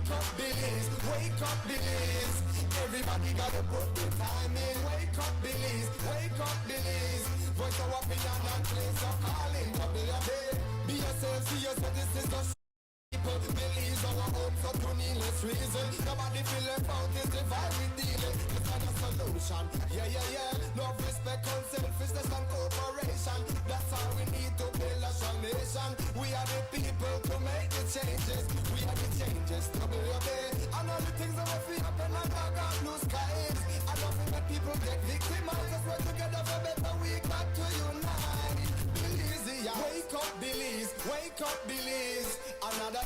wake up, Belize. Everybody gotta put the time in. Wake up, Belize, voice of opinion and place of calling. Be yourself, see yourself, this is the people. Belize our own for to needless reason. Nobody feel left out, is the vibe we dealing. It's not a solution, yeah. Love, respect, selfishness and cooperation. That's how we need to build a strong nation. We are the people to make the changes. We are the changes, WUB. And all the things that we feel up in like dark blue skies. I don't think that people get victimized. Let's work together for better, we got to unite. Belize, yeah. Wake up, Belize. Another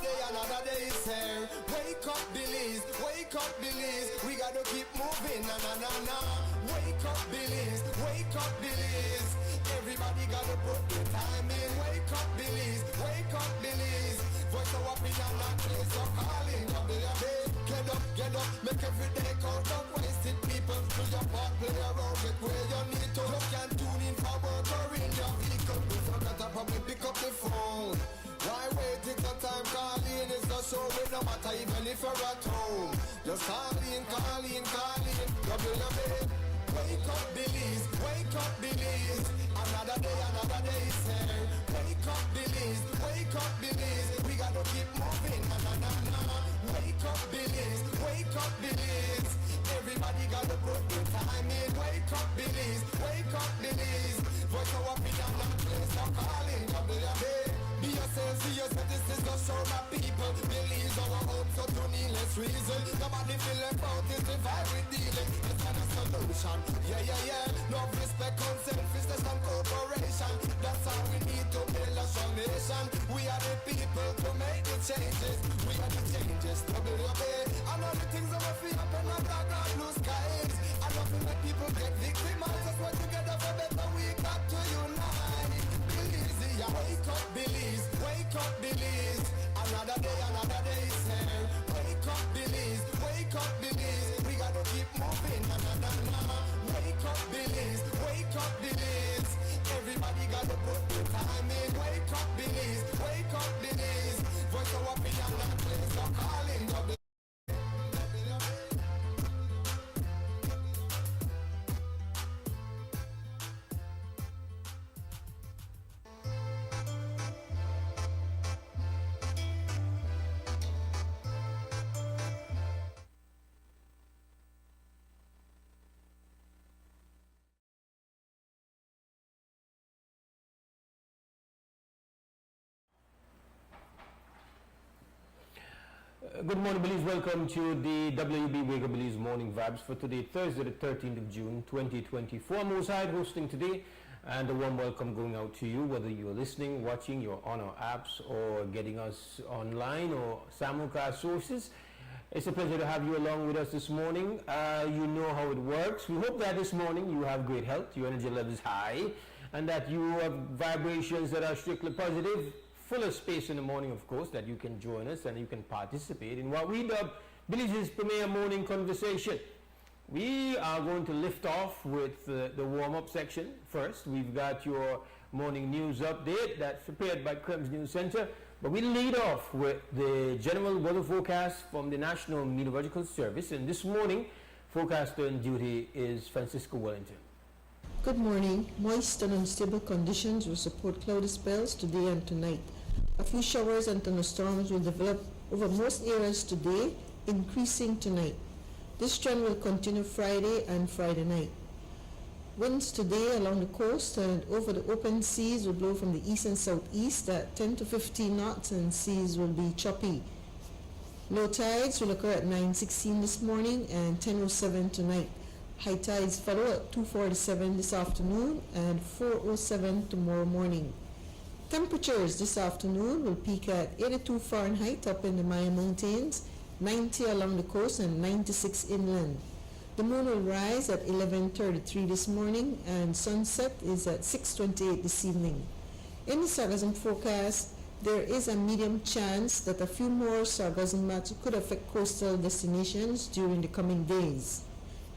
day is here. Wake up, Belize. We gotta keep moving, na. Wake up, Belize. Everybody gotta put the time in. Wake up, Belize. Voice of opinion and place of calling. WUB. Get up, make every day count up. Wasted people, do your part, play around it where you need to. You can tune in for work or in your vehicle. Don't forget to probably pick up the phone. Why wait till the time calling is the show? It no matter even if you're at home. Just calling. WUB. Wake up, Belize. Another day is here. Wake up, Belize. We gotta keep moving, na. Wake up, Belize. Everybody gotta put the time in. Wake up, Belize. Voice of opinion and place of calling. WUB. Be yourself, see yourself, this is the show my people. Belize our own, so to needless reason. Nobody feel left out, is the vibe we dealing. It's not a solution, yeah. Love, respect, selfishness and cooperation. That's how we need to build a strong nation. We are the people to make the changes. We are the changes, WUB. And all the things that we feel up in the dark blue skies. I don't feel that people get victimized. Let's work together for better, we got to unite. Belize, yeah. Wake up, Belize. Another day is here. Wake up, Belize. We gotta keep moving, na. Wake up, Belize. Everybody gotta put the time in. Wake up, Belize. Voice of opinion and place of calling. Good morning, Belize. Welcome to the WUB Belize Morning Vibes for today, Thursday, the 13th of June, 2024. Mose Hyde hosting today, and a warm welcome going out to you, whether you're listening, watching, you're on our apps, or getting us online or simulcast sources. It's a pleasure to have you along with us this morning. You know how it works. We hope that this morning you have great health, your energy level is high, and that you have vibrations that are strictly positive. Full of space in the morning, of course, that you can join us and you can participate in what we dub Belize's premier morning conversation. We are going to lift off with the warm-up section first. We've got your morning news update that's prepared by Krems News Center, but we lead off with the general weather forecast from the National Meteorological Service, and this morning, forecaster on duty is Francisco Wellington. Good morning. Moist and unstable conditions will support cloudy spells today and tonight. A few showers and thunderstorms will develop over most areas today, increasing tonight. This trend will continue Friday and Friday night. Winds today along the coast and over the open seas will blow from the east and southeast at 10 to 15 knots, and seas will be choppy. Low tides will occur at 9:16 this morning and 10:07 tonight. High tides follow at 2:47 this afternoon and 4:07 tomorrow morning. Temperatures this afternoon will peak at 82 Fahrenheit up in the Maya Mountains, 90 along the coast and 96 inland. The moon will rise at 11:33 this morning and sunset is at 6:28 this evening. In the sargassum forecast, there is a medium chance that a few more sargassum mats could affect coastal destinations during the coming days.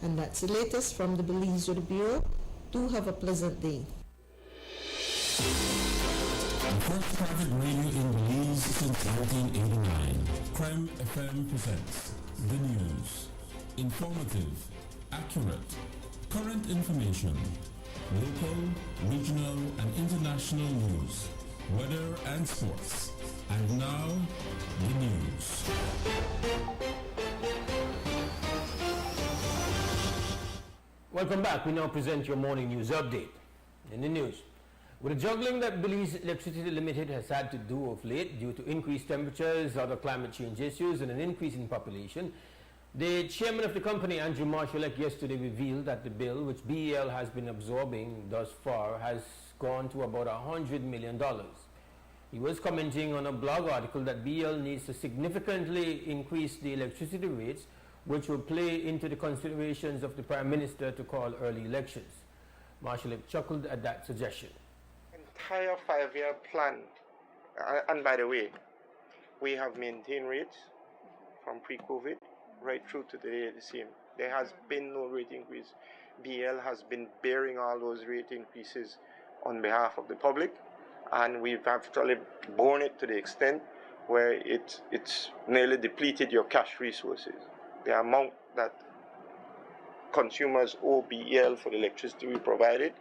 And that's the latest from the Belize Weather Bureau. Do have a pleasant day. First private radio in Belize since 1989. Crime FM presents the news. Informative, accurate, current information, local, regional, and international news, weather and sports. And now, the news. Welcome back. We now present your morning news update. In the news, with the juggling that Belize Electricity Limited has had to do of late due to increased temperatures, other climate change issues, and an increase in population, the chairman of the company, Andrew Marshallek, yesterday revealed that the bill which BEL has been absorbing thus far has gone to about $100 million. He was commenting on a blog article that BEL needs to significantly increase the electricity rates, which will play into the considerations of the Prime Minister to call early elections. Marshallek chuckled at that suggestion. Entire 5-year plan, and by the way, we have maintained rates from pre-COVID right through to today the same. There has been no rate increase. BL has been bearing all those rate increases on behalf of the public, and we've actually borne it to the extent where it's nearly depleted your cash resources. The amount that consumers owe BL for the electricity we provided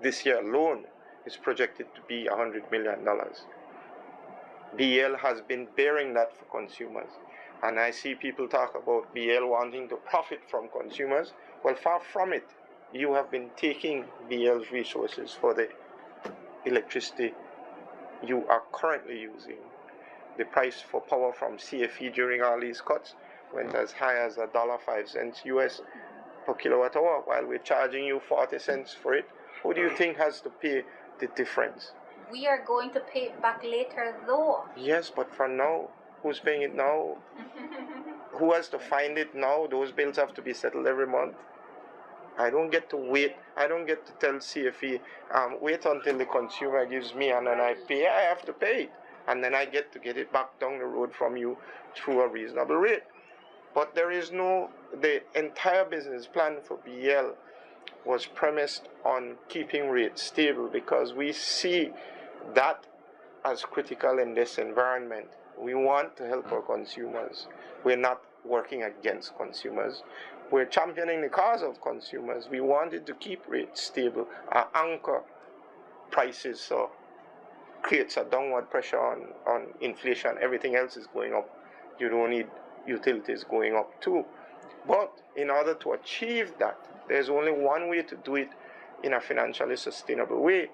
this year alone is projected to be $100 million. BL has been bearing that for consumers. And I see people talk about BL wanting to profit from consumers. Well, far from it. You have been taking BL's resources for the electricity you are currently using. The price for power from CFE during all these cuts went as high as $1.05 US per kilowatt hour, while we're charging you 40 cents for it. Who do you think has to pay the difference? We are going to pay it back later though. Yes, but for now, who's paying it now? Who has to find it now? Those bills have to be settled every month. I don't get to wait. I don't get to tell CFE, wait until the consumer gives me and then I pay. I have to pay it. And then I get it back down the road from you through a reasonable rate. But there is the entire business plan for BL was premised on keeping rates stable because we see that as critical in this environment. We want to help our consumers. We're not working against consumers. We're championing the cause of consumers. We wanted to keep rates stable. Our anchor prices so creates a downward pressure on inflation. Everything else is going up. You don't need utilities going up too. But in order to achieve that, there's only one way to do it in a financially sustainable way.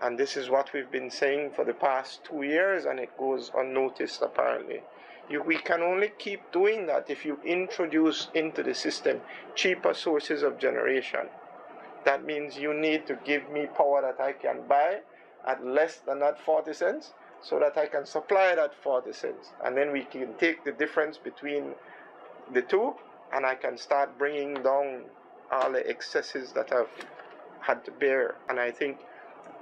And this is what we've been saying for the past 2 years, and it goes unnoticed apparently. We can only keep doing that if you introduce into the system cheaper sources of generation. That means you need to give me power that I can buy at less than that 40 cents so that I can supply that 40 cents. And then we can take the difference between the two and I can start bringing down all the excesses that I've had to bear. And I think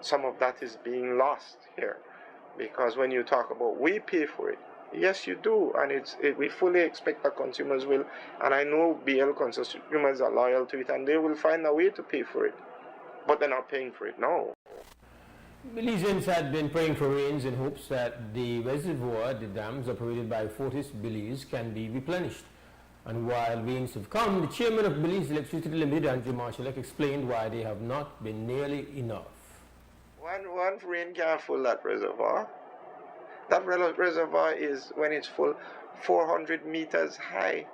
some of that is being lost here, because when you talk about we pay for it, yes you do, and we fully expect that consumers will, and I know BL consumers are loyal to it and they will find a way to pay for it, but they're not paying for it now. Belizeans had been praying for rains in hopes that the reservoir, the dams operated by Fortis Belize, can be replenished. And while rains have come, the chairman of Belize Electricity Limited, Andrew Marshallek, explained why they have not been nearly enough. One rain can't fill that reservoir. That reservoir is, when it's full, 400 meters high.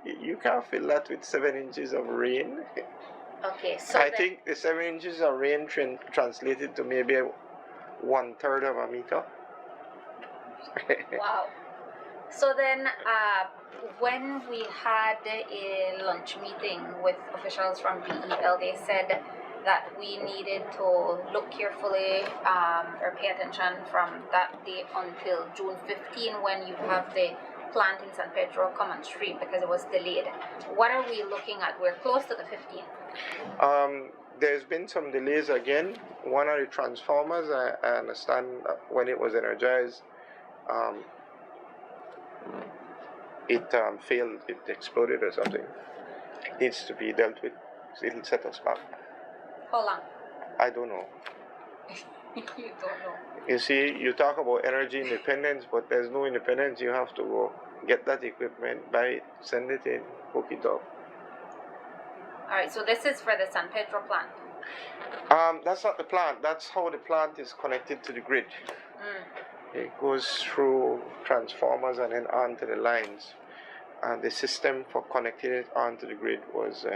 You can't fill that with 7 inches of rain. Okay, so I think the 7 inches of rain translated to maybe 1/3 of a meter. wow. So then, when we had a lunch meeting with officials from BEL, they said that we needed to look carefully or pay attention from that date until June 15 when you have the plant in San Pedro come on stream because it was delayed. What are we looking at? We're close to the 15th. There's been some delays again. One of the transformers, I understand when it was energized, it failed, it exploded or something. It needs to be dealt with. It'll set us back. How long? I don't know. You don't know. You see, you talk about energy independence, but there's no independence. You have to go get that equipment, buy it, send it in, hook it up. All right, so this is for the San Pedro plant. That's not the plant. That's how the plant is connected to the grid. It goes through transformers and then onto the lines. And the system for connecting it onto the grid was,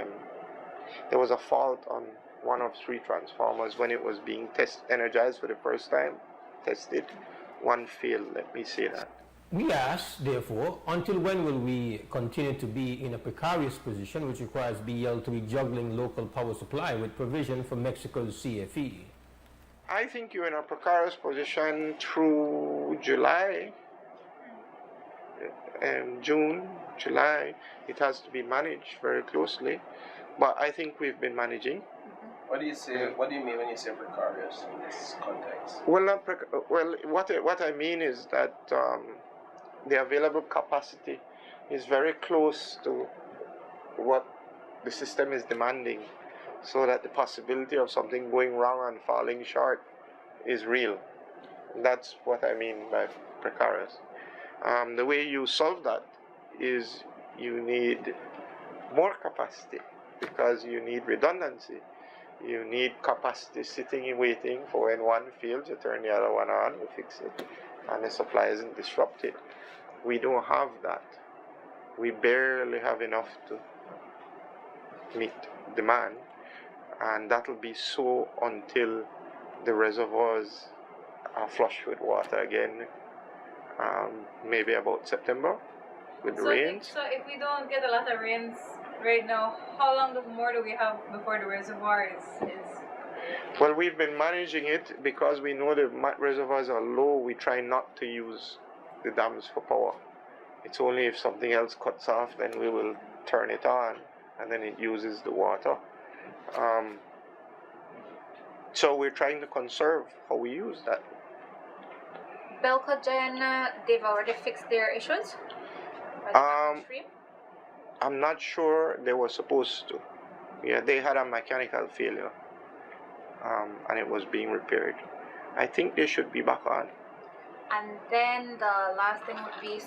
there was a fault on one of 3 transformers when it was being energized for the first time, tested. One failed, let me say that. We ask, therefore, until when will we continue to be in a precarious position which requires BL to be juggling local power supply with provision from Mexico's CFE? I think you're in a precarious position through July, June, July. It has to be managed very closely, but I think we've been managing. What do you say? What do you mean when you say precarious in this context? Well, not what I mean is that the available capacity is very close to what the system is demanding, so that the possibility of something going wrong and falling short is real. That's what I mean by precarious. The way you solve that is you need more capacity, because you need redundancy. You need capacity sitting and waiting for when one fails, you turn the other one on, you fix it, and the supply isn't disrupted. We don't have that. We barely have enough to meet demand, and that'll be so until the reservoirs are flush with water again, maybe about September with the rains. So if we don't get a lot of rains right now, how long more do we have before the reservoir is? Well, we've been managing it because we know the reservoirs are low. We try not to use the dams for power. It's only if something else cuts off, then we will turn it on, and then it uses the water. So we're trying to conserve how we use that. Belcogen, they've already fixed their issues? I'm not sure they were supposed to. Yeah, they had a mechanical failure, and it was being repaired. I think they should be back on. And then the last thing would be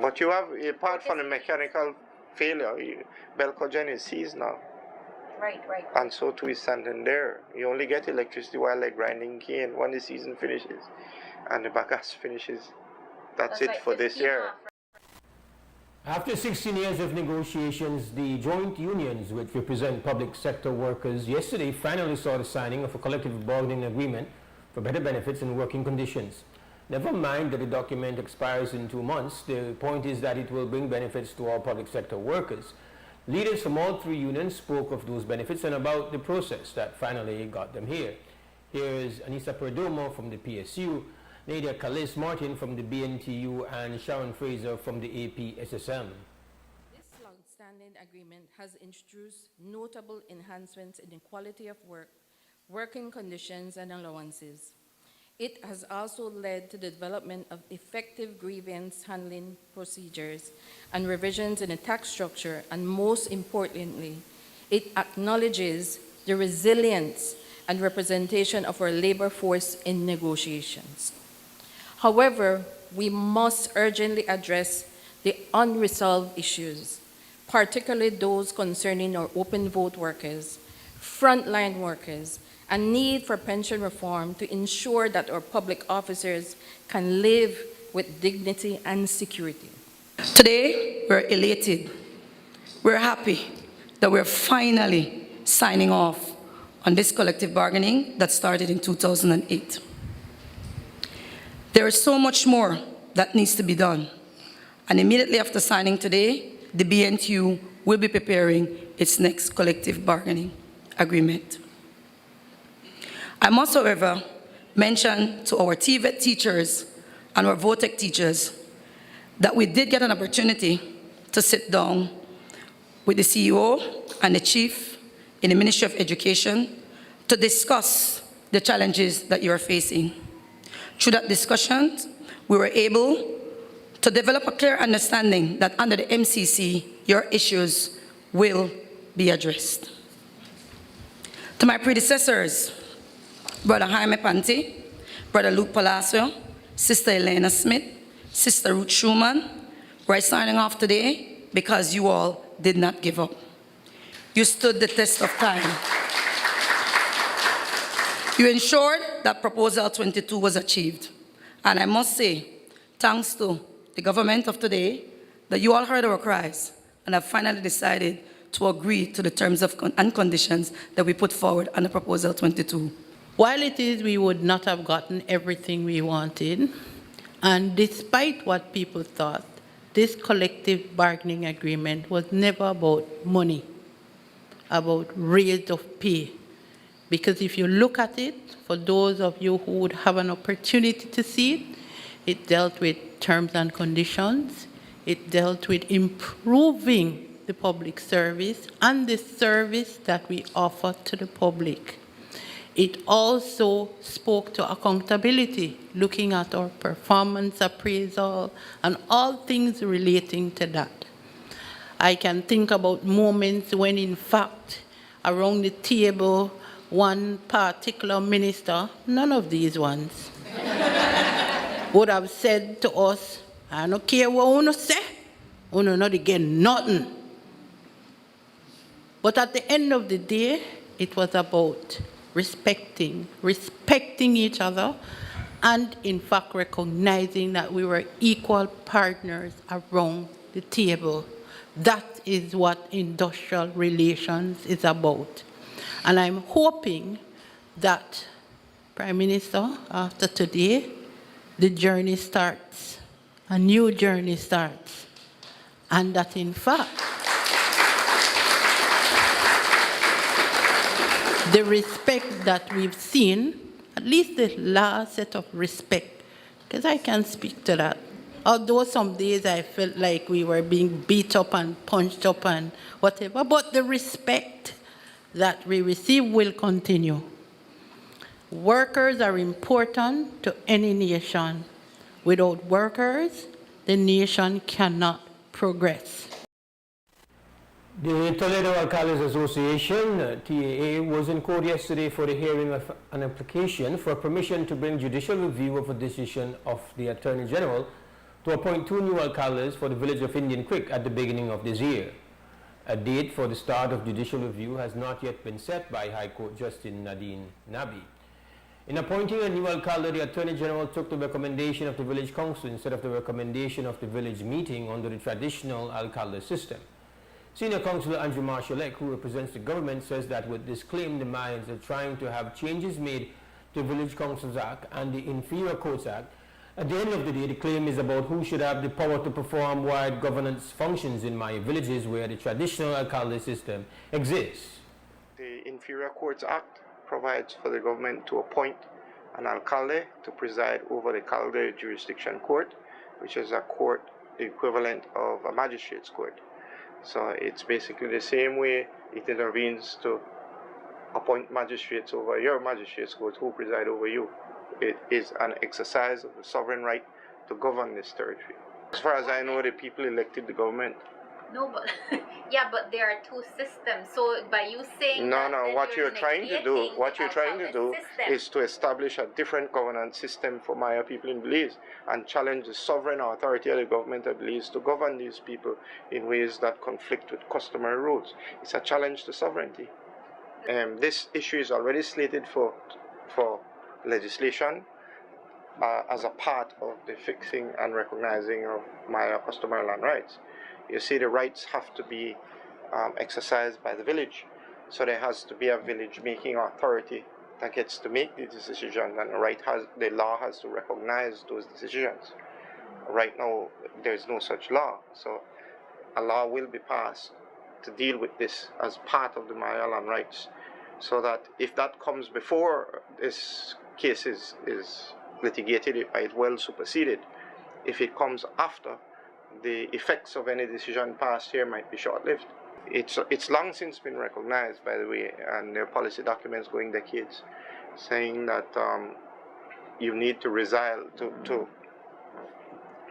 But you have, apart from the mechanical failure, Belcogen is seized now. Right. And so too is Santander. You only get electricity while they're grinding cane when the season finishes, and the bagasse finishes. That's it right, for this year. After 16 years of negotiations, the joint unions which represent public sector workers yesterday finally saw the signing of a collective bargaining agreement for better benefits and working conditions. Never mind that the document expires in 2 months, the point is that it will bring benefits to all public sector workers. Leaders from all 3 unions spoke of those benefits and about the process that finally got them here. Here is Anissa Perdomo from the PSU, Nadia Kalis Martin from the BNTU, and Sharon Fraser from the APSSM. This long-standing agreement has introduced notable enhancements in the quality of work, working conditions, and allowances. It has also led to the development of effective grievance handling procedures and revisions in the tax structure, and most importantly, it acknowledges the resilience and representation of our labor force in negotiations. However, we must urgently address the unresolved issues, particularly those concerning our open vote workers, frontline workers, and need for pension reform to ensure that our public officers can live with dignity and security. Today, we're elated. We're happy that we're finally signing off on this collective bargaining that started in 2008. There is so much more that needs to be done, and immediately after signing today, the BNTU will be preparing its next collective bargaining agreement. I must, however, mention to our TVET teachers and our VOTEC teachers that we did get an opportunity to sit down with the CEO and the chief in the Ministry of Education to discuss the challenges that you are facing. Through that discussion, we were able to develop a clear understanding that under the MCC, your issues will be addressed. To my predecessors, Brother Jaime Panti, Brother Luke Palacio, Sister Elena Smith, Sister Ruth Schumann, we're signing off today because you all did not give up. You stood the test of time. You ensured that Proposal 22 was achieved. And I must say, thanks to the government of today, that you all heard our cries and have finally decided to agree to the terms and conditions that we put forward under Proposal 22. While it is we would not have gotten everything we wanted, and despite what people thought, this collective bargaining agreement was never about money, about raise of pay. Because if you look at it, for those of you who would have an opportunity to see it, it dealt with terms and conditions, it dealt with improving the public service and the service that we offer to the public. It also spoke to accountability, looking at our performance appraisal and all things relating to that. I can think about moments when, in fact, around the table, one particular minister, none of these ones, would have said to us, I don't care what you say, you not get nothing. But at the end of the day, it was about respecting each other, and in fact recognizing that we were equal partners around the table. That is what industrial relations is about. And I'm hoping that, Prime Minister, after today, the journey starts, a new journey starts, and that in fact, the respect that we've seen, at least the last set of respect, because I can speak to that. Although some days I felt like we were being beat up and punched up and whatever, but the respect that we receive will continue. Workers are important to any nation. Without workers, the nation cannot progress. The Toledo Alcaldes Association, TAA, was in court yesterday for the hearing of an application for permission to bring judicial review of a decision of the Attorney General to appoint 2 new alcaldes for the village of Indian Creek at the beginning of this year. A date for the start of judicial review has not yet been set by High Court Justice Nadine Nabi. In appointing a new alcalde, the Attorney General took the recommendation of the village council instead of the recommendation of the village meeting under the traditional alcalde system. Senior Councillor Andrew Marshallek, who represents the government, says that with this claim, the Mayans are trying to have changes made to the Village Councils Act and the Inferior Courts Act. At the end of the day, the claim is about who should have the power to perform wide governance functions in my villages where the traditional alcalde system exists. The Inferior Courts Act provides for the government to appoint an alcalde to preside over the Calde Jurisdiction Court, which is a court equivalent of a magistrate's court. So it's basically the same way it intervenes to appoint magistrates over your magistrate's court who preside over you. It is an exercise of the sovereign right to govern this territory. As far as I know, the people elected the government. No, but yeah, but there are 2 systems. So by you saying what you're trying to do is to establish a different governance system for Maya people in Belize and challenge the sovereign authority of the government of Belize to govern these people in ways that conflict with customary rules. It's a challenge to sovereignty. This issue is already slated for legislation as a part of the fixing and recognizing of Maya customary land rights. You see, the rights have to be exercised by the village. So there has to be a village-making authority that gets to make the decisions, and the law has to recognize those decisions. Right now, there's no such law. So a law will be passed to deal with this as part of the Maya land rights. So that if that comes before this case is litigated, it might well supersede it. If it comes after, the effects of any decision passed here might be short-lived. It's long since been recognized, by the way, and there are policy documents going decades, saying that you need to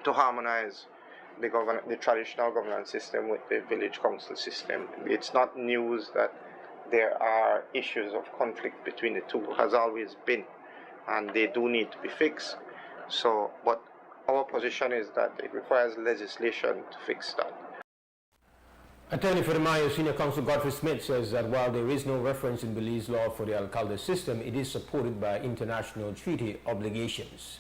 to harmonize the traditional governance system with the village council system. It's not news that there are issues of conflict between the two, has always been, and they do need to be fixed. So, but our position is that it requires legislation to fix that. Attorney for the Mayo Senior Counsel Godfrey Smith says that while there is no reference in Belize law for the alcalde system, it is supported by international treaty obligations.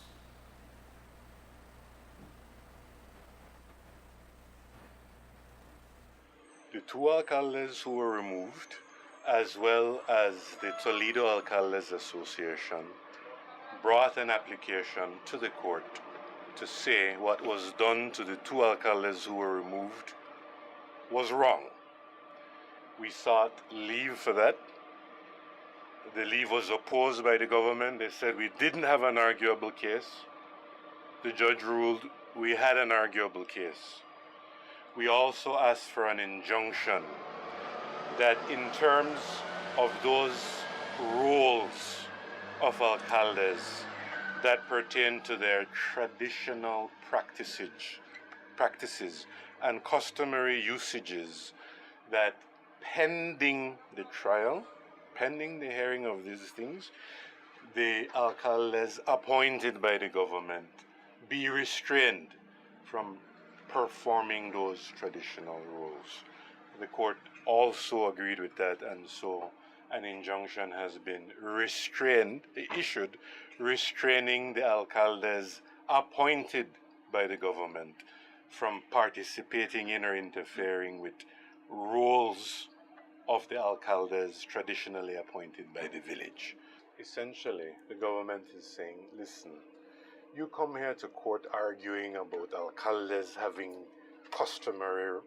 The two alcaldes who were removed, as well as the Toledo Alcaldes Association, brought an application to the court to say what was done to the two alcaldes who were removed was wrong. We sought leave for that. The leave was opposed by the government. They said we didn't have an arguable case. The judge ruled we had an arguable case. We also asked for an injunction that in terms of those roles of alcaldes that pertain to their traditional practices and customary usages, that pending the trial, pending the hearing of these things, the alcaldes appointed by the government be restrained from performing those traditional roles. The court also agreed with that, and so an injunction has been issued, restraining the alcaldes appointed by the government from participating in or interfering with roles of the alcaldes traditionally appointed by the village. Essentially, the government is saying, listen, you come here to court arguing about alcaldes having customary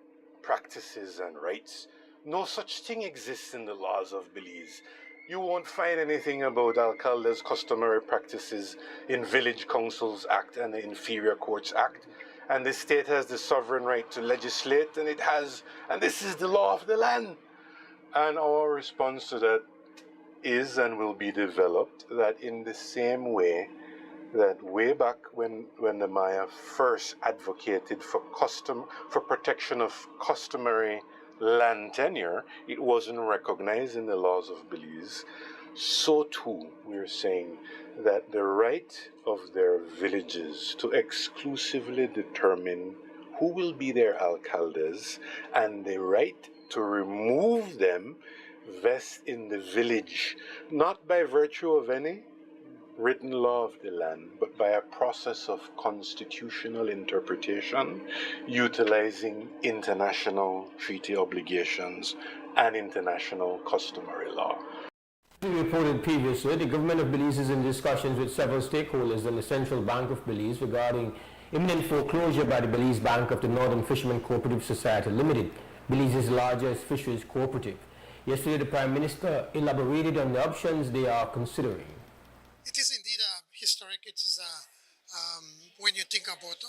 practices and rights. No such thing exists in the laws of Belize. You won't find anything about alcaldes' customary practices in Village Councils Act and the Inferior Courts Act. And the state has the sovereign right to legislate, and this is the law of the land. And our response to that is and will be developed that in the same way that way back when the Maya first advocated for protection of customary land tenure, it wasn't recognized in the laws of Belize. So too, we're saying that the right of their villages to exclusively determine who will be their alcaldes and the right to remove them vests in the village, not by virtue of any written law of the land, but by a process of constitutional interpretation utilizing international treaty obligations and international customary law. As we reported previously, the government of Belize is in discussions with several stakeholders and the Central Bank of Belize regarding imminent foreclosure by the Belize Bank of the Northern Fishermen Cooperative Society Limited, Belize's largest fisheries cooperative. Yesterday, the Prime Minister elaborated on the options they are considering. It is indeed historic. It is when you think about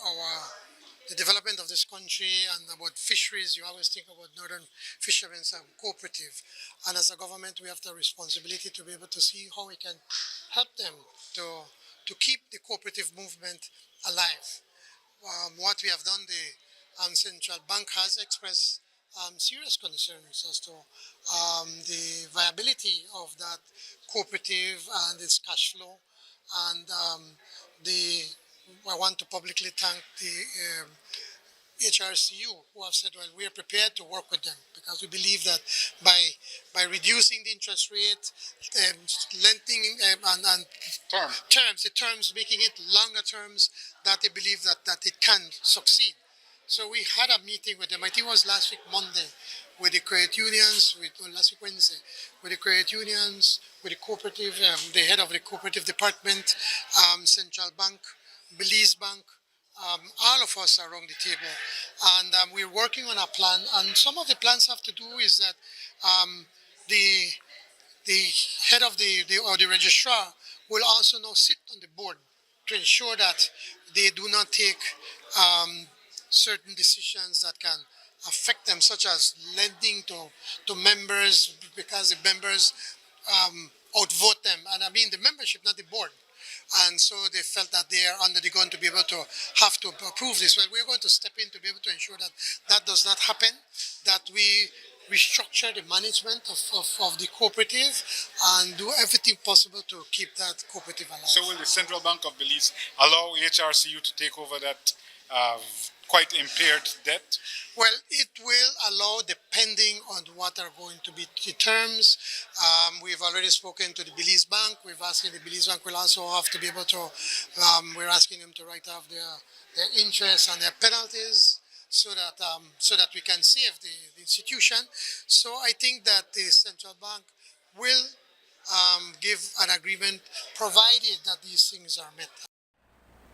the development of this country and about fisheries, you always think about Northern Fishermen's Cooperative. And as a government, we have the responsibility to be able to see how we can help them to keep the cooperative movement alive. What we have done, the Central Bank has expressed serious concerns as to the viability of that cooperative and its cash flow. And I want to publicly thank the HRCU, who have said, well, we are prepared to work with them because we believe that by reducing the interest rate, lengthening and terms, making it longer terms, that they believe that it can succeed. So we had a meeting with them, I think it was last week Monday, with the credit unions, last week Wednesday, with the credit unions, with the cooperative, the head of the cooperative department, Central Bank, Belize Bank, all of us are around the table. And we're working on a plan, and some of the plans have to do is that the head of the registrar will also now sit on the board to ensure that they do not take certain decisions that can affect them, such as lending to members because the members outvote them. And I mean the membership, not the board. And so they felt that they are under the gun to be able to have to approve this. Well, we're going to step in to be able to ensure that that does not happen, that we restructure the management of the cooperative and do everything possible to keep that cooperative alive. So will the Central Bank of Belize allow HRCU to take over that quite impaired debt? Well, it will allow, depending on what are going to be the terms. We've already spoken to the Belize Bank. We've asked the Belize Bank will also have to be able to, we're asking them to write off their interest and their penalties so that we can save the institution. So I think that the central bank will give an agreement provided that these things are met.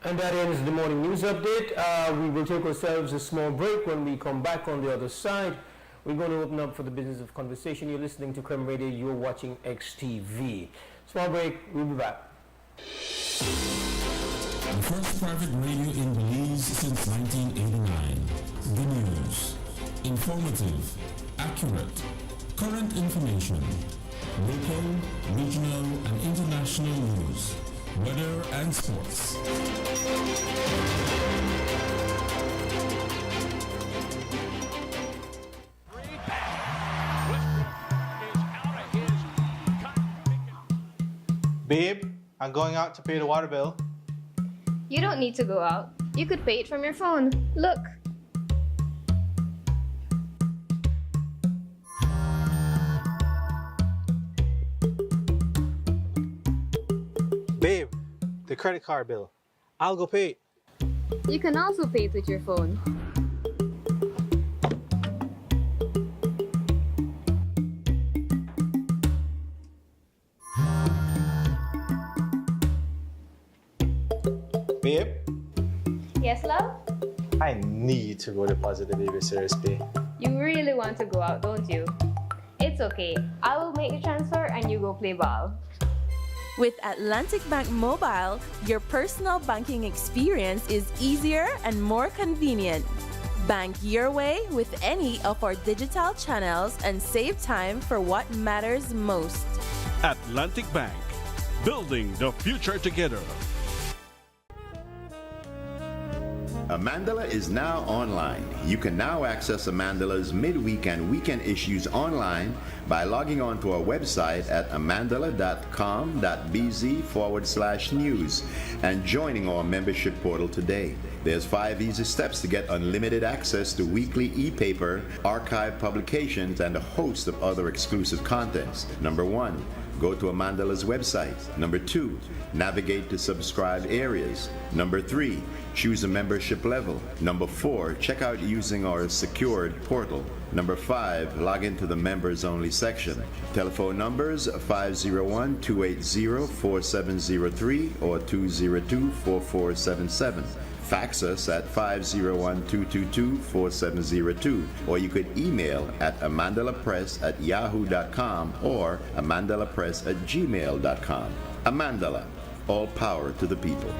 And that ends the morning news update. We will take ourselves a small break. When we come back on the other side, we're going to open up for the business of conversation. You're listening to Creme Radio. You're watching XTV. Small break. We'll be back. The first private radio in Belize since 1989. The news. Informative, accurate, current information. Local, regional, and international news. Weather and sports. Babe, I'm going out to pay the water bill. You don't need to go out. You could pay it from your phone. Look. Babe, the credit card bill. I'll go pay it. You can also pay it with your phone. Babe, Yes, love? I need to go deposit the babysitter's pay. You really want to go out, don't you? It's okay. I will make the transfer and you go play ball. With Atlantic Bank Mobile, your personal banking experience is easier and more convenient. Bank your way with any of our digital channels and save time for what matters most. Atlantic Bank, building the future together. Amandala is now online. You can now access Amandala's midweek and weekend issues online by logging on to our website at amandala.com.bz/news and joining our membership portal today. There's 5 easy steps to get unlimited access to weekly e-paper, archive publications, and a host of other exclusive contents. Number 1, go to Amandala's website. Number 2, navigate to subscribed areas. Number 3, choose a membership level. Number 4, check out using our secured portal. Number 5, log into the members only section. Telephone numbers 501-280-4703 or 202-4477. Fax us at 501-222-4702, or you could email at amandalapress@yahoo.com or amandalapress@gmail.com. Amandala, all power to the people.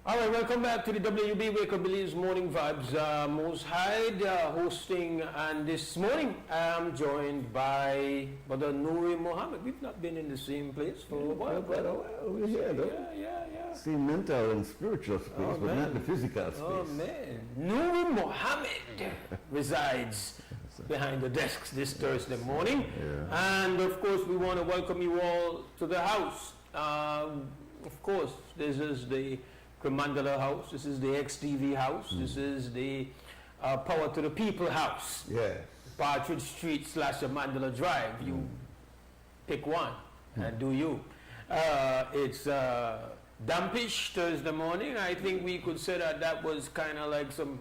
All right, welcome back to the WUB Wake Up Belize Morning Vibes. Mose Hyde hosting, and this morning I'm joined by Brother Nouri Mohammed. We've not been in the same place for a while. Quite a while. We're here, though. Yeah. Same mental and spiritual space, but not the physical space. Oh, man. Nouri Mohammed resides behind the desks this Thursday morning. Yeah. And, of course, we want to welcome you all to the house. Of course, this is the Mandela House. This is the XTV House. This is the Power to the People House. Yeah. Partridge Street / Mandela Drive. You pick one and do you. It's dampish Thursday morning. I think we could say that was kind of like some,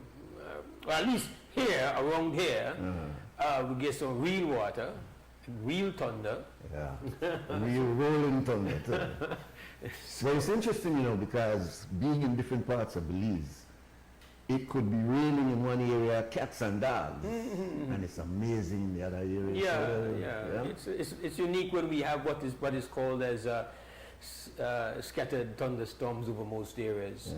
or at least here, around here, we get some real water, real thunder. Yeah. Real rolling thunder, too. Well, it's interesting, because being in different parts of Belize, it could be raining in one area, cats and dogs, and it's amazing in the other area. It's unique when we have what is called as scattered thunderstorms over most areas.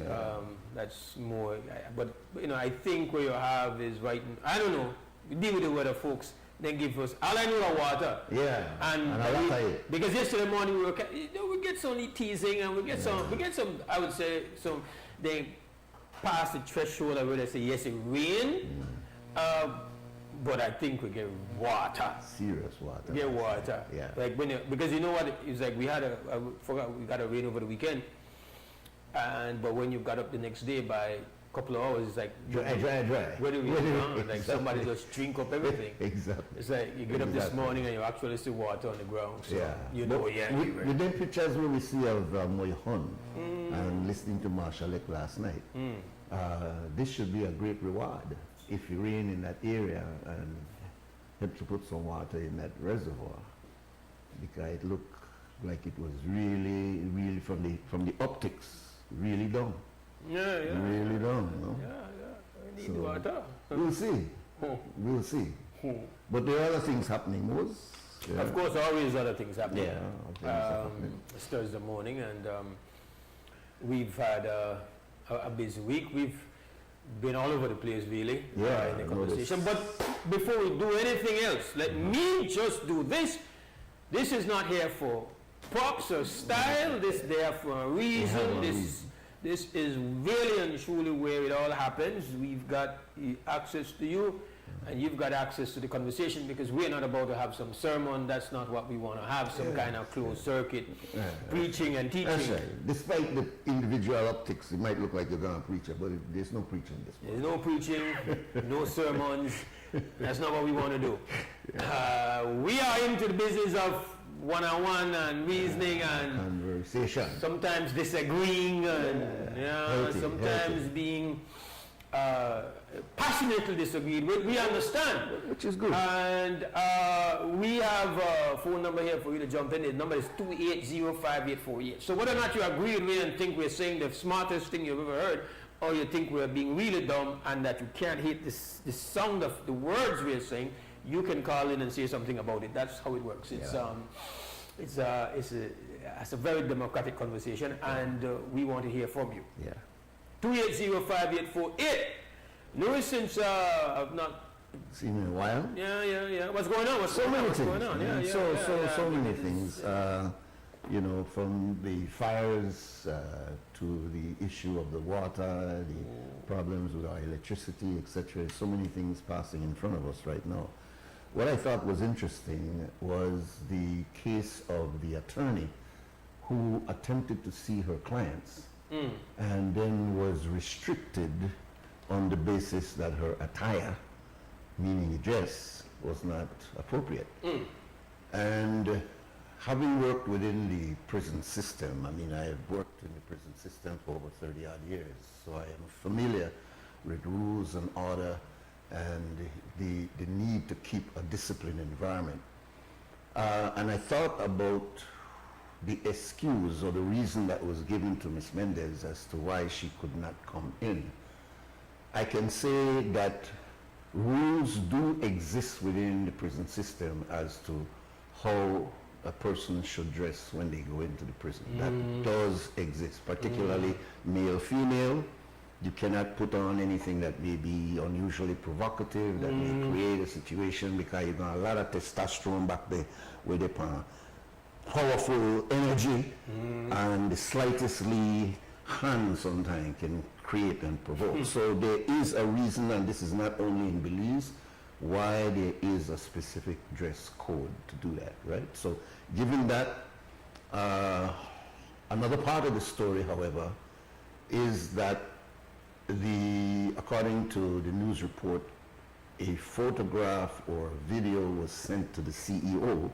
That's more, but I think what you have is I don't know. We deal with the weather, folks. Then give us all I know are water. Yeah. And because yesterday morning we get some teasing and we get some I would say they pass the threshold where they say yes it rain. But I think we get water. Serious water. Get water. Yeah. Like because you know what, it's like we got a rain over the weekend. But when you got up the next day by couple of hours, it's like dry. Where do we go? Like somebody just drink up everything. Exactly. It's like you get up this morning and you actually see water on the ground. So With the pictures where we see of Moyhon and listening to Marshall last night, this should be a great reward if you rain in that area and help to put some water in that reservoir, because it looked like it was really from the optics really down. Really don't, We need water. We'll see. We'll see. But there are other things happening, Mose. Yeah. Of course, always other things happening. It's Thursday morning, and we've had a busy week. We've been all over the place, really, in the conversation. But before we do anything else, let me just do this. This is not here for props or style. This is there for a reason. This is really and truly where it all happens. We've got access to you, and you've got access to the conversation, because we're not about to have some sermon. That's not what we want to have, some kind of closed circuit preaching and teaching. That's right. Despite the individual optics, it might look like you're going to preach, but there's no preaching this morning. There's no preaching, no sermons. That's not what we want to do. We are into the business of one-on-one and reasoning and conversation. Sometimes disagreeing and sometimes being passionately disagreed with. We understand, which is good. And we have a phone number here for you to jump in. The number is 2805848. So whether or not you agree with me and think we're saying the smartest thing you've ever heard, or you think we're being really dumb and that you can't hit the sound of the words we're saying, you can call in and say something about it. That's how it works. It's a very democratic conversation, and we want to hear from you. 2805848. Louis, since I've not seen you in a while. Yeah. What's going on? So many things. From the fires to the issue of the water, the problems with our electricity, etc. So many things passing in front of us right now. What I thought was interesting was the case of the attorney who attempted to see her clients and then was restricted on the basis that her attire, meaning the dress, was not appropriate. And having worked within the prison system, I have worked in the prison system for over 30 odd years, so I am familiar with rules and order and the need to keep a disciplined environment. And I thought about the excuse or the reason that was given to Ms. Mendez as to why she could not come in. I can say that rules do exist within the prison system as to how a person should dress when they go into the prison. That does exist, particularly male, female. You cannot put on anything that may be unusually provocative, that may create a situation, because you got a lot of testosterone back there with the powerful energy, and the slightest hand sometimes can create and provoke. So there is a reason, and this is not only in Belize, why there is a specific dress code to do that, right? So given that, another part of the story, however, is that according to the news report, a photograph or video was sent to the CEO,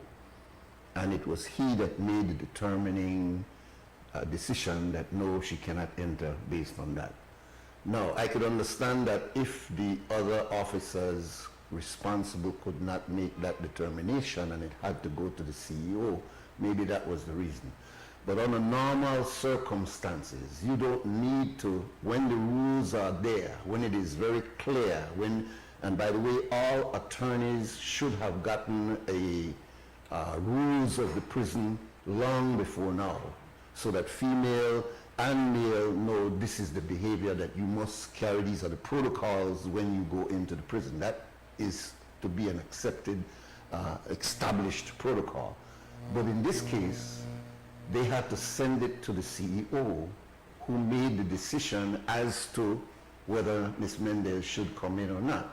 and it was he that made the determining decision that no, she cannot enter based on that. Now, I could understand that if the other officers responsible could not make that determination and it had to go to the CEO, maybe that was the reason. But under normal circumstances, you don't need to, when the rules are there, when it is very clear, and by the way, all attorneys should have gotten rules of the prison long before now, so that female and male know this is the behavior that you must carry. These are the protocols when you go into the prison. That is to be an accepted, established protocol. But in this case, they had to send it to the CEO, who made the decision as to whether Ms. Mendez should come in or not.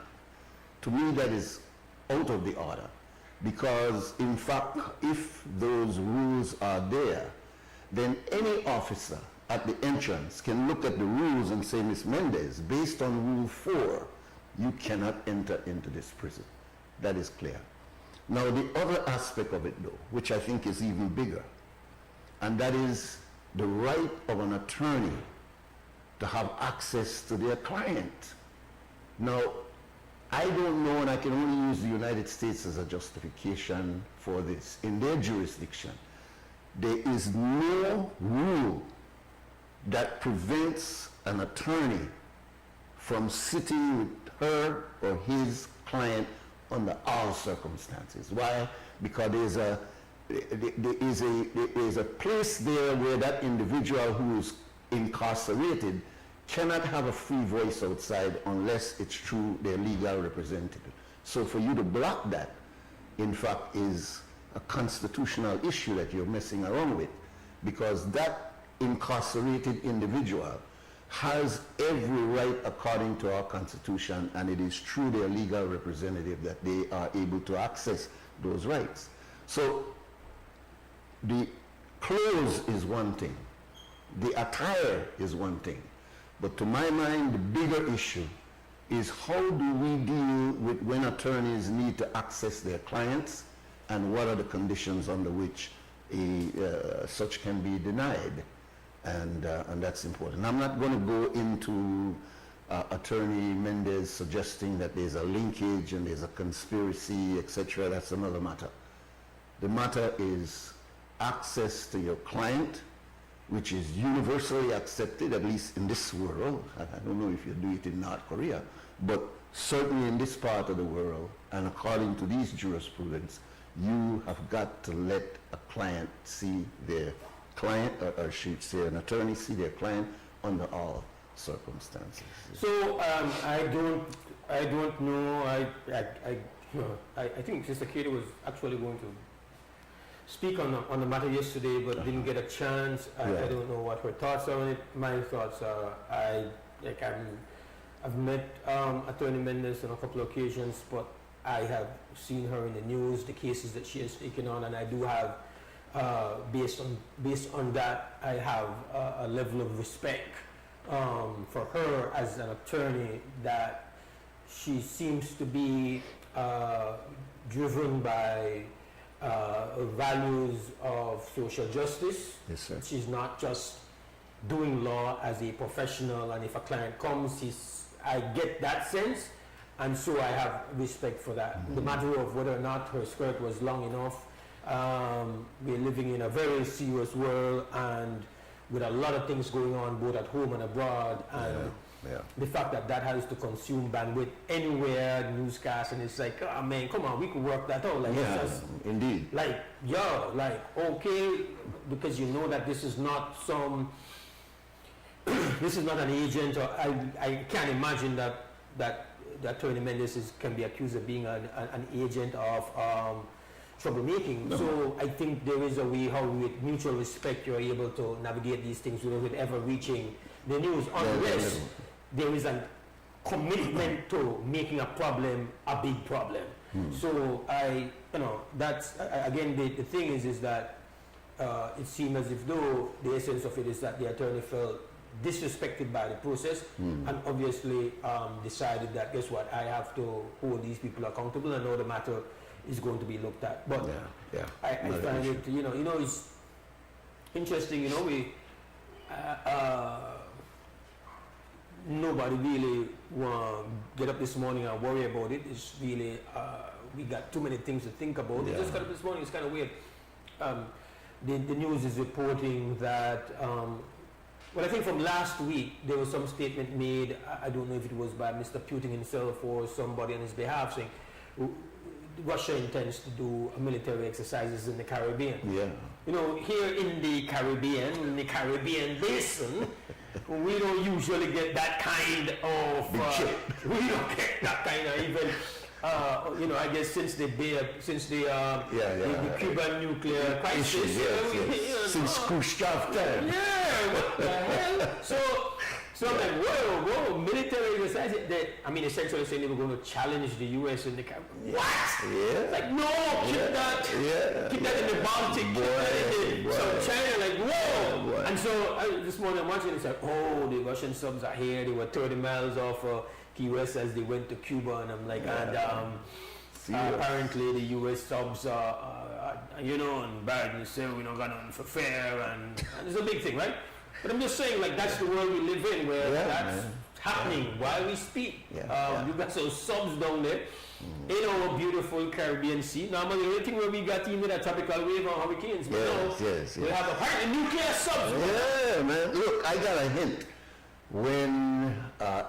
To me, that is out of the order, because in fact, if those rules are there, then any officer at the entrance can look at the rules and say, Ms. Mendez, based on Rule 4, you cannot enter into this prison. That is clear. Now, the other aspect of it, though, which I think is even bigger, and that is the right of an attorney to have access to their client. Now, I don't know, and I can only use the United States as a justification for this. In their jurisdiction, there is no rule that prevents an attorney from sitting with her or his client under all circumstances. Why? Because there is a place there where that individual who is incarcerated cannot have a free voice outside unless it's through their legal representative. So for you to block that, in fact, is a constitutional issue that you're messing around with, because that incarcerated individual has every right according to our Constitution, and it is through their legal representative that they are able to access those rights. So the clothes is one thing, the attire is one thing, but to my mind, the bigger issue is how do we deal with when attorneys need to access their clients, and what are the conditions under which such can be denied. And that's important. I'm not going to go into Attorney Mendez suggesting that there's a linkage and there's a conspiracy, etc. That's another matter. The matter is access to your client, which is universally accepted, at least in this world. I don't know if you do it in North Korea, but certainly in this part of the world, and according to these jurisprudence, you have got to let a client see their client, or should say an attorney see their client under all circumstances. So I don't know. I think Sister Katie was actually going to speak on the matter yesterday, but didn't get a chance. I don't know what her thoughts are on it. My thoughts are I've met Attorney Mendez on a couple of occasions, but I have seen her in the news, the cases that she has taken on, and I do have, based on that, I have a level of respect for her as an attorney, that she seems to be driven by values of social justice. Yes, sir. She's not just doing law as a professional, and if a client comes, I get that sense. And so I have respect for that. The matter of whether or not her skirt was long enough, we're living in a very serious world, and with a lot of things going on both at home and abroad, and the fact that that has to consume bandwidth anywhere, newscast, and it's like, oh man, come on, we could work that out. Like, Yeah, it's just, indeed. like, yo, like, okay, because you know that this is not some, this is not an agent, or I can't imagine that Attorney Mendes can be accused of being an agent of troublemaking. So I think there is a way how with mutual respect you're able to navigate these things without it ever reaching the news, unless there is a commitment to making a problem a big problem. So that's again the thing is that it seemed as if though the essence of it is that the attorney felt disrespected by the process and obviously decided that, guess what, I have to hold these people accountable and know the matter is going to be looked at. But I find it, it's interesting, we nobody really want to get up this morning and worry about it. It's really, we got too many things to think about. It just got up this morning, it's kind of weird. The news is reporting that, well, I think from last week, there was some statement made, I don't know if it was by Mr. Putin himself or somebody on his behalf, saying Russia intends to do military exercises in the Caribbean. Here in the Caribbean basin, we don't usually get that kind of, we don't get that kind of even, I guess since the Cuban nuclear crisis, since Khrushchev time. Yeah, what the hell? So I'm like, whoa, military exercise. Essentially saying they were going to challenge the U.S. in the Caribbean. What? It's like, no, keep that in the Baltic, keep that in the South China, like, whoa. And so this morning I'm watching, it's like, oh, the Russian subs are here. They were 30 miles off Key West as they went to Cuba, and I'm like, apparently the U.S. subs are, and Biden said we're not going to for fair, and it's a big thing, right? But I'm just saying, like, that's the world we live in, where that's happening while we speak. You've got some subs down there in our beautiful Caribbean Sea. Now, the only thing where we got into that tropical wave on hurricanes, we have a nuclear subs. Yeah, man. Look, I got a hint. When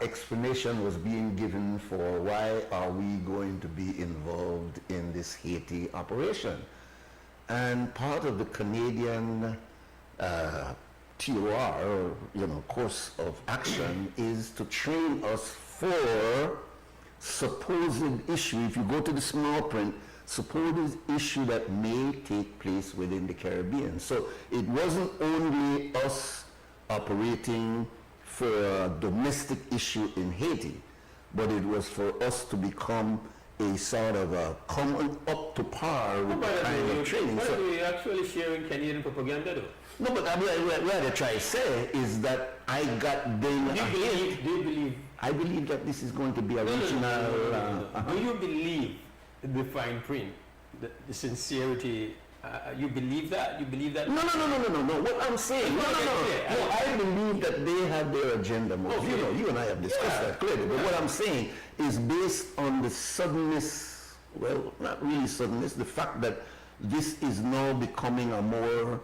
explanation was being given for why are we going to be involved in this Haiti operation, and part of the Canadian TOR, course of action, is to train us for supposed issue. If you go to the small print, supposed issue that may take place within the Caribbean. So it wasn't only us operating for a domestic issue in Haiti, but it was for us to become a sort of a coming up to par with the kind of training. But are we actually sharing Canadian propaganda though? No, but what I try to say is that I got them. Do you believe? I believe that this is going to be a regional. Do you believe the fine print, the sincerity? You believe that? You believe that? No. What I'm saying, no. I believe that they have their agenda. You and I have discussed that clearly. But what I'm saying is based on the suddenness. Well, not really suddenness. The fact that this is now becoming a more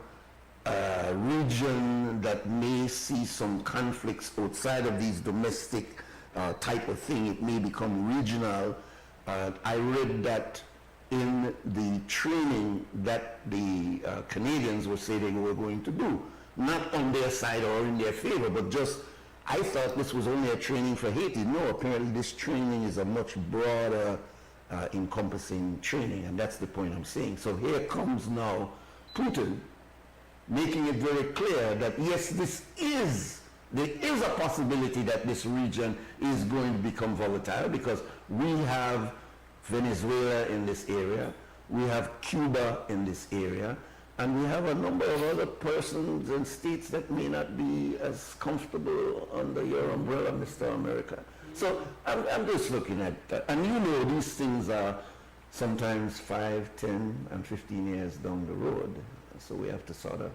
region that may see some conflicts outside of these domestic type of thing. It may become regional. I read that in the training that the Canadians were saying they were going to do, not on their side or in their favor, but just, I thought this was only a training for Haiti. No, apparently this training is a much broader encompassing training, and that's the point I'm saying. So here comes now Putin making it very clear that yes, there is a possibility that this region is going to become volatile, because we have Venezuela in this area, we have Cuba in this area, and we have a number of other persons and states that may not be as comfortable under your umbrella, Mr. America. So I'm just looking at that. And these things are sometimes 5, 10, and 15 years down the road. So we have to sort of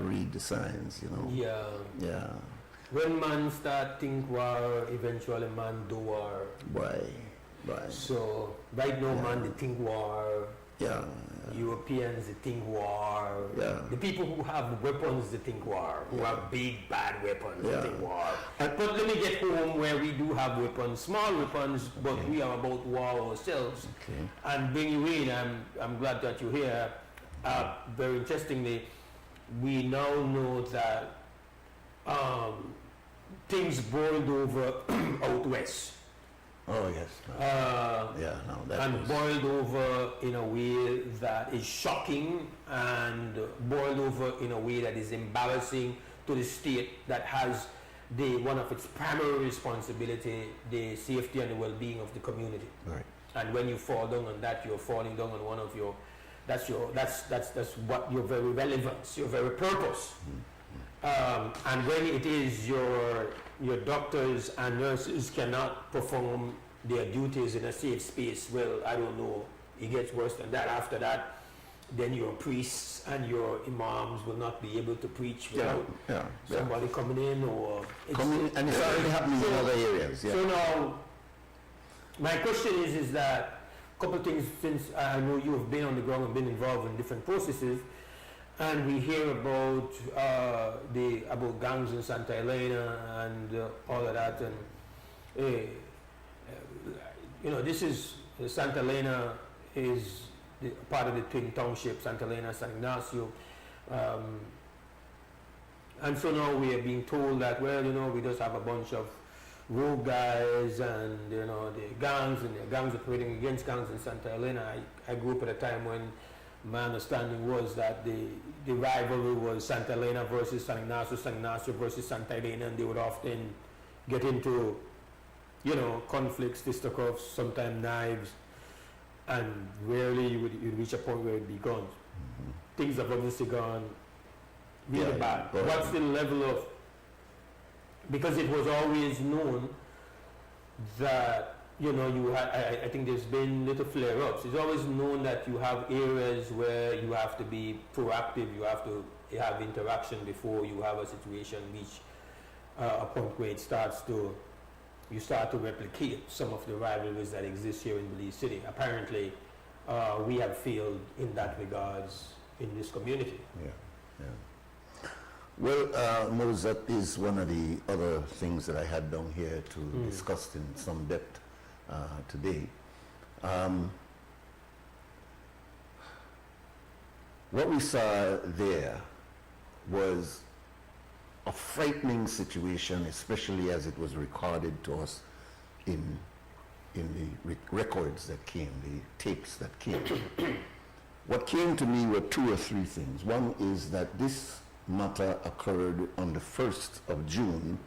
read the signs, Yeah. When man start think war, eventually man do war. Right. So right now man they think war. Yeah. Europeans, they think war. Yeah. The people who have weapons, they think war. Who have big, bad weapons, they think war. But let me get home where we do have weapons, small weapons, but we are about war ourselves. And bring you in, I'm glad that you're here. Very interestingly, we now know that things boiled over out west. Oh, yes. And boiled over in a way that is shocking and boiled over in a way that is embarrassing to the state that has one of its primary responsibility, the safety and the well-being of the community. Right. And when you fall down on that, you're falling down on one of your, that's what your very relevance, your very purpose. And when it is your doctors and nurses cannot perform their duties in a safe space, well, I don't know, it gets worse than that. After that, then your priests and your imams will not be able to preach without somebody coming in or... and it's already happening in other areas. Yeah. So now, my question is that a couple of things, since I know you have been on the ground and been involved in different processes, and we hear about about gangs in Santa Elena and all of that, and this is Santa Elena is part of the twin township, Santa Elena, San Ignacio, and so now we are being told that we just have a bunch of rogue guys and the gangs operating against gangs in Santa Elena. I grew up at a time when my understanding was that the rivalry was Santa Elena versus San Ignacio versus Santa Elena, and they would often get into, conflicts, fisticuffs, sometimes knives, and rarely you'd reach a point where it'd be guns. Things have obviously gone really bad. What's the level of, because it was always known that I think there's been little flare-ups. It's always known that you have areas where you have to be proactive, you have to have interaction before you have a situation reach a point where you start to replicate some of the rivalries that exist here in Belize City. Apparently, we have failed in that regards in this community. Well, Mose, that is one of the other things that I had down here to discuss in some depth today. What we saw there was a frightening situation, especially as it was recorded to us in the records that came, the tapes that came. What came to me were two or three things. One is that this matter occurred on the 1st of June.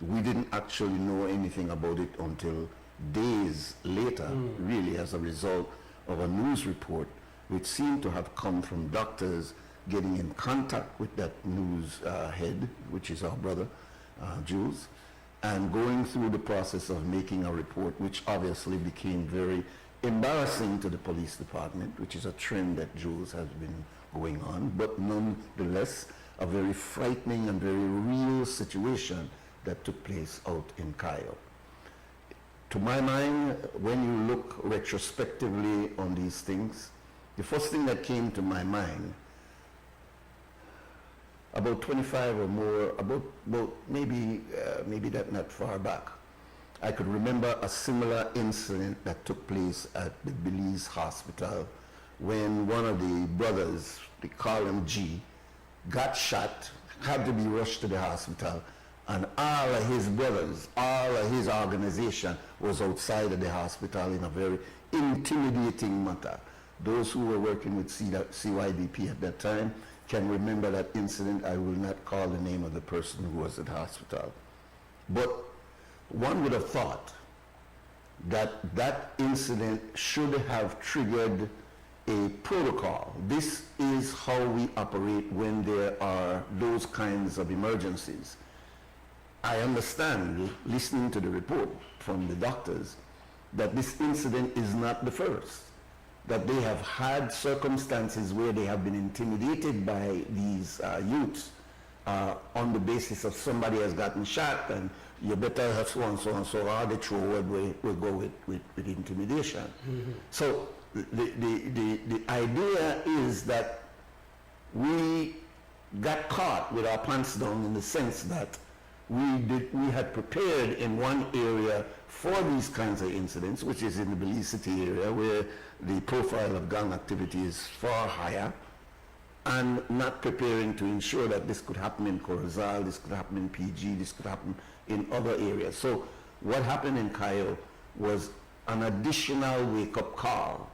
We didn't actually know anything about it until days later, really, as a result of a news report which seemed to have come from doctors getting in contact with that news head, which is our brother, Jules, and going through the process of making a report, which obviously became very embarrassing to the police department, which is a trend that Jules has been going on, but nonetheless, a very frightening and very real situation that took place out in Cayo. To my mind, when you look retrospectively on these things, the first thing that came to my mind, about 25 or more, about maybe that not far back, I could remember a similar incident that took place at the Belize hospital when one of the brothers, they call him G, got shot, had to be rushed to the hospital, and all of his brothers, all of his organization was outside of the hospital in a very intimidating matter. Those who were working with CYDP at that time can remember that incident. I will not call the name of the person who was at the hospital. But one would have thought that that incident should have triggered a protocol. This is how we operate when there are those kinds of emergencies. I understand, listening to the report from the doctors, that this incident is not the first, that they have had circumstances where they have been intimidated by these youths on the basis of somebody has gotten shot and you better have so and so and so, or the true word will go with intimidation. So the idea is that we got caught with our pants down in the sense that we had prepared in one area for these kinds of incidents, which is in the Belize City area where the profile of gang activity is far higher, and not preparing to ensure that this could happen in Corozal, this could happen in PG, this could happen in other areas. So what happened in Cayo was an additional wake-up call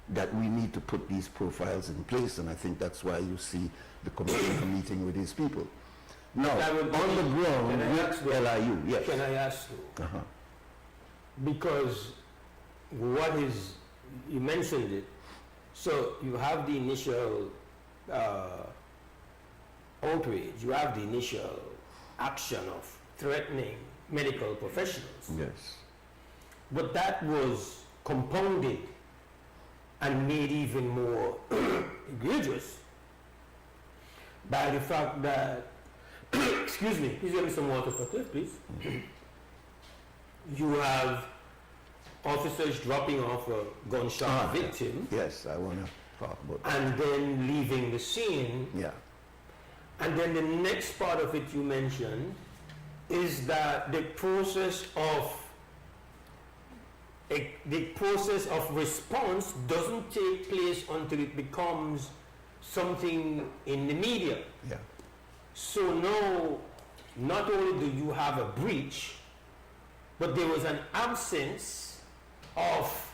that we need to put these profiles in place, and I think that's why you see the commissioner meeting with these people. Now, on the ground with LIU, yes. Can I ask you? Because what is, you mentioned it, so you have the initial outrage, you have the initial action of threatening medical professionals. Yes. But that was compounded and made even more egregious by the fact that, excuse me, please give me some water for Cliff, please. You have officers dropping off a gunshot victim. Yes, I want to talk about that. And then leaving the scene. Yeah. And then the next part of it you mentioned is that the process of response doesn't take place until it becomes something in the media. Yeah. So now, not only do you have a breach, but there was an absence of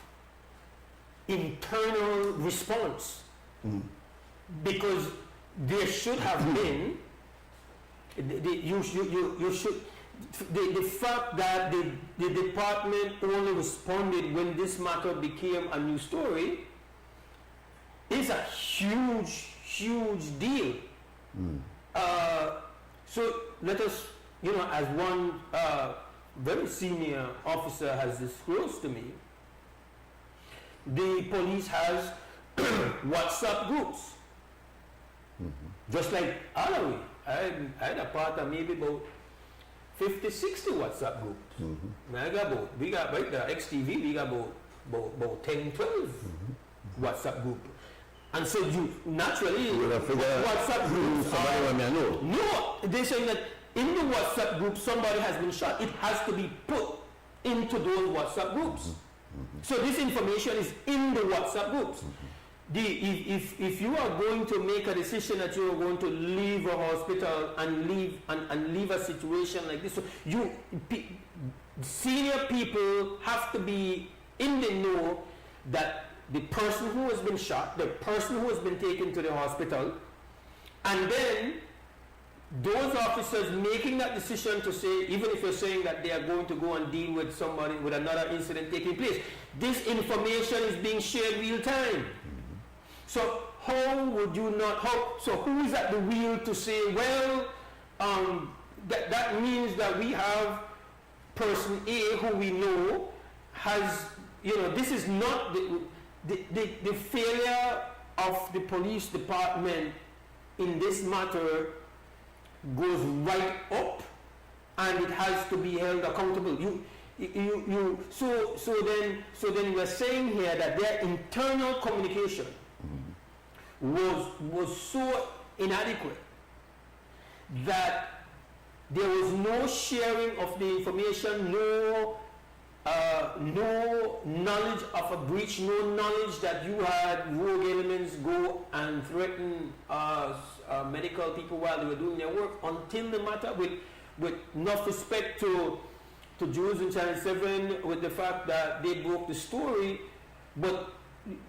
internal response. Because there should have been, the fact that the department only responded when this matter became a new story is a huge, huge deal. So let us, as one very senior officer has disclosed to me, the police has WhatsApp groups. Just like Alawi, I had a part of maybe about 50, 60 WhatsApp groups. We got right there, XTV, we got about 10, 12 WhatsApp groups. And so you naturally, WhatsApp groups no, they're saying that in the WhatsApp group somebody has been shot. It has to be put into those WhatsApp groups. So this information is in the WhatsApp groups. If you are going to make a decision that you are going to leave a hospital and leave a situation like this, so senior people have to be in the know that the person who has been shot, the person who has been taken to the hospital, and then those officers making that decision to say, even if you're saying that they are going to go and deal with somebody, with another incident taking place, this information is being shared real time. So how would you not, so who is at the wheel to say, well, that means that we have person A who we know has, this is not the failure of the police department in this matter goes right up, and it has to be held accountable. So then we're saying here that their internal communication was so inadequate that there was no sharing of the information, no knowledge of a breach, no knowledge that you had rogue elements go and threaten medical people while they were doing their work, until the matter, with enough respect to Jews in Channel 7, with the fact that they broke the story, but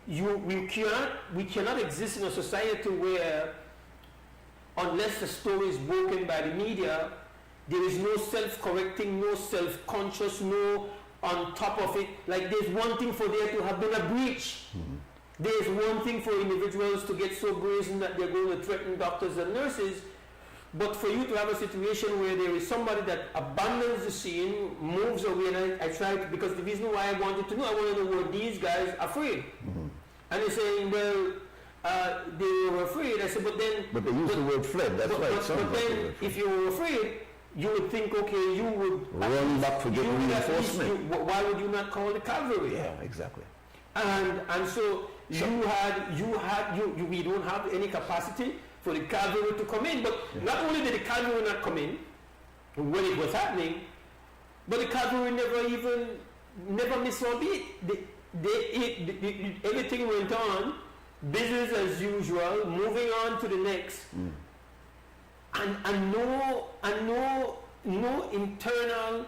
we cannot exist in a society where, unless the story is broken by the media, there is no self-correcting, no self-conscious, no on top of it. Like, there's one thing for there to have been a breach. There's one thing for individuals to get so brazen that they're going to threaten doctors and nurses, but for you to have a situation where there is somebody that abandons the scene, moves away, and I try to, because the reason why I wanted to know, I want to know, were these guys afraid? And they're saying, well, they were afraid. I said, but then... But they used the word fled, that's right. But then, if you were afraid, you would think, okay, you would... Run back for getting reinforcement. Why would you not call the cavalry? Yeah, exactly. And so we don't have any capacity for the cavalry to come in. But not only did the cavalry not come in when it was happening, but the cavalry never missed a beat. Everything went on, business as usual, moving on to the next, and no internal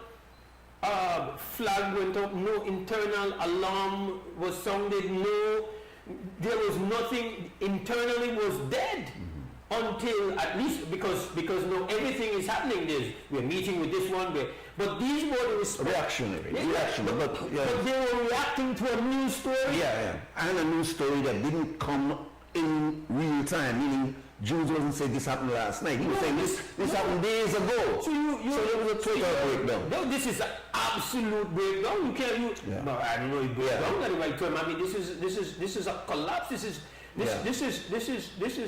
flag went up, no internal alarm was sounded, there was nothing internally was dead until at least because now everything is happening. We're meeting with this one, but these were the reactionary, but they were reacting to a news story. And a news story that didn't come in real time, meaning Jews wasn't saying this happened last night. He was saying this happened days ago. So there was a total breakdown. No, this is an absolute breakdown. You can't. No, I don't know if breakdown is the right term. I mean, this is a collapse. This is.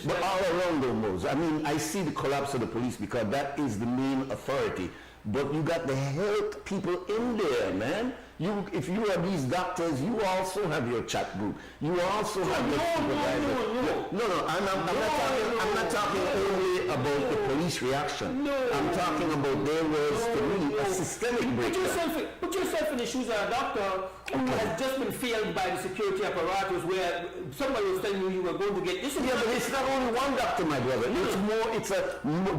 But all around though, Mose, I mean, I see the collapse of the police because that is the main authority. But you got the health people in there, man. If you are these doctors, you also have your chat group. You also have your supervisor. No. I'm not talking only about the police reaction. I'm talking about there was, to me, a systemic breakdown. Put yourself in the shoes of a doctor who has just been failed by the security apparatus where somebody was telling you were going to get this. Yeah, but it's not only one doctor, my brother. It's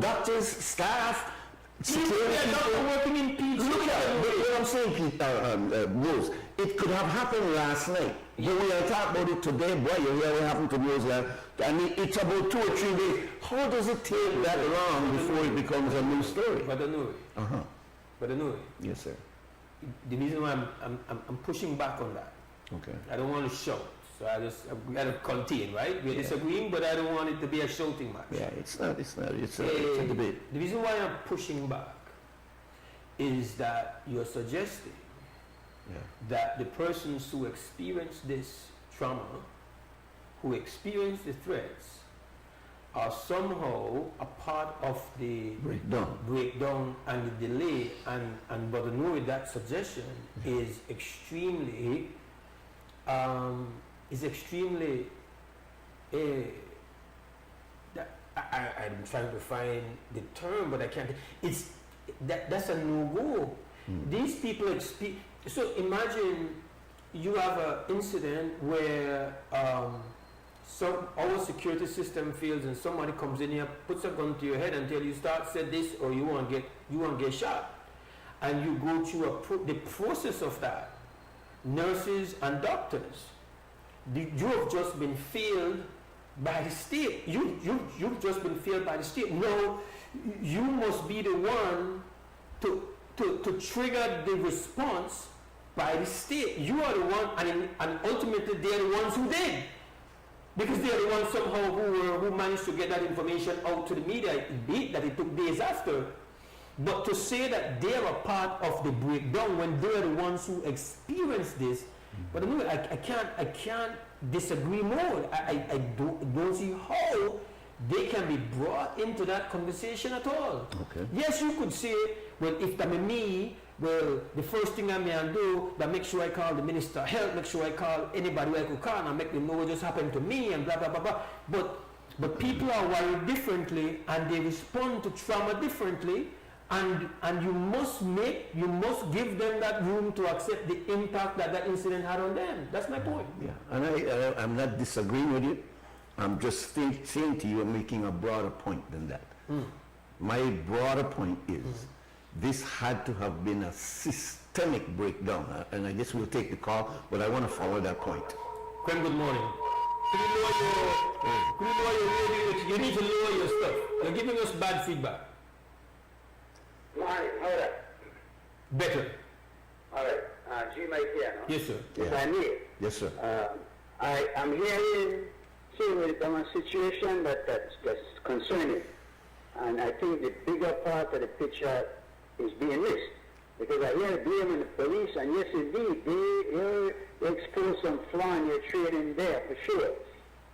doctors, staff, security people working in peace. Look at it. What I'm saying, Mose, it could have happened last night. But we are talking about it today, boy, you hear what happened to Mose. I mean, it's about 2 or 3 days. How does it take that long before it becomes a new story? But I know it. But I know it. Yes, sir. The reason why I'm pushing back on that. Okay. I don't want to shout. So we got to contain, right? We're disagreeing, but I don't want it to be a shouting match. Yeah, it's not. It's a debate. The reason why I'm pushing back is that you're suggesting that the persons who experience this trauma, who experience the threats, are somehow a part of the breakdown and the delay. And but no, that suggestion is extremely. I'm trying to find the term, but I can't. That's a no-go. These people so imagine you have an incident where our security system fails and somebody comes in here, puts a gun to your head and tells you said this or you won't get shot, and you go through the process of that. Nurses and doctors, you have just been failed by the state. You've just been failed by the state. No, you must be the one to trigger the response by the state. You are the one, and ultimately they are the ones who did, because they are the ones somehow who managed to get that information out to the media. That it took days after. But to say that they are a part of the breakdown when they are the ones who experience this, but anyway, I can't disagree more. I don't see how they can be brought into that conversation at all. Okay. Yes, you could say, well, if I'm me, well, the first thing I may do, that make sure I call the Minister of Health, make sure I call anybody who I could call and make them know what just happened to me and blah, blah, blah, blah. But people are wired differently and they respond to trauma differently. And you must give them that room to accept the impact that incident had on them. That's my point. Yeah, and I'm not disagreeing with you. I'm just saying to you, I'm making a broader point than that. My broader point is this had to have been a systemic breakdown. And I guess we'll take the call, but I want to follow that point. Good morning. Could you lower your you need to lower your stuff. You're giving us bad feedback. Morning, hold up. Better. All right. G. Mike here, no? Yes, sir. If I may. Yes, sir. I'm hearing a situation that's concerning. And I think the bigger part of the picture is being missed. Because I hear the blame on the police, and yes, indeed, they expose some flaw in your training there, for sure.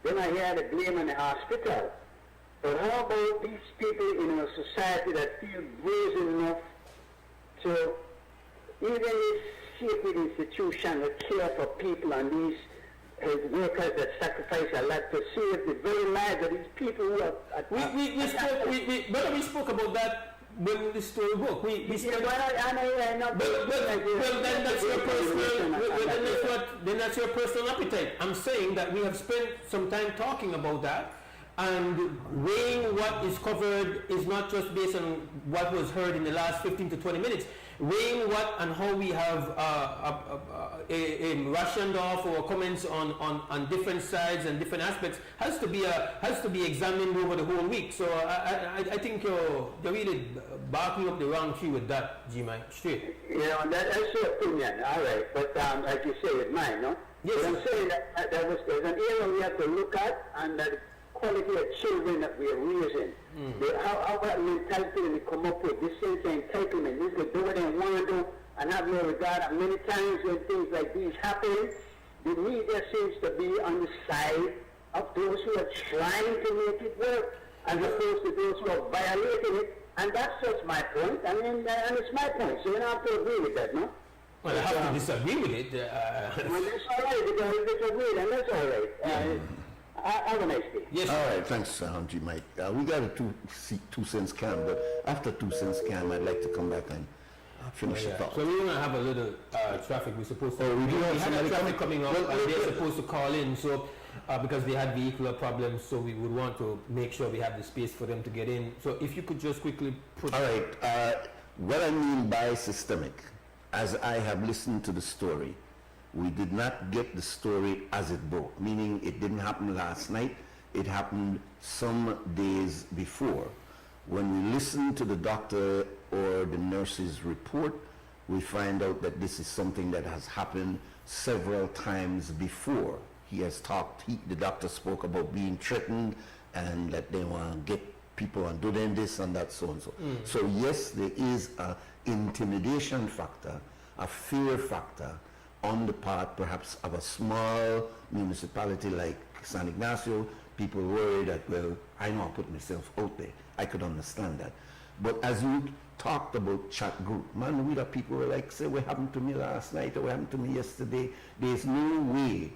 Then I hear the blame on the hospital. But how about these people in our society that feel brazen enough to, even if sacred institutions that care for people and these workers that sacrifice a lot to save the very lives of these people who are... We spoke about that when the story broke. Well, then that's your personal. Then that's your personal appetite. I'm saying that we have spent some time talking about that, and weighing what is covered is not just based on what was heard in the last 15 to 20 minutes. Weighing what and how we have rationed off our comments on different sides and different aspects has to be examined over the whole week. So I think you're really barking up the wrong tree with that, G-Mike, straight. That's your opinion, all right. But like you say, it's mine, no? Yes. But I'm saying that there's an area we have to look at, and that quality of children that we are raising. How that mentality they come up with, this sense of entitlement, this is do what they want to do and have no regard. And many times when things like these happen, the media seems to be on the side of those who are trying to make it work as opposed to those who are violating it. And that's just my point. I mean, and it's my point, so you don't have to agree with that, no? Well, I have to disagree with it. Well, that's all right, because we disagree, and that's all right. Have a nice day. Yes. All right, thanks, G-Mike. We got a 2 cents can, but after 2 cents can, I'd like to come back and finish the thought. So we're going to have a little traffic. We're supposed to. We had traffic coming up, and they're supposed to call in. So because they had vehicular problems, so we would want to make sure we have the space for them to get in. So if you could just quickly put. All right. What I mean by systemic, as I have listened to the story, we did not get the story as it broke, meaning it didn't happen last night, it happened some days before. When we listen to the doctor or the nurse's report, we find out that this is something that has happened several times before. He has talked, the doctor spoke about being threatened and that they want to get people and do them this and that, so and so. So yes, there is an intimidation factor, a fear factor, on the part perhaps of a small municipality like San Ignacio. People worry that, well, I know I put myself out there. I could understand that. But as you talked about chat group, man, we the people were like, say, what happened to me last night or what happened to me yesterday? There's no way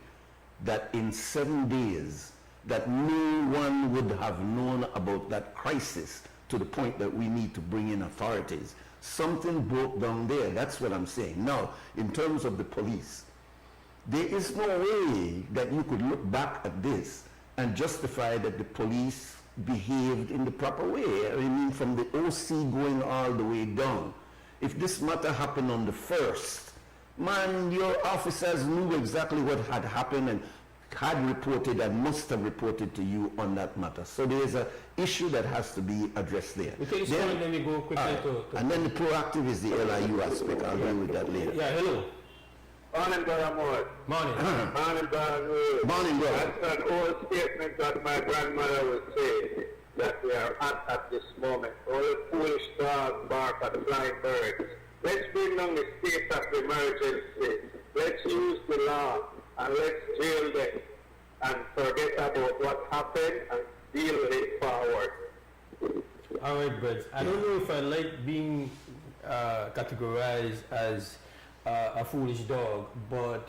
that in 7 days that no one would have known about that crisis to the point that we need to bring in authorities. Something broke down there. That's what I'm saying. Now, in terms of the police, there is no way that you could look back at this and justify that the police behaved in the proper way. I mean, from the OC going all the way down. If this matter happened on the 1st, man, your officers knew exactly what had happened and had reported and must have reported to you on that matter. So there is an issue that has to be addressed there. Then we go quickly and then the proactive is the LIU aspect. I'll deal with that later. Yeah, hello. Morning, brother Mose. Morning. Morning, brother Mose. Morning, brother. That's an old statement that my grandmother would say, that we are at this moment. All the foolish dogs bark at the flying birds. Let's bring down the state of emergency. Let's use the law. And let's jail them and forget about what happened and deal with it forward. All right, Brett. I don't know if I like being categorized as a foolish dog, but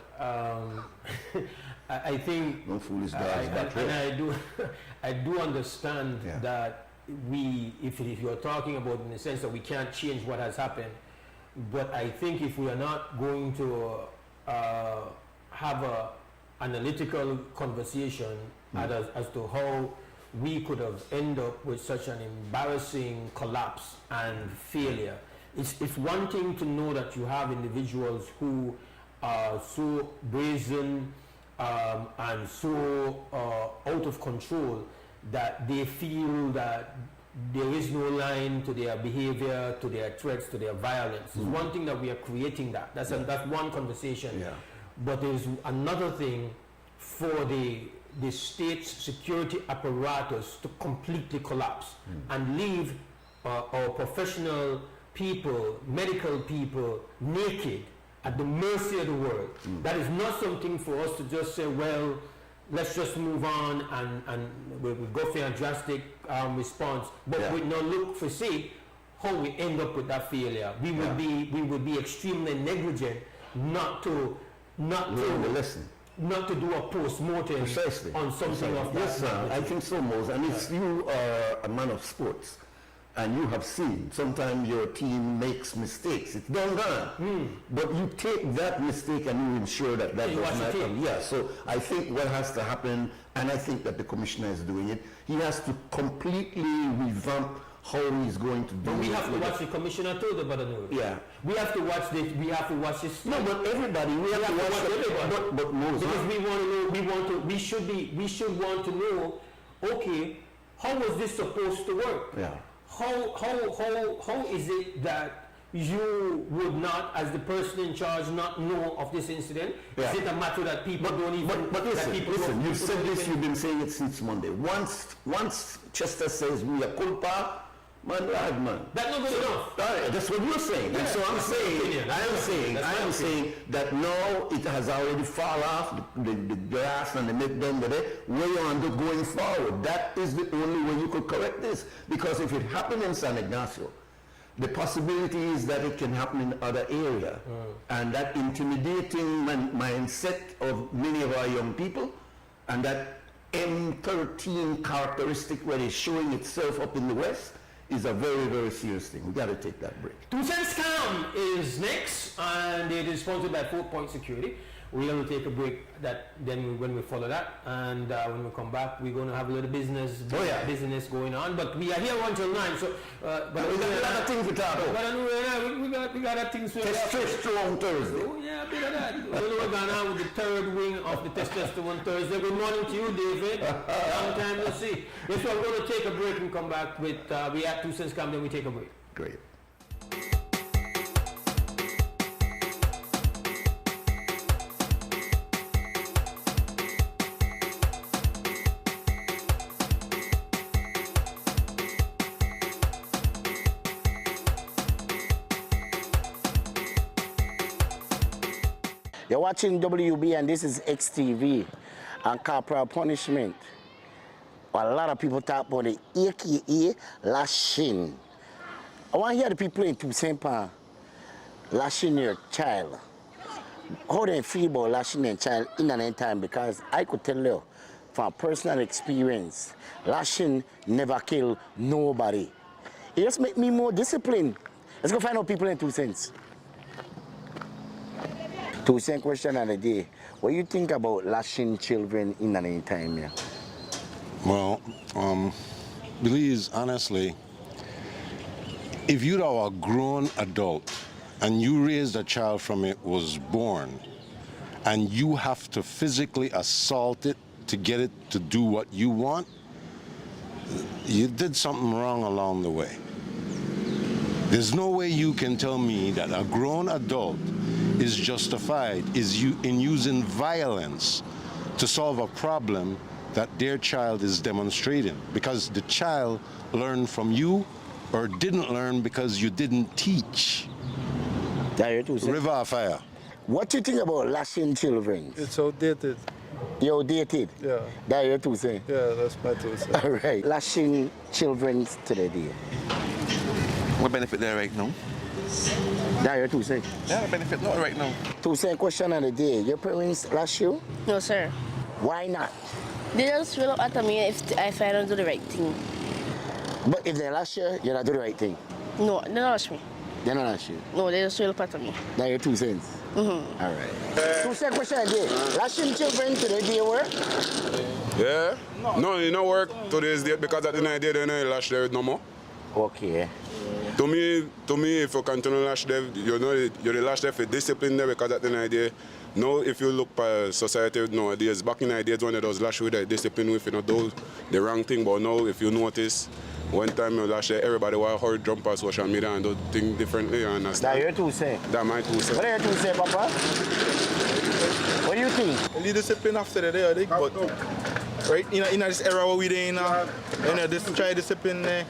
I think no foolish dogs. And I do understand that if you're talking about in the sense that we can't change what has happened, but I think if we are not going to have a analytical conversation as to how we could have ended up with such an embarrassing collapse and failure. It's one thing to know that you have individuals who are so brazen and so out of control that they feel that there is no line to their behavior, to their threats, to their violence. It's one thing that we are creating that. That's one conversation. Yeah. But there's another thing for the state's security apparatus to completely collapse and leave our professional people, medical people, naked at the mercy of the world. That is not something for us to just say, well, let's just move on and we'll go for a drastic response. But we now look for see how we end up with that failure. We would be extremely negligent not to learn the lesson. not to do a post-mortem Precisely. on something of that. Yes, sir. I think so, Mose. And if you are a man of sports, and you have seen sometimes your team makes mistakes, it's done. But you take that mistake and you ensure that does not happen. Yeah, so I think what has to happen, and I think that the commissioner is doing it, he has to completely revamp how he's going to do it. But we have to watch the commissioner too, the brother knows. Yeah. We have to watch this. We have to watch this. No, but everybody. We have to watch everybody. But Mose, because we want to know. We should want to know. Okay, how was this supposed to work? Yeah. How is it that you would not, as the person in charge, not know of this incident? Yeah. Is it a matter that people don't even? But listen, you've said this. You've been saying it since Monday. Once Chester says we are culpa, man, man. That's not good enough. That's what you're saying. Yeah, and so I am saying that now it has already fallen off the grass and the milk done with it. Way on to going forward. That is the only way you could correct this. Because if it happened in San Ignacio, the possibility is that it can happen in other areas. And that intimidating mindset of many of our young people, and that M13 characteristic where it's showing itself up in the West, is a very, very serious thing. We got to take that break. 2 Cents Scam is next, and it is sponsored by 4 Point Security. We'll take a break. When we follow that, and when we come back, we're going to have a little business going on. But we are here until 9. So, but we got a lot of things to talk about. We got a things to Testosterone Thursday. Oh yeah, a bit of that. We know what's going on with the third wing of the Testosterone Thursday. Good morning to you, David. Long time no see. Yes, so I'm going to take a break and come back with we have 2 Cents Scam. Then we take a break. Great. You're watching WUB and this is XTV and corporal punishment. A lot of people talk about the AKA lashing. I want to hear the people in 2 Cents lashing your child. How do you feel about lashing your child in an time? Because I could tell you from personal experience, lashing never kill nobody. It just make me more disciplined. Let's go find out people in 2 Cents. 2 Cents question of the day. What do you think about lashing children in any time? Yeah? Well, Belize, honestly, if you are a grown adult and you raised a child from it was born and you have to physically assault it to get it to do what you want, you did something wrong along the way. There's no way you can tell me that a grown adult is justified in using violence to solve a problem that their child is demonstrating, because the child learned from you or didn't learn because you didn't teach. River or fire. What do you think about lashing children? It's outdated. You're outdated? Yeah. That's your 2 Cents? Yeah, that's my 2 Cents. All right. Lashing children today. What benefit there right now? That's your 2 Cents? Yeah, benefit not right now. 2 Cents question of the day. Your parents lash you? No, sir. Why not? They just will up at me if I don't do the right thing. But if they lash you, you don't do the right thing? No, they don't lash me. They don't lash you? No, they just will up at me. That's your 2 Cents? Mm-hmm. All right. 2 Cents question of the day. Lashing children today, do you work? Yeah? No, you don't work today's date because at the end of the day, they don't lash there no more. Okay. To me, if you continue to lash them, you know you're lash them for discipline there, because at the end of the day, now if you look at society nowadays, back in the days when they was lash with the discipline with, you know, do the wrong thing, but now if you notice, one time you lash there, everybody will hurry jump on social media and do things differently, you understand? That's your 2 Cents? That's my 2 Cents. What are your 2 Cents, Papa? What do you think? The discipline after the day, I think, but right in this era where we're in, this try discipline there.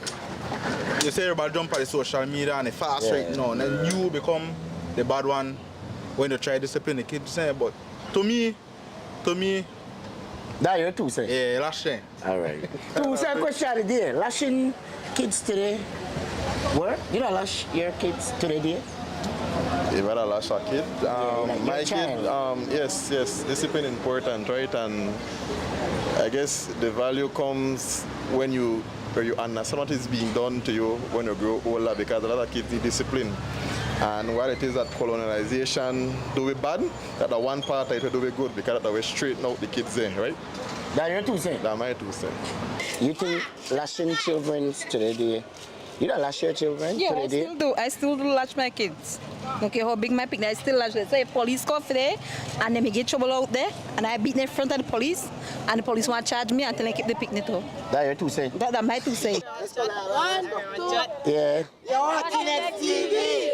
You say everybody jump on the social media and they fast right now, and then you become the bad one when you try to discipline the kids. But to me, that's your 2 Cents? Yeah, lashing. All right. 2 Cents question of the day. Lashing kids today. What? You don't lash your kids today, dear? If I lash a kid, like my your kid, yes, discipline important, right? And I guess the value comes when you understand what is being done to you when you grow older, because a lot of kids need discipline. And while it is that colonization do it bad, that the one part it will do it good, because that way straighten out the kids there, right? That's your 2 cents? That's my 2 cents. You think lashing children today, you don't lash your children today? Yeah, I still do lash my kids. Okay, how big my picnic, I still lash them. Say police come there, and then me get trouble out there, and I beat them in front of the police, and the police want to charge me until I keep the picnic too. That's your 2 cents? That's my 2 cents. 1, 2. Yeah. You're watching XTV.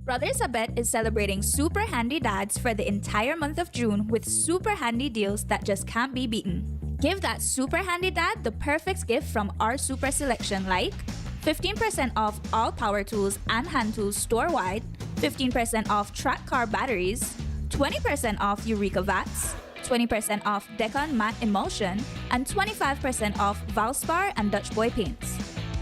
Brothers Abet is celebrating Super Handy Dads for the entire month of June with super handy deals that just can't be beaten. Give that super handy dad the perfect gift from our super selection, like 15% off all power tools and hand tools store-wide, 15% off track car batteries, 20% off Eureka Vats, 20% off Decon Matte Emulsion, and 25% off Valspar and Dutch Boy paints.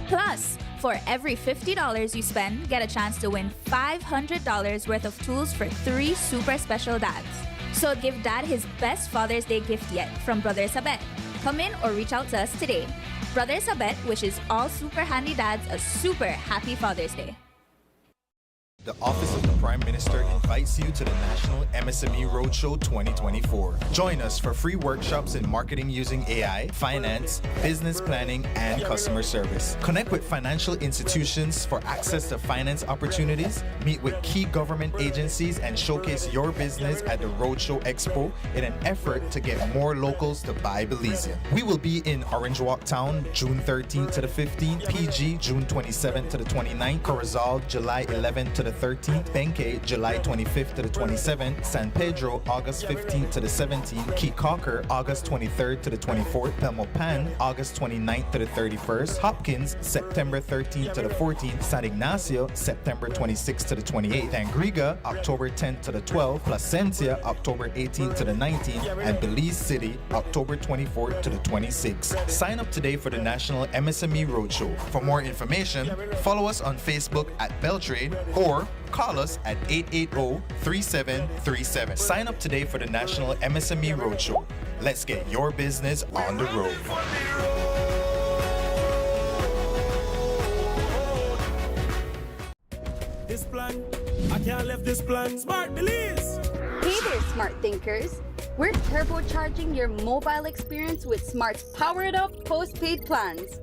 Plus, for every $50 you spend, get a chance to win $500 worth of tools for 3 super special dads. So give dad his best Father's Day gift yet from Brothers Abet. Come in or reach out to us today. Brothers Abet wishes all super handy dads a super happy Father's Day. The Office of the Prime Minister invites you to the National MSME Roadshow 2024. Join us for free workshops in marketing using AI, finance, business planning, and customer service. Connect with financial institutions for access to finance opportunities, meet with key government agencies, and showcase your business at the Roadshow Expo in an effort to get more locals to buy Belizean. We will be in Orange Walk Town, June 13th to the 15th, PG, June 27th to the 29th, Corozal, July 11th to the 13th, Benke, July 25th to the 27th, San Pedro, August 15th to the 17th, Key Cocker, August 23rd to the 24th, Pelmopan, August 29th to the 31st, Hopkins, September 13th to the 14th, San Ignacio, September 26th to the 28th, Tangriga, October 10th to the 12th, Placencia, October 18th to the 19th, and Belize City, October 24th to the 26th. Sign up today for the National MSME Roadshow. For more information, follow us on Facebook at Beltrade or call us at 880-3737. Sign up today for the National MSME Roadshow. Let's get your business on the road. This plan, I can't leave this plan. Smart Belize! Hey there, smart thinkers. We're turbocharging your mobile experience with Smart's powered up postpaid plans.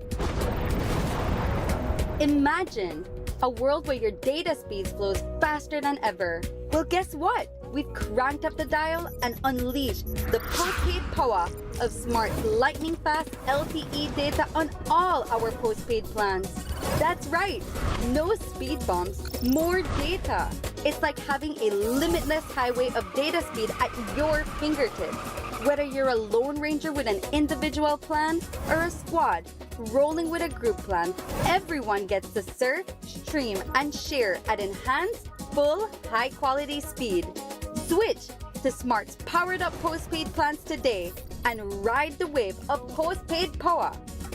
Imagine a world where your data speeds flows faster than ever. Well, guess what? We've cranked up the dial and unleashed the postpaid power of Smart's lightning-fast LTE data on all our postpaid plans. That's right, no speed bumps, more data. It's like having a limitless highway of data speed at your fingertips. Whether you're a Lone Ranger with an individual plan or a squad rolling with a group plan, everyone gets to surf, stream, and share at enhanced, full, high-quality speed. Switch to Smart's powered-up postpaid plans today and ride the wave of postpaid power.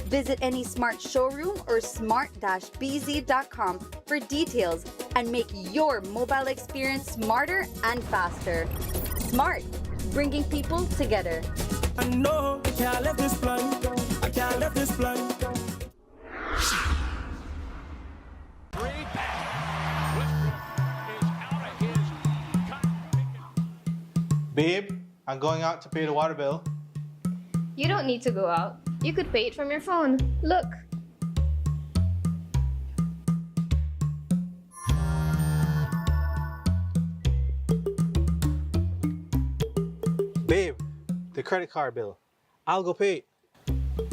Visit any Smart showroom or smart-bz.com for details and make your mobile experience smarter and faster. Smart, bringing people together. I know I can't let this plan. I can't let this plan. Babe, I'm going out to pay the water bill. You don't need to go out. You could pay it from your phone. Look. Babe, the credit card bill. I'll go pay it.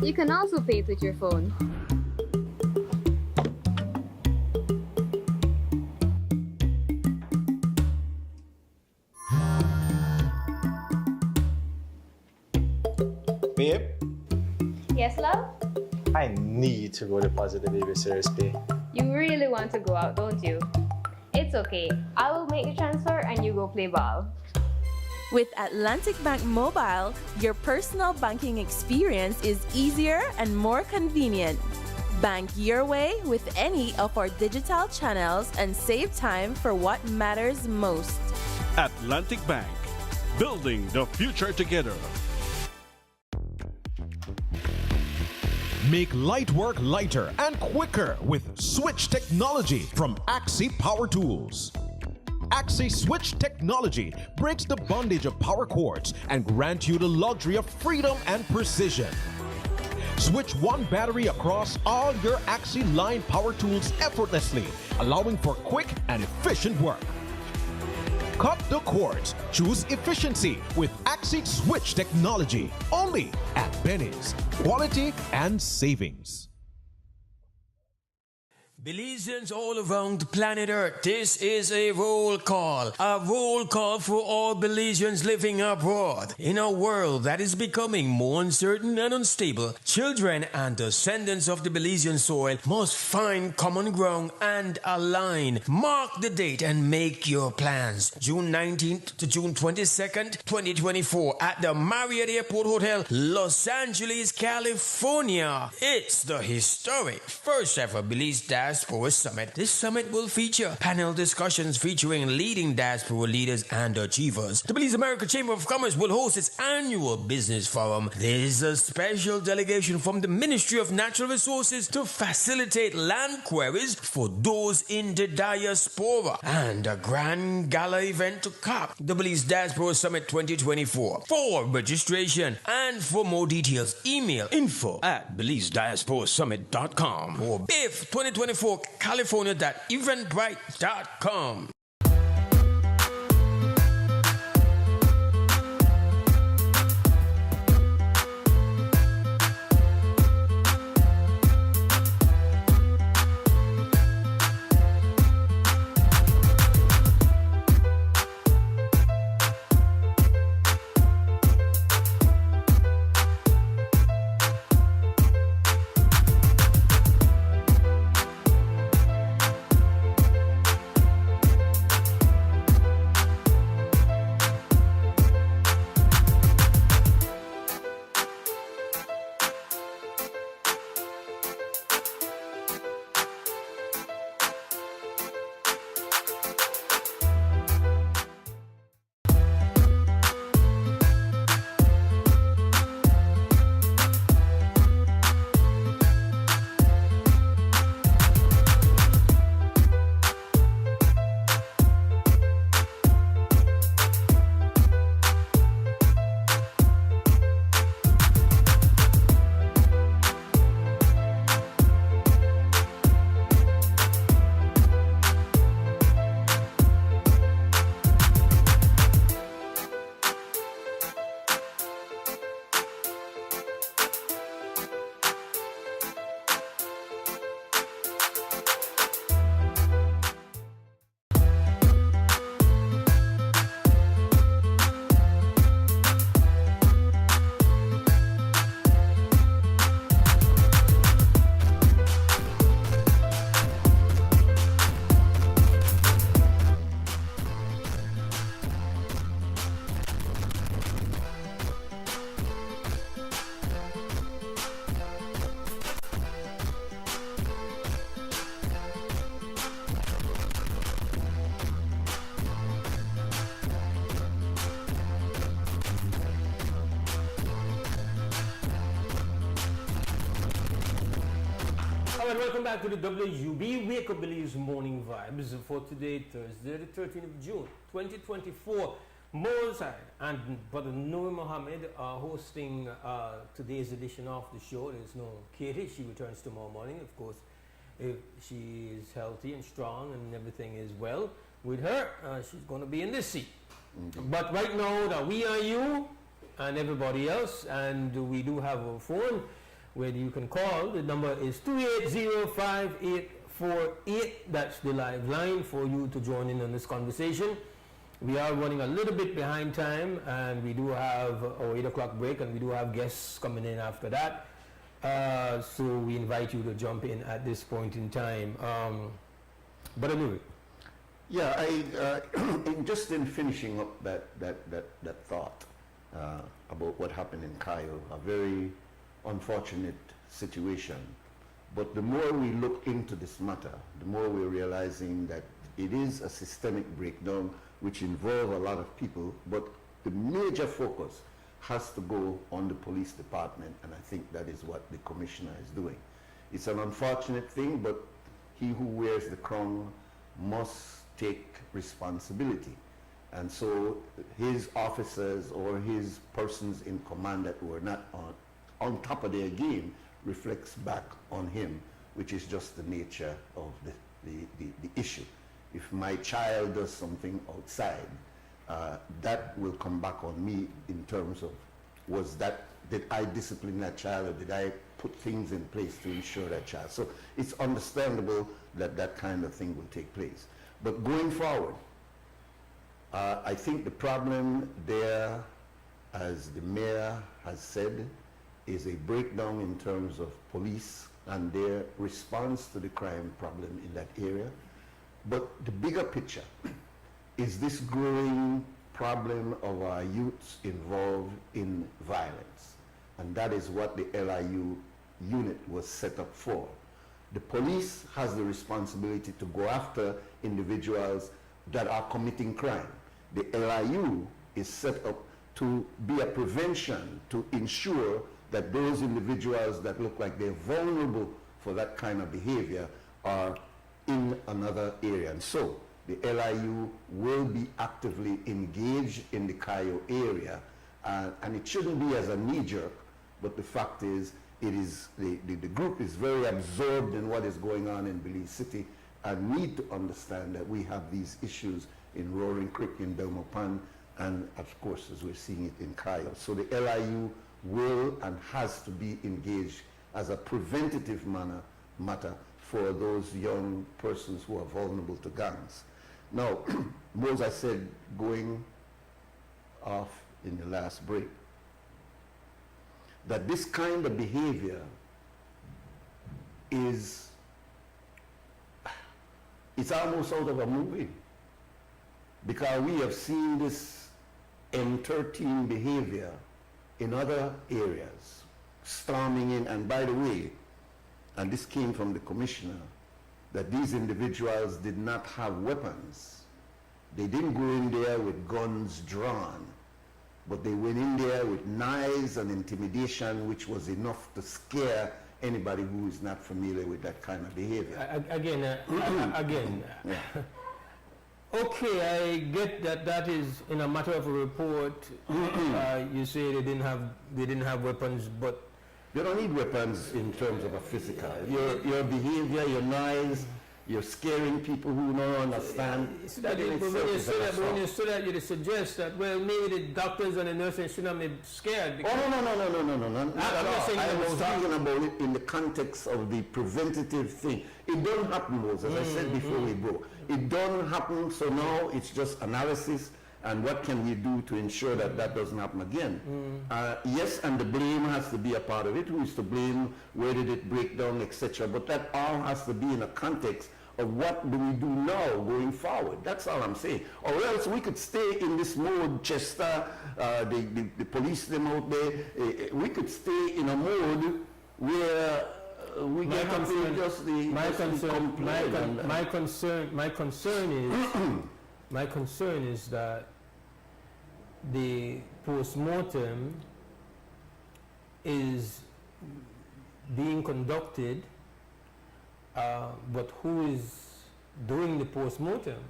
You can also pay it with your phone. Babe? Yes, love? I I need to go to Positive Baby seriously. You really want to go out, don't you? It's okay. I will make the transfer and you go play ball. With Atlantic Bank Mobile, your personal banking experience is easier and more convenient. Bank your way with any of our digital channels and save time for what matters most. Atlantic Bank, building the future together. Make light work lighter and quicker with switch technology from Axie Power Tools. Axie Switch technology breaks the bondage of power cords and grants you the luxury of freedom and precision. Switch one battery across all your Axie line power tools effortlessly, allowing for quick and efficient work. Cut the cords. Choose efficiency with Axie Switch technology. Only at Benny's. Quality and savings. Belizeans all around the planet Earth, this is a roll call for all Belizeans living abroad. In a world that is becoming more uncertain and unstable, children and descendants of the Belizean soil must find common ground and align. Mark the date and make your plans. June 19th to June 22nd, 2024 at the Marriott Airport Hotel, Los Angeles, California. It's the historic first ever Belize Diaspora Summit. This summit will feature panel discussions featuring leading diaspora leaders and achievers. The Belize America Chamber of Commerce will host its annual business forum. There is a special delegation from the Ministry of Natural Resources to facilitate land queries for those in the diaspora, and a grand gala event to cap the Belize Diaspora Summit 2024. For registration and for more details, email info@BelizeDiasporaSummit.com or BIF 2024 California.eventbrite.com. Alright, welcome back to the WUB Wake Up Belize Morning Vibes for today, Thursday, the 13th of June, 2024. Mose and Brother Noor Mohammed are hosting today's edition of the show. There's no Katie. She returns tomorrow morning, of course. If she is healthy and strong and everything is well with her, she's going to be in this seat. But right now, that we are you and everybody else, and we do have a phone where you can call. The number is 280-5848. That's the live line for you to join in on this conversation. We are running a little bit behind time, and we do have our 8 o'clock break, and we do have guests coming in after that. So we invite you to jump in at this point in time. But anyway. Yeah, just in finishing up that thought about what happened in Cayo, a very unfortunate situation. But the more we look into this matter, the more we're realizing that it is a systemic breakdown which involves a lot of people, but the major focus has to go on the police department, and I think that is what the commissioner is doing. It's an unfortunate thing, but he who wears the crown must take responsibility. And so his officers or his persons in command that were not on top of their game reflects back on him, which is just the nature of the issue. If my child does something outside, that will come back on me in terms of, did I discipline that child, or did I put things in place to ensure that child? So it's understandable that that kind of thing will take place. But going forward, I think the problem there, as the mayor has said, is a breakdown in terms of police and their response to the crime problem in that area. But the bigger picture is this growing problem of our youths involved in violence. And that is what the LIU unit was set up for. The police has the responsibility to go after individuals that are committing crime. The LIU is set up to be a prevention, to ensure that those individuals that look like they're vulnerable for that kind of behavior are in another area. And so the LIU will be actively engaged in the Cayo area, and it shouldn't be as a knee-jerk, but the fact is, the group is very absorbed in what is going on in Belize City and need to understand that we have these issues in Roaring Creek, in Belmopan, and of course as we're seeing it in Cayo. So the LIU will and has to be engaged as a preventative matter for those young persons who are vulnerable to gangs. Now, Mose, I said going off in the last break, that this kind of behavior it's almost out of a movie, because we have seen this M13 behavior in other areas, storming in, and by the way, and this came from the commissioner, that these individuals did not have weapons. They didn't go in there with guns drawn, but they went in there with knives and intimidation, which was enough to scare anybody who is not familiar with that kind of behavior. Okay, I get that that is in a matter of a report. You say they didn't have weapons, but you don't need weapons in terms of a physical. Your behavior, your noise, you're scaring people who don't understand. When you say that, you suggest that, well, maybe the doctors and the nurses shouldn't be scared. Oh, no. I was talking about it in the context of the preventative thing. It doesn't happen, Mose, as I said before we broke. It doesn't happen, so now it's just analysis and what can we do to ensure that that doesn't happen again. Yes, and the blame has to be a part of it. Who is to blame? Where did it break down, etc. But that all has to be in a context of what do we do now going forward. That's all I'm saying. Or else we could stay in this mode, Chester, the police them out there. We could stay in a mode where we get just the my concern is that the post-mortem is being conducted, but who is doing the post-mortem?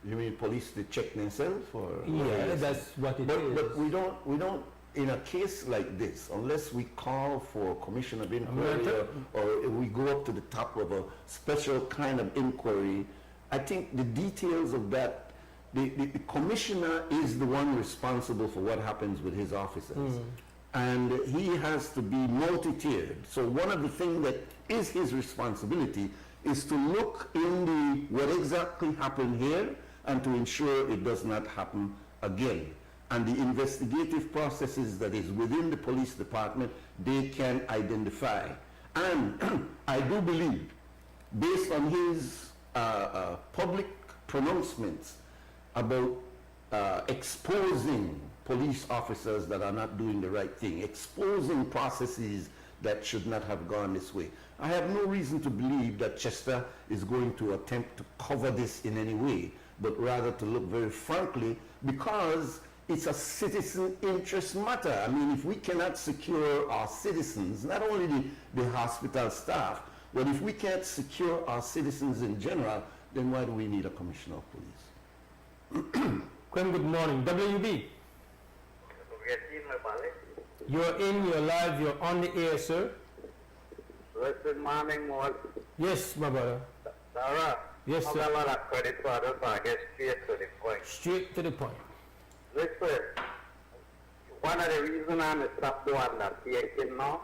You mean police to check themselves, or? Yeah, that's what it is. But we don't. In a case like this, unless we call for commission of inquiry or we go up to the top of a special kind of inquiry, I think the details of that, the commissioner is the one responsible for what happens with his officers. And he has to be multi-tiered. So one of the things that is his responsibility is to look in what exactly happened here and to ensure it does not happen again. and the investigative processes that is within the police department, they can identify. And I do believe, based on his public pronouncements about exposing police officers that are not doing the right thing, exposing processes that should not have gone this way, I have no reason to believe that Chester is going to attempt to cover this in any way, but rather to look very frankly, because it's a citizen interest matter. I mean, if we cannot secure our citizens, not only the hospital staff, but if we can't secure our citizens in general, then why do we need a commissioner of police? Good morning. WB. You're in, you're live, you're on the air, sir. Good morning, Mose. Yes, my brother. Sarah. Yes, sir. I got a lot of credit for this, so I get straight to the point. Straight to the point. Listen, one of the reasons I'm stopped doing that taking now,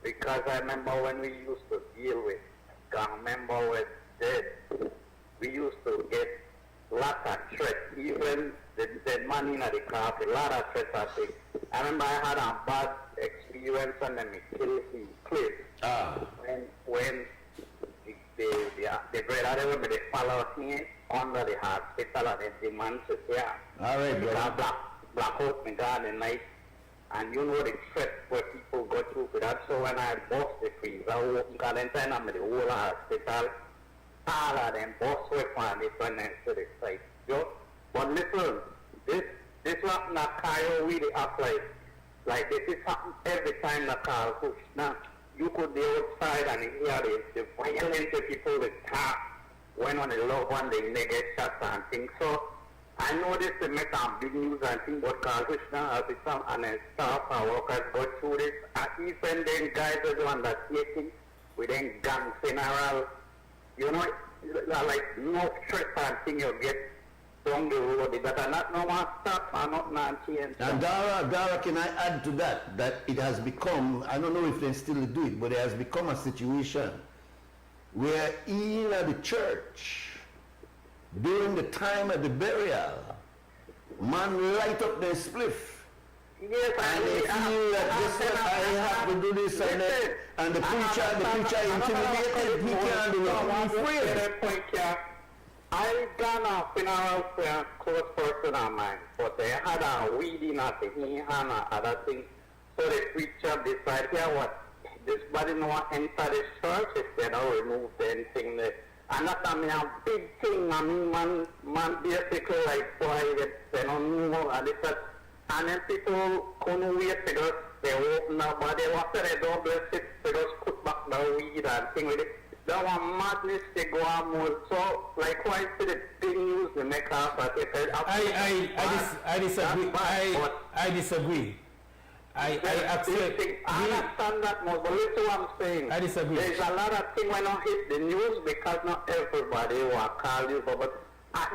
because I remember when we used to deal with gang members with dead, we used to get lots of threats, even the money in the car, a lot of threats, I think. I remember I had a bad experience and then we killed him, Cliff. When the brother when they follow me under the hospital and they demand to say, all right, brother. Black out my God at night. And you know the threat where people go through for that. So when I bust the freezer, I open Valentine and the whole hospital, all of them bust with and they turn them to the side. But listen, this was not Kyle really apply. Like this is something every time the car push. Now, you could be outside and hear the violent people with tap when on the love one they get shots and things. So I know this will make big news and things, but Krishna as it's and staff and workers go through this. And even then guys are the one that taking within gang funeral, you know, like no stress and thing you get down the road that are not no one stop and not change. And Dara, can I add to that, that it has become, I don't know if they still do it, but it has become a situation where in the church, during the time of the burial, man light up their spliff. Yes, and they feel that this I have to do this and the preacher intimidated, he can't do it. I'm afraid. I gone a funeral for a close person of mine, but they had a weeding at the he and other things. So the preacher decided, yeah, what, this body no want enter the church if they don't remove anything there. And that's a big thing. I mean, man basically like boy, they don't know and this. And then people couldn't wait because they open up, but they after they don't bless it, they just put back the weed and thing with it. That one madness they go on more. So, like, why is the big news they make up? I disagree. I disagree. I accept. I understand that more, but listen what I'm saying. I disagree. There's a lot of things when I hit the news because not everybody will call you, but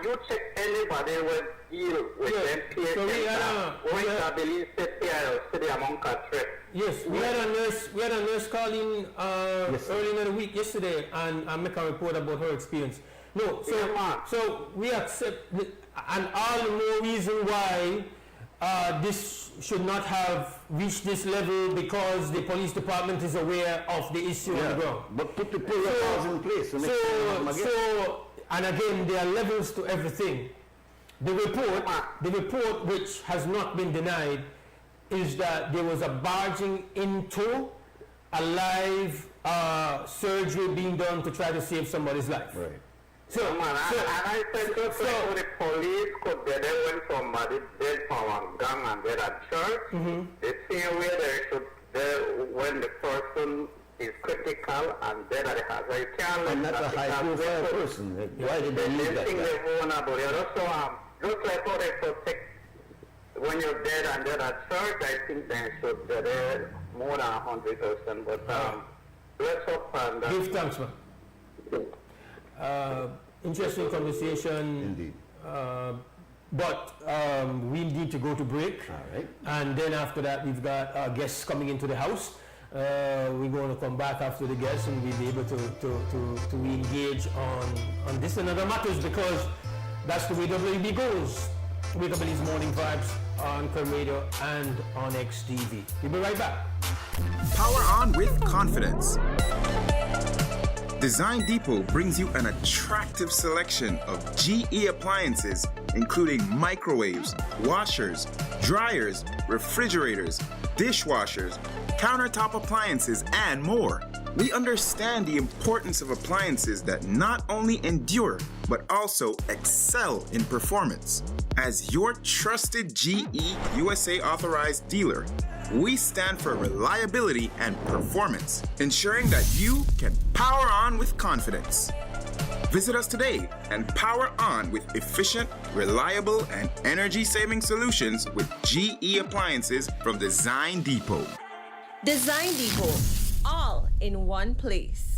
you check anybody will deal with them patients. I believe city among country. Yes, we had a nurse calling early in the week yesterday and make a report about her experience. No, so we accept and all the more reason why this should not have reached this level because the police department is aware of the issue on the ground. But put the protocols in place. And again, there are levels to everything. The report which has not been denied is that there was a barging into a live surgery being done to try to save somebody's life. Right. And I think the police could get there when somebody dead from a gang and dead at church. The same way they should, when the person is critical and dead at the house. So you can't and that's a high profile person. Why did they leave that? Just like how they protect when you're dead and dead at church, I think they should be there more than 100%. But let's hope and give thanks, man. Interesting conversation. Indeed. But we need to go to break. All right. And then after that, we've got guests coming into the house. We're going to come back after the guests and we'll be able to engage on this and other matters because that's the way WB goes. Wake Up Morning Vibes. on Creme Radio and on XTV. We'll be right back. Power on with confidence. Design Depot brings you an attractive selection of GE appliances, including microwaves, washers, dryers, refrigerators, dishwashers, countertop appliances, and more. We understand the importance of appliances that not only endure, but also excel in performance. As your trusted GE USA authorized dealer, we stand for reliability and performance, ensuring that you can power on with confidence. Visit us today and power on with efficient, reliable, and energy-saving solutions with GE appliances from Design Depot. Design Depot, all in one place.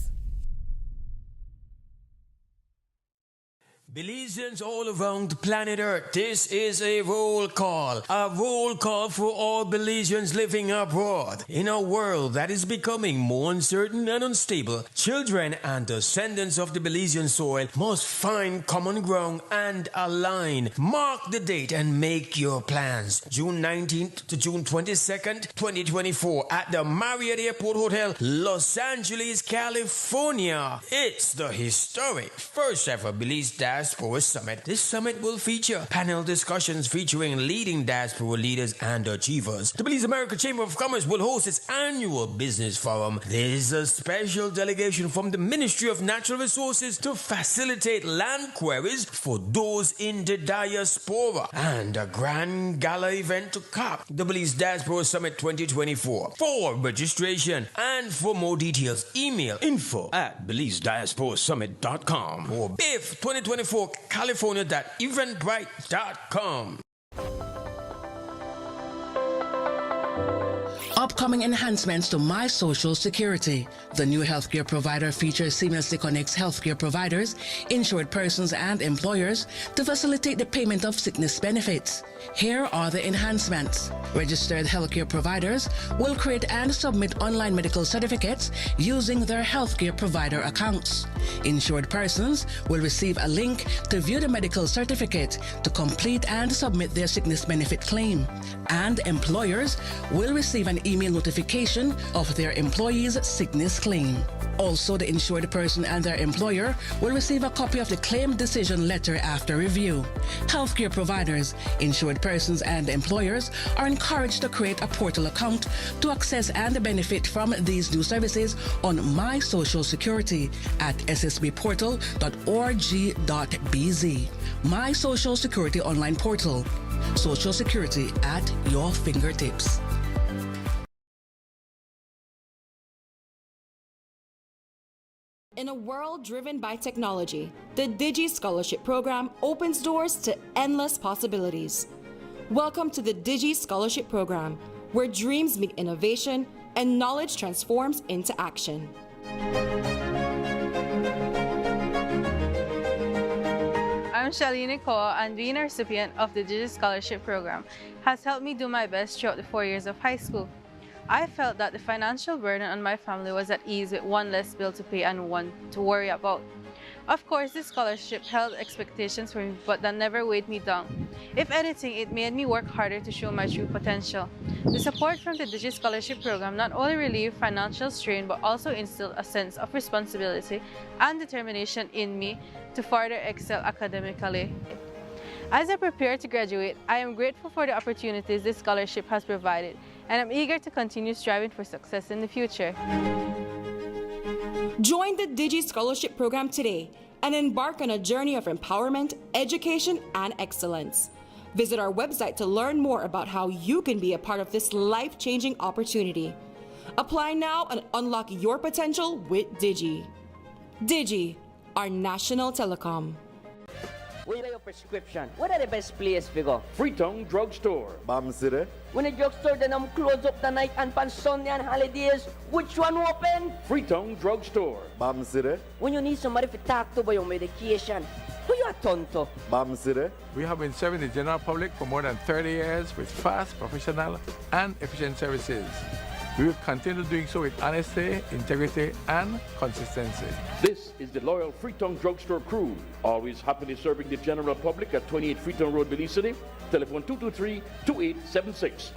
Belizeans all around the planet Earth, this is a roll call for all Belizeans living abroad. In a world that is becoming more uncertain and unstable, children and descendants of the Belizean soil must find common ground and align. Mark the date and make your plans. June 19th to June 22nd, 2024 at the Marriott Airport Hotel, Los Angeles, California. It's the historic first ever Belize Diaspora Summit. This summit will feature panel discussions featuring leading diaspora leaders and achievers. The Belize America Chamber of Commerce will host its annual business forum. There is a special delegation from the Ministry of Natural Resources to facilitate land queries for those in the diaspora, and a grand gala event to cap the Belize Diaspora Summit 2024. For registration and for more details, email info@BelizeDiasporaSummit.com or BIF 2024 California.eventbrite.com. Upcoming enhancements to My Social Security. The new healthcare provider feature seamlessly connects healthcare providers, insured persons, and employers to facilitate the payment of sickness benefits. Here are the enhancements. Registered healthcare providers will create and submit online medical certificates using their healthcare provider accounts. Insured persons will receive a link to view the medical certificate to complete and submit their sickness benefit claim. And employers will receive an email notification of their employee's sickness claim. Also, the insured person and their employer will receive a copy of the claim decision letter after review. Healthcare providers, insured persons, and employers are encouraged to create a portal account to access and benefit from these new services on My Social Security at ssbportal.org.bz. My Social Security online portal. Social Security at your fingertips. In a world driven by technology, the Digi Scholarship Program opens doors to endless possibilities. Welcome to the Digi Scholarship Program, where dreams meet innovation and knowledge transforms into action. I'm Shelly Nicole, and being a recipient of the Digi Scholarship Program has helped me do my best throughout the 4 years of high school. I felt that the financial burden on my family was at ease with one less bill to pay and one to worry about. Of course, this scholarship held expectations for me, but that never weighed me down. If anything, it made me work harder to show my true potential. The support from the Digi Scholarship Program not only relieved financial strain, but also instilled a sense of responsibility and determination in me to further excel academically. As I prepare to graduate, I am grateful for the opportunities this scholarship has provided, and I'm eager to continue striving for success in the future. Join the Digi Scholarship Program today and embark on a journey of empowerment, education, and excellence. Visit our website to learn more about how you can be a part of this life-changing opportunity. Apply now and unlock your potential with Digi. Digi, our national telecom. When you get your prescription, what are the best place to go? Freetown Drugstore. Bam City. When the drugstore then close up the night and on Sunday and holidays, which one open? Freetown Drugstore. Bam City. When you need somebody to talk to about your medication, who you are turn to? Bam City. We have been serving the general public for more than 30 years with fast, professional, and efficient services. We will continue doing so with honesty, integrity, and consistency. This is the loyal Freetown Drugstore crew, always happily serving the general public at 28 Freetown Road, Belize City. Telephone 223-2876.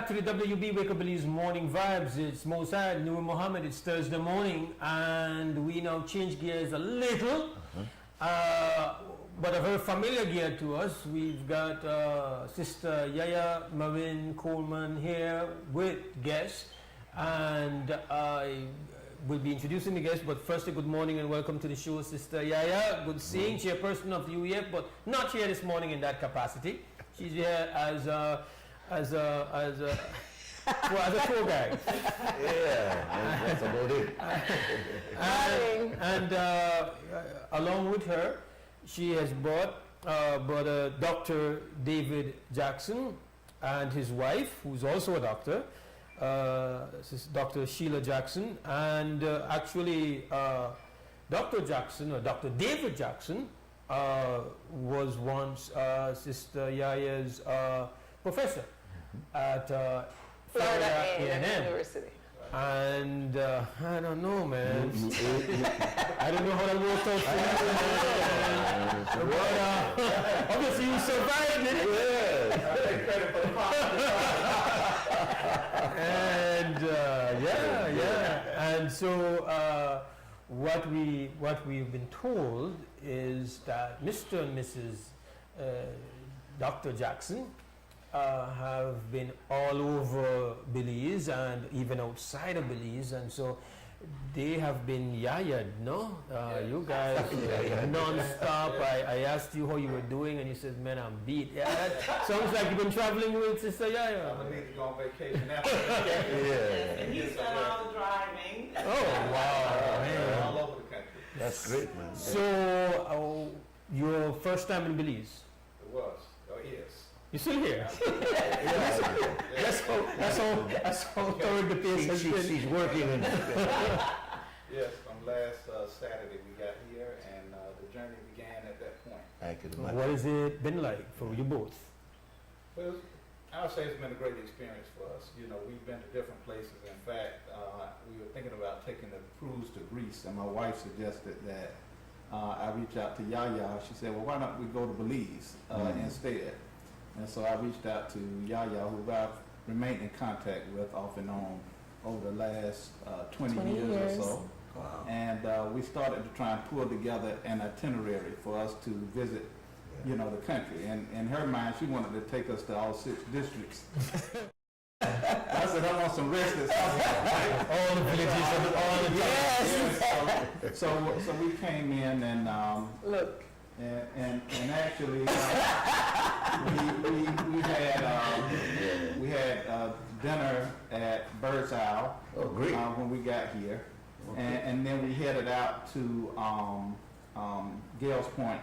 back to the WB Wake Up Belize Morning Vibes. It's Mose, Noor Mohammed. It's Thursday morning, and we now change gears a little, but a very familiar gear to us. We've got Sister Yaya Marin Coleman here with guests, and I will be introducing the guests. But firstly, good morning and welcome to the show, Sister Yaya. Good seeing chairperson of the UEF, but not here this morning in that capacity. She's here as well, as a tour guide. Yeah, that's about it. And along with her, she has brought brother Dr. David Jackson and his wife, who's also a doctor, Dr. Sheila Jackson, and actually Dr. Jackson, or Dr. David Jackson, was once Sister Yaya's professor at Florida A&M University. And I don't know, man. I don't know how that worked out for you, but obviously you survived it. And and so what we've been told is that Mr. and Mrs. Dr. Jackson have been all over Belize and even outside of Belize, and so they have been yayaed, no? You guys non-stop. I asked you how you were doing, and you said, man, I'm beat. Yeah, that sounds like you've been traveling with Sister Yaya. I need to go on vacation after. Yeah. And he's done all the driving. Oh, wow. Man. All over the country. That's great, man. So, your first time in Belize? It was. Oh, yes. You're still here? That's how thorough the pace has been. She's working. Yes, from last Saturday we got here, and the journey began at that point. I could imagine. What has it been like for you both? Well, I would say it's been a great experience for us. You know, we've been to different places. In fact, we were thinking about taking a cruise to Greece, and my wife suggested that I reach out to Yaya. She said, well, why don't we go to Belize instead? And so I reached out to Yaya, who I've remained in contact with off and on over the last 20 years or so. Wow. And we started to try and pull together an itinerary for us to visit, you know, the country. And in her mind, she wanted to take us to all 6 districts. I said, I want some rest. All the villages and all the yes. So we came in and look. And actually, we had dinner at Bird's Eye when we got here, and then we headed out to Gales Point,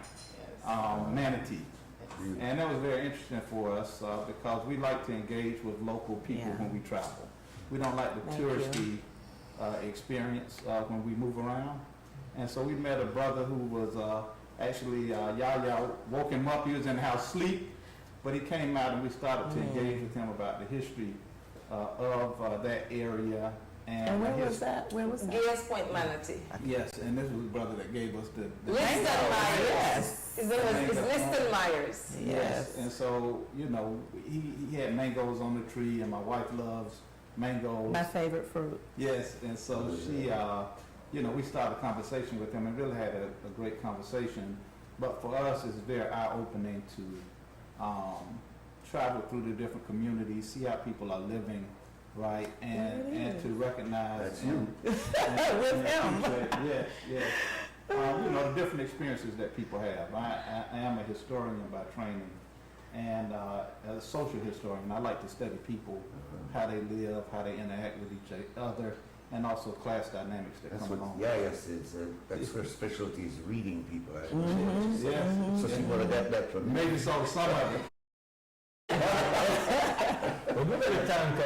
Manatee, and that was very interesting for us because we like to engage with local people when we travel. We don't like the touristy experience when we move around, and so we met a brother who was. Actually, Yaya woke him up. He was in the house asleep, but he came out and we started to engage with him about the history of that area. And where was that? Where was that? Gales Point, Manatee. Yes, and this was the brother that gave us the Liston Myers. Yes. It's Liston Myers. Yes. And so, you know, he had mangoes on the tree, and my wife loves mangoes. My favorite fruit. Yes, and so she... you know, we started a conversation with him and really had a great conversation. But for us, it's very eye-opening to travel through the different communities, see how people are living, right, and to recognize that's you with him. Yes. You know, the different experiences that people have. I am a historian by training, and as a social historian, I like to study people, how they live, how they interact with each other. And also class dynamics that come along. Yes, that's her specialty is reading people. Yes. So she would have got that from maybe so some of it. Well, we're going to thank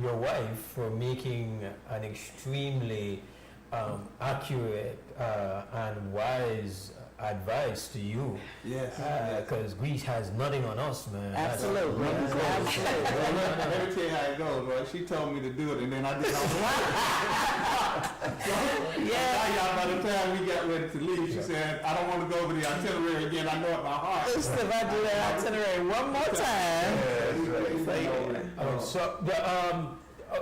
your wife for making an extremely accurate and wise advice to you. Yes. Because Greece has nothing on us, man. Absolutely. Let me tell you how it goes, right? She told me to do it, and then I did all by the time we got ready to leave, she said, I don't want to go over the itinerary again. I know it by heart. If I do that itinerary one more time. So,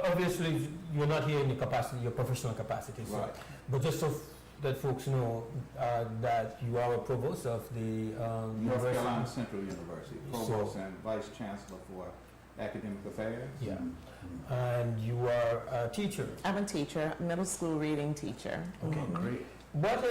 obviously, you're not here in your professional capacity. So, right. But just so that folks know that you are a provost of the North Carolina Central University, provost and vice chancellor for academic affairs. Yeah, and you are a teacher. I'm a teacher, middle school reading teacher. Okay, great. What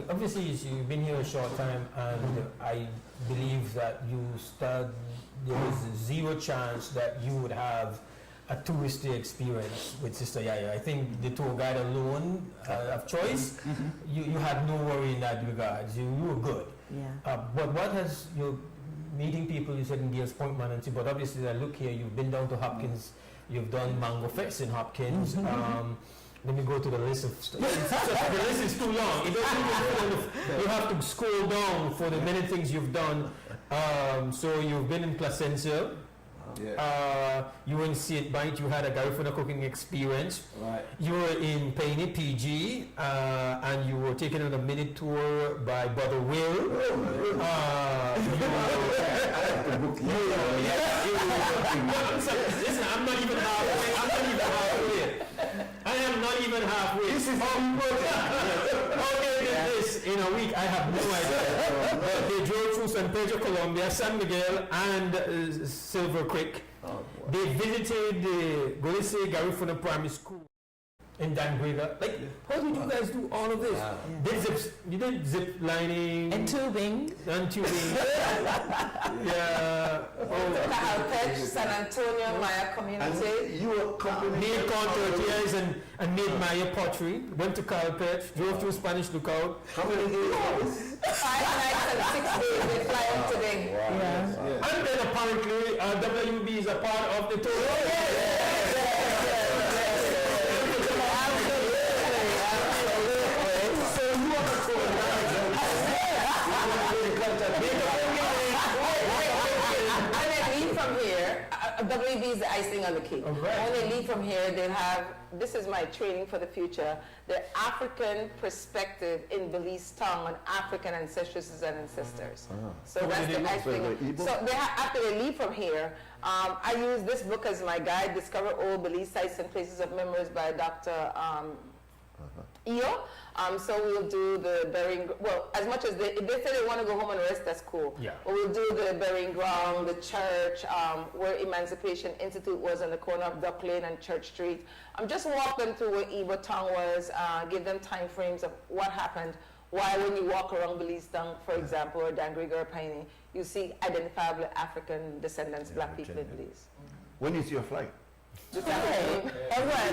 Obviously, you've been here a short time, and I believe that there was zero chance that you would have a touristy experience with Sister Yaya. I think the tour guide alone of choice, you had no worry in that regard. You were good. Yeah. But what has your meeting people, you said in Gales Point, Manatee, but obviously I look here, you've been down to Hopkins, you've done Mango Fest in Hopkins. Let me go to the list of stuff. The list is too long. It doesn't even you have to scroll down for the many things you've done. So you've been in Placencia. You were in St. Bite, you had a Garifuna cooking experience. Right. You were in Paine PG, and you were taken on a mini tour by Brother Will. Listen, I'm not even halfway. I am not even halfway. This is this in a week. I have no idea. But they drove through San Pedro, Colombia, San Miguel, and Silver Creek. They visited the Golise Garifuna Primary School in Dangrega. Like, how did you guys do all of this? You did zip lining and tubing. Yeah. Calpech, San Antonio, Maya community. You were made corn tortillas and made Maya pottery. Went to Calpech, drove through Spanish Lookout. How many days? 5 nights and 6 days. They fly out today. Yeah. And then apparently WUB is a part of the tour. WB is the icing on the cake. When they leave from here, they'll have, this is my training for the future, the African perspective in Belize tongue on African ancestresses and ancestors. So that's the icing. So after they leave from here, I use this book as my guide, Discover Old Belize Sites and Places of Memories by Dr. Io. So we'll do the burying, well, as much as they say they want to go home and rest, that's cool. Yeah. But we'll do the burying ground, the church, where Emancipation Institute was on the corner of Duck Lane and Church Street. Just walk them through where Ibo Town was, give them time frames of what happened, why when you walk around Belize Town, for example, or Dangrega or Piney, you see identifiable African descendants, black people in Belize. When is your flight? At what?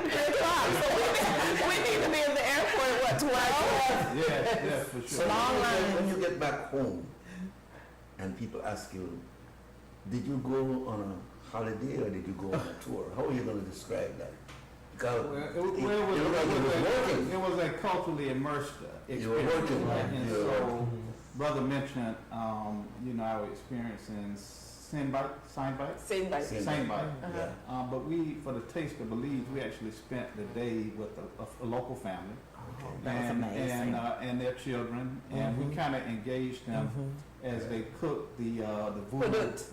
3 o'clock. So we need to be in the airport at 12. Yeah, for sure. So when you get back home and people ask you, did you go on a holiday or did you go on a tour? How are you going to describe that? Because it was a culturally immersed experience. You were working, right? And so, brother mentioned, our experience in Saint Bite. But we, for the Taste of Belize, we actually spent the day with a local family and their children, and we kind of engaged them as they cooked the hudut.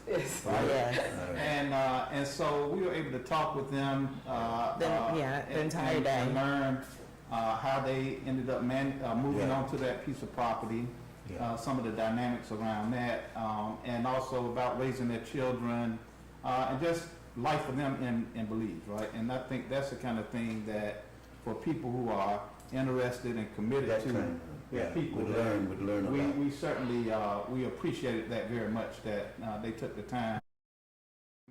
Yes. Right? Yes. And so we were able to talk with them the entire day and learn how they ended up moving onto that piece of property. Some of the dynamics around that, and also about raising their children, and just life for them in Belize, right? And I think that's the kind of thing that for people who are interested and committed people would learn about. We certainly we appreciated that very much, that they took the time.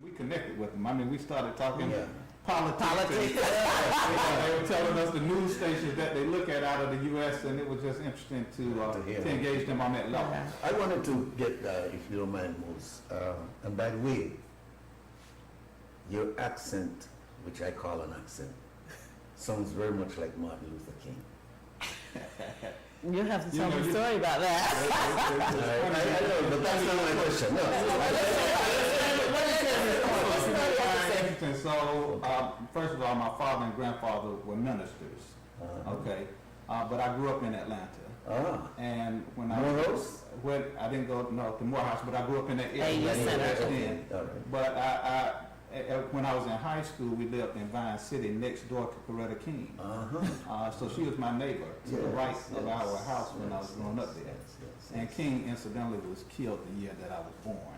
We connected with them. I mean, we started talking politics. They were telling us the news stations that they look at out of the U.S., and it was just interesting to engage them on that level. I wanted to get, if you don't mind, Mose, and by the way, your accent, which I call an accent, sounds very much like Martin Luther King. You have to tell me a story about that. I know, but that's not my question. So, first of all, my father and grandfather were ministers. Okay, but I grew up in Atlanta. And when I didn't go to Morehouse, but I grew up in that area. But when I was in high school, we lived in Vine City, next door to Coretta King. So she was my neighbor to the right of our house when I was growing up there. And King, incidentally, was killed the year that I was born.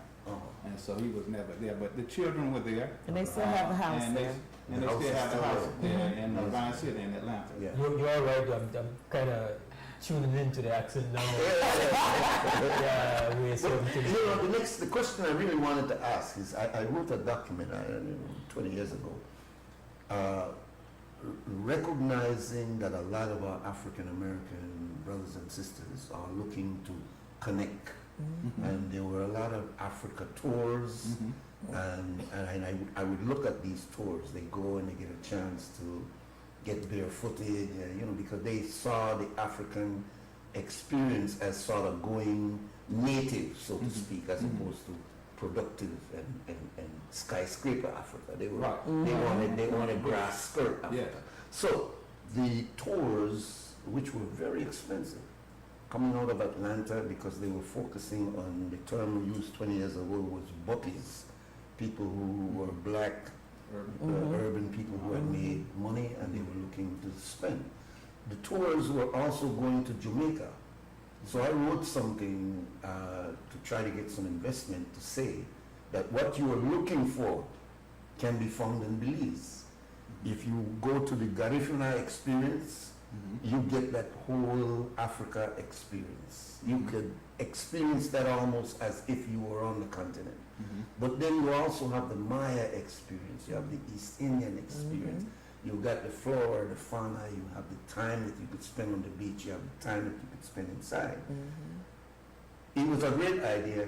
And so he was never there, but the children were there. And they still have the house there. And they still have the house there in Vine City in Atlanta. You're right. I'm kind of tuning into the accent now. The question I really wanted to ask is, I wrote a document 20 years ago, recognizing that a lot of our African American brothers and sisters are looking to connect. And there were a lot of Africa tours, and I would look at these tours. They go and they get a chance to get barefooted, because they saw the African experience as sort of going native, so to speak, as opposed to productive and skyscraper Africa. They were they wanted grass skirt Africa. Yes. So the tours, which were very expensive, coming out of Atlanta, because they were focusing on the term we used 20 years ago was buppies, people who were black, urban people who had made money and they were looking to spend. The tours were also going to Jamaica. So I wrote something to try to get some investment to say that what you are looking for can be found in Belize. If you go to the Garifuna experience, you get that whole Africa experience. You could experience that almost as if you were on the continent. But then you also have the Maya experience, you have the East Indian experience. You got the flora, the fauna, you have the time that you could spend on the beach, you have the time that you could spend inside. It was a great idea,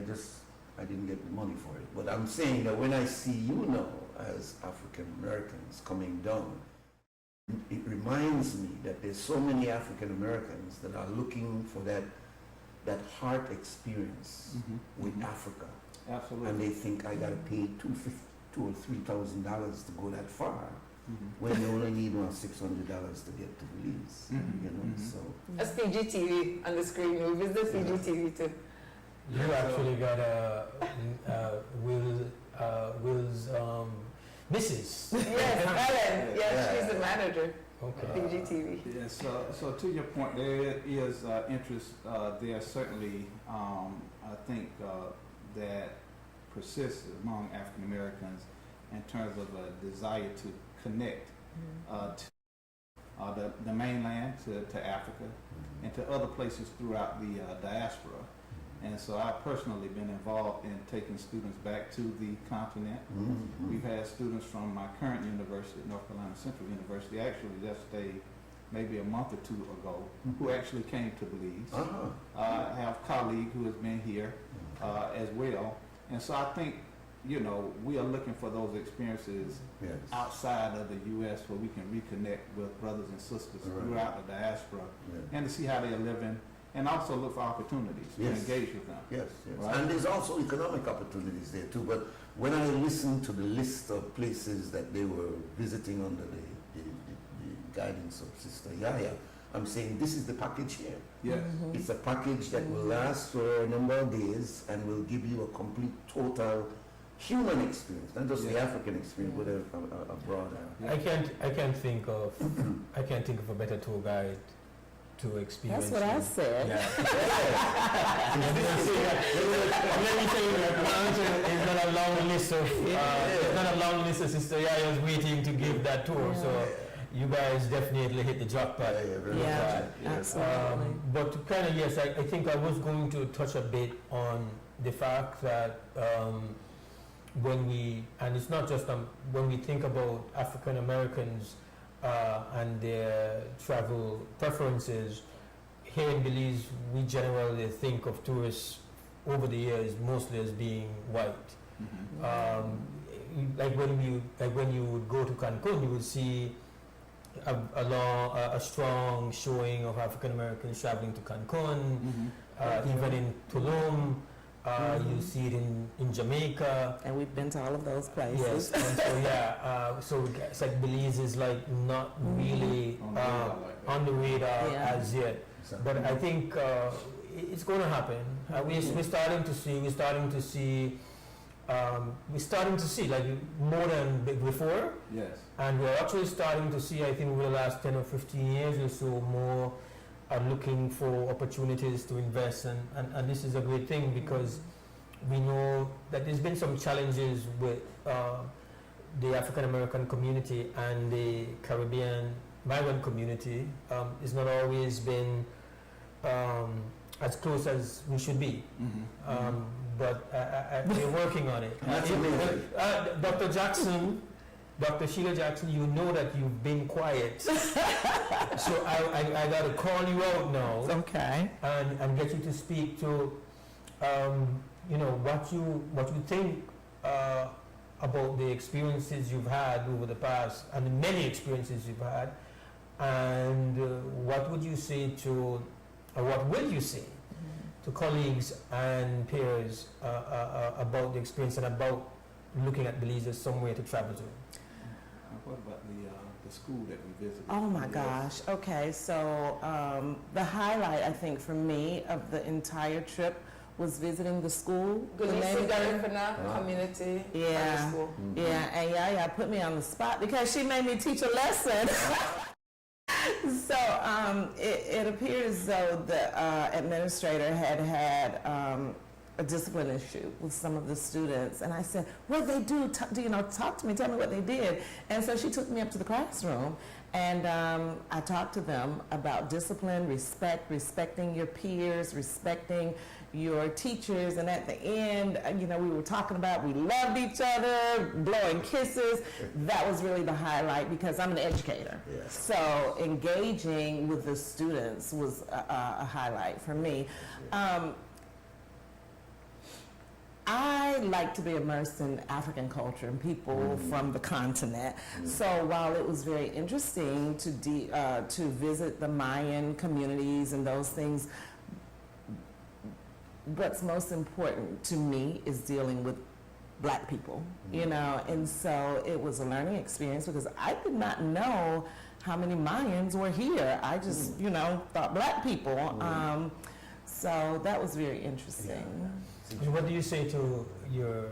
I didn't get the money for it. But I'm saying that when I see you now as African Americans coming down, it reminds me that there's so many African Americans that are looking for that heart experience with Africa. Absolutely. And they think I got to pay $2,000 or $3,000 to go that far, when you only need $600 to get to Belize. So that's PGTV on the screen. We visit PGTV too. You actually got Will's Mrs. Yes, Ellen. Yes, she's the manager. Okay. PGTV. Yes. So to your point, there is interest there certainly. I think that persists among African Americans in terms of a desire to connect to the mainland, to Africa, and to other places throughout the diaspora. And so I've personally been involved in taking students back to the continent. We've had students from my current university, North Carolina Central University, actually just maybe a month or two ago, who actually came to Belize. I have a colleague who has been here as well. And so I think, we are looking for those experiences outside of the U.S. where we can reconnect with brothers and sisters throughout the diaspora and to see how they are living, and also look for opportunities to engage with them. Yes. Right? And there's also economic opportunities there too. But when I listened to the list of places that they were visiting under the guidance of Sister Yaya, I'm saying this is the package here. Yes. It's a package that will last for a number of days and will give you a complete, total human experience, not just the African experience, but a broader. I can't think of a better tour guide to experience. That's what I said. Yeah. Let me tell you that it's not a long list of Sister Yaya's waiting to give that tour. So you guys definitely hit the jackpot. Absolutely. But kind of yes, I think I was going to touch a bit on the fact that it's not just when we think about African Americans and their travel preferences, here in Belize, we generally think of tourists over the years mostly as being white. Like when you would go to Cancun, you would see a strong showing of African Americans traveling to Cancun, even in Tulum. You see it in Jamaica, and we've been to all of those places. Yes, and so so it's like Belize is like not really on the radar as yet. Exactly. But I think it's going to happen. We're starting to see like more than before. Yes. And we're actually starting to see, I think, over the last 10 or 15 years or so, more are looking for opportunities to invest, and this is a great thing because we know that there's been some challenges with the African American community and the Caribbean migrant community. It's not always been as close as we should be. But we're working on it. That's amazing. Dr. Jackson, Dr. Sheila Jackson, you know that you've been quiet. So I got to call you out now. Okay. And get you to speak to, what you think about the experiences you've had over the past, and the many experiences you've had, and what would you say to, or what will you say to colleagues and peers about the experience and about looking at Belize as somewhere to travel to? What about the school that we visited? Oh my gosh. Okay, so the highlight, I think, for me of the entire trip was visiting the school. Community. Yeah, School. yeah, and Yaya put me on the spot because she made me teach a lesson. So it appears as though the administrator had a discipline issue with some of the students, and I said, "What they do? Talk to me. Tell me what they did." And so she took me up to the classroom, and I talked to them about discipline, respecting your peers, respecting your teachers, and at the end, we were talking about we loved each other, blowing kisses. That was really the highlight because I'm an educator. Yes. So engaging with the students was a highlight for me. I like to be immersed in African culture and people from the continent. So while it was very interesting to visit the Mayan communities and those things, what's most important to me is dealing with Black people, and so it was a learning experience because I did not know how many Mayans were here. I just, thought Black people. So that was very interesting. And what do you say to your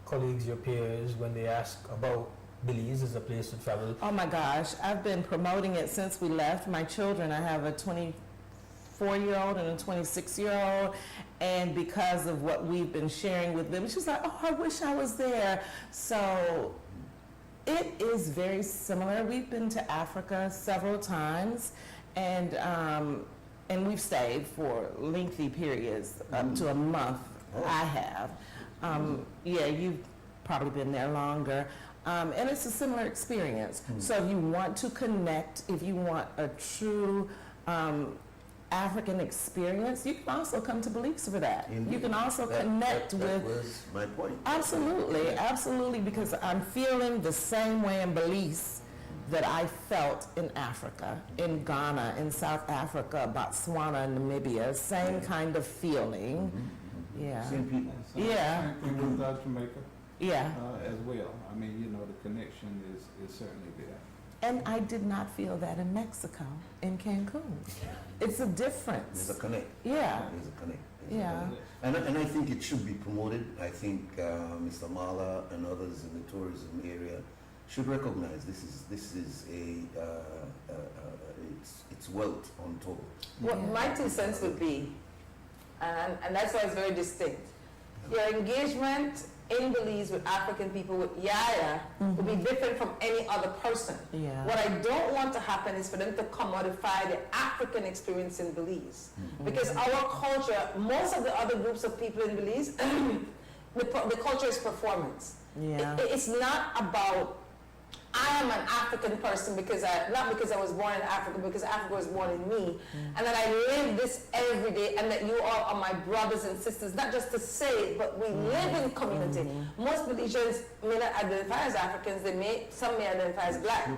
colleagues, your peers, when they ask about Belize as a place to travel? Oh my gosh, I've been promoting it since we left. My children, I have a 24-year-old and a 26-year-old, and because of what we've been sharing with them, she's like, "Oh, I wish I was there." So it is very similar. We've been to Africa several times, and we've stayed for lengthy periods, up to a month. I have. Yeah, you've probably been there longer. And it's a similar experience. So if you want to connect, if you want a true African experience, you can also come to Belize for that. Indeed. You can also connect with... That was my point. Absolutely, absolutely, because I'm feeling the same way in Belize that I felt in Africa, in Ghana, in South Africa, Botswana, Namibia, same kind of feeling. Yeah. Same people. Yeah. Same thing with Jamaica. Yeah. As well. I mean, the connection is certainly there. And I did not feel that in Mexico, in Cancun. It's a difference. There's a connect. Yeah. There's a connect. Yeah. And I think it should be promoted. I think Mr. Mala and others in the tourism area should recognize this is it's wealth untold. What my 2 cents would be, and that's why it's very distinct, your engagement in Belize with African people, with Yaya, will be different from any other person. Yeah. What I don't want to happen is for them to commodify the African experience in Belize. Because our culture, most of the other groups of people in Belize, the culture is performance. Yeah. It's not about, I am an African person not because I was born in Africa, because Africa was born in me, and that I live this every day, and that you all are my brothers and sisters, not just to say it, but we live in community. Most Belizeans may not identify as Africans, some may identify as Black.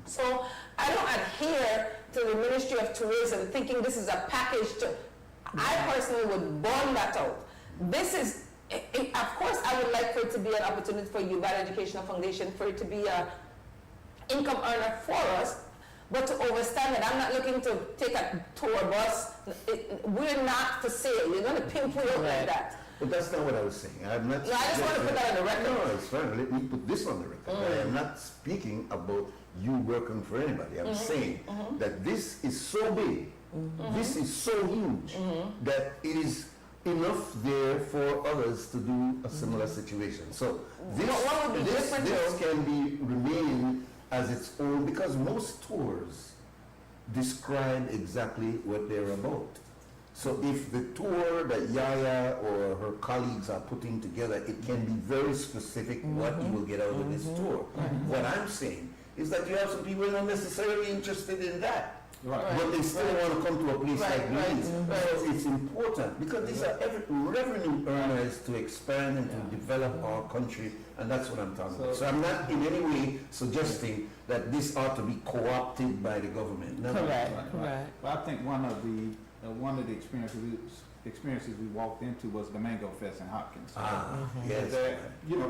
So I don't adhere to the Ministry of Tourism thinking this is a package I personally would burn that out. This is, of course, I would like for it to be an opportunity for WUB Educational Foundation, for it to be a income earner for us, but to overstand it. I'm not looking to take a tour bus. We're not for sale. You're going to pimp me out like that. But that's not what I was saying. I'm not. No, I just want to put that on the record. No, it's fine. Let me put this on the record. I am not speaking about you working for anybody. I'm saying that this is so big, this is so huge, that it is enough there for others to do a similar situation. So this can be remain as its own, because most tours describe exactly what they're about. So if the tour that Yaya or her colleagues are putting together, it can be very specific what you will get out of this tour. What I'm saying is that you have some people who are not necessarily interested in that. But they still want to come to a place like Belize. So it's important because these are revenue earners to expand and to develop our country, and that's what I'm talking about. So I'm not in any way suggesting that this ought to be co-opted by the government. No, Correct. But I think one of the experiences we walked into was the Mango Fest in Hopkins. Yes. That,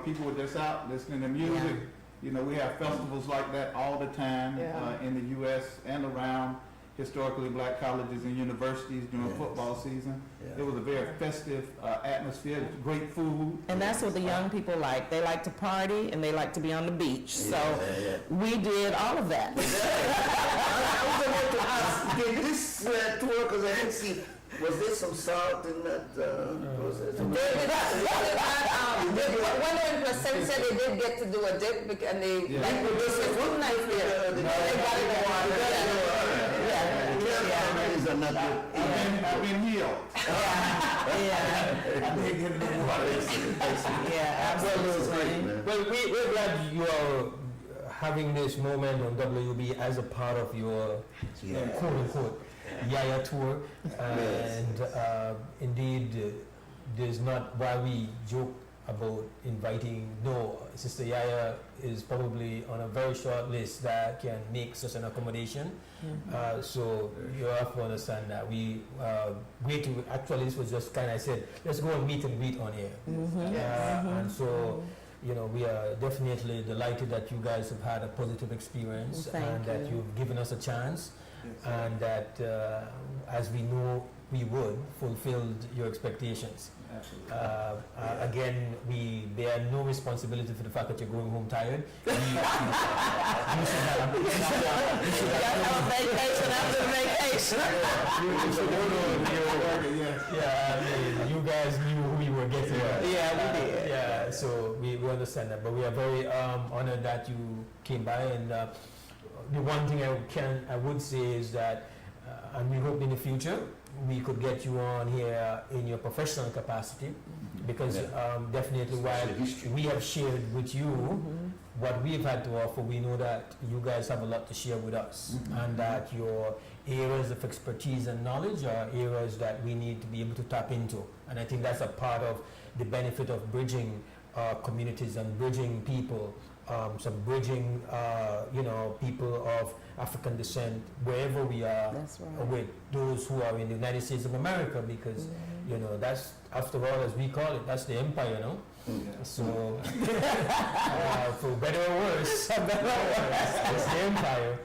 people were just out listening to music. We have festivals like that all the time in the U.S. and around historically black colleges and universities during football season. It was a very festive atmosphere, great food. And that's what the young people like. They like to party and they like to be on the beach. So we did all of that. I was about to ask, did this tour, because I didn't see, was there some salt in that? Was there some 100% said they did get to do a dip, and they food night there. They got it in water. I've been healed. Absolutely. Well, we're glad you are having this moment on WB as a part of your quote-unquote Yaya tour. And indeed, there's not, while we joke about inviting, no, Sister Yaya is probably on a very short list that can make such an accommodation. So you have to understand that we actually this was just kind of, I said, let's go and meet and greet on here. And so, we are definitely delighted that you guys have had a positive experience that you've given us a chance and that, as we know we would, fulfilled your expectations. Again, we bear no responsibility for the fact that you're going home tired. You should have a vacation after vacation. You guys knew who we were getting. We did. So we understand that, but we are very honored that you came by. And the one thing I would say is that, and we hope in the future we could get you on here in your professional capacity, because definitely while we have shared with you what we've had to offer, we know that you guys have a lot to share with us, and that your areas of expertise and knowledge are areas that we need to be able to tap into. And I think that's a part of the benefit of bridging communities and bridging people, bridging people of African descent wherever we are, with those who are in the United States of America, because that's, after all, as we call it, that's the empire, no? So for better or worse, it's the empire.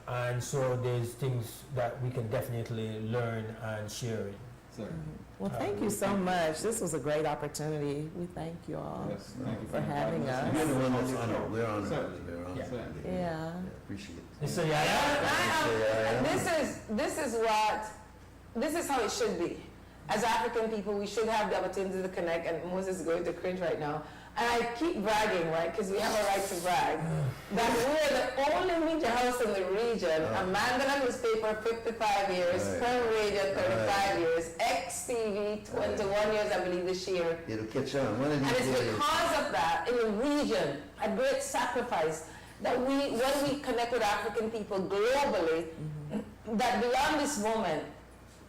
And so there's things that we can definitely learn and share in. Well, thank you so much. This was a great opportunity. We thank you all for having us. You're the one that's honored. We're honored. Yeah. Appreciate it. Mr. Yaya? This is how it should be. As African people, we should have the opportunity to connect, and Moses is going to cringe right now. And I keep bragging, right, because we have a right to brag, that we're the only media house in the region, a Mandela newspaper, 55 years, Pearl Radio, 35 years, XTV, 21 years, I believe, this year. It'll catch on. And it's because of that, in the region, a great sacrifice, that when we connect with African people globally, that beyond this moment,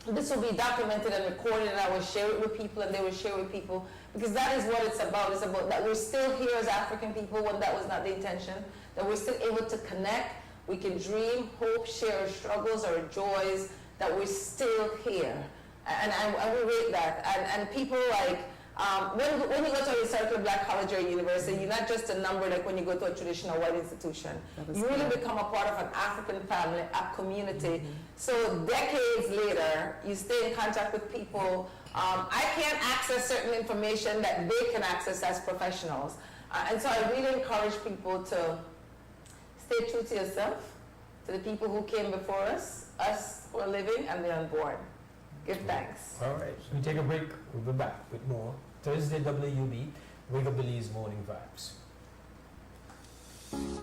this will be documented and recorded, and I will share it with people, and they will share with people, because that is what it's about. It's about that we're still here as African people when that was not the intention, that we're still able to connect, we can dream, hope, share our struggles, our joys, that we're still here. And we rate that. And people like, when you go to a historically black college or university, you're not just a number like when you go to a traditional white institution. You really become a part of an African family, a community. So decades later, you stay in contact with people. I can't access certain information that they can access as professionals. And so I really encourage people to stay true to yourself, to the people who came before us who are living, and the unborn. Give thanks. All right, we take a break. We'll be back with more Thursday WUB WUB Morning Vibes.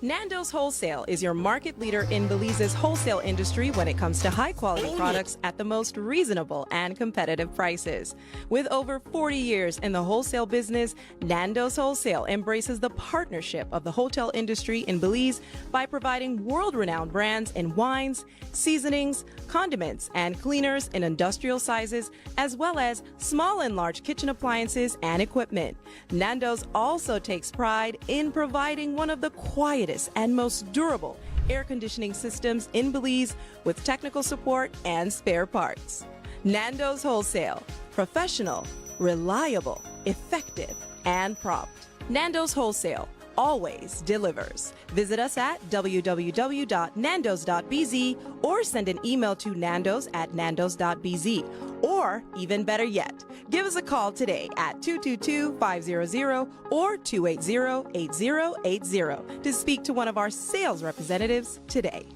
Nando's Wholesale is your market leader in Belize's wholesale industry when it comes to high-quality products at the most reasonable and competitive prices. With over 40 years in the wholesale business, Nando's Wholesale embraces the partnership of the hotel industry in Belize by providing world-renowned brands in wines, seasonings, condiments, and cleaners in industrial sizes, as well as small and large kitchen appliances and equipment. Nando's also takes pride in providing one of the quietest and most durable air conditioning systems in Belize with technical support and spare parts. Nando's Wholesale. Professional, reliable, effective, and prompt. Nando's Wholesale always delivers. Visit us at www.nandos.bz or send an email to nandos@nandos.bz. Or, even better yet, give us a call today at 222-500 or 280-8080 to speak to one of our sales representatives today.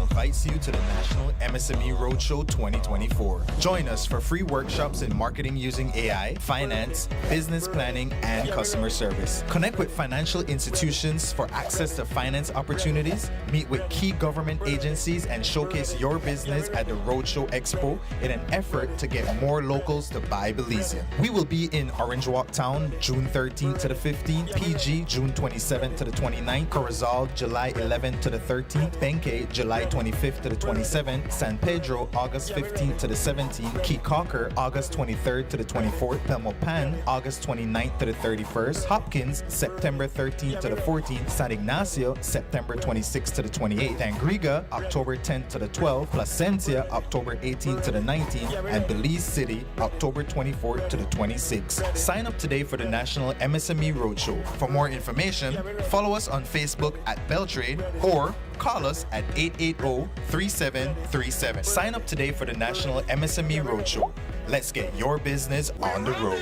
Invites you to the National MSME Roadshow 2024. Join us for free workshops in marketing using AI, finance, business planning, and customer service. Connect with financial institutions for access to finance opportunities, meet with key government agencies, and showcase your business at the Roadshow Expo in an effort to get more locals to buy Belizean. We will be in Orange Walk Town, June 13th to the 15th, PG, June 27th to the 29th, Corozal, July 11th to the 13th, Benque, July 25th to the 27th, San Pedro, August 15th to the 17th, Key Cocker, August 23rd to the 24th, Belmopan, August 29th to the 31st, Hopkins, September 13th to the 14th, San Ignacio, September 26th to the 28th, Tangriga, October 10th to the 12th, Placencia, October 18th to the 19th, and Belize City, October 24th to the 26th. Sign up today for the National MSME Roadshow. For more information, follow us on Facebook at Beltrade or call us at 880-3737. Sign up today for the National MSME Roadshow. Let's get your business on the road.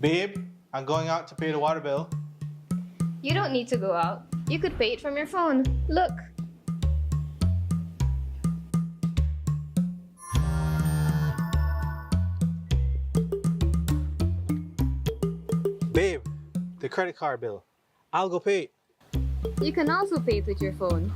Babe, I'm going out to pay the water bill. You don't need to go out. You could pay it from your phone. Look. Babe, the credit card bill. I'll go pay it. You can also pay it with your phone.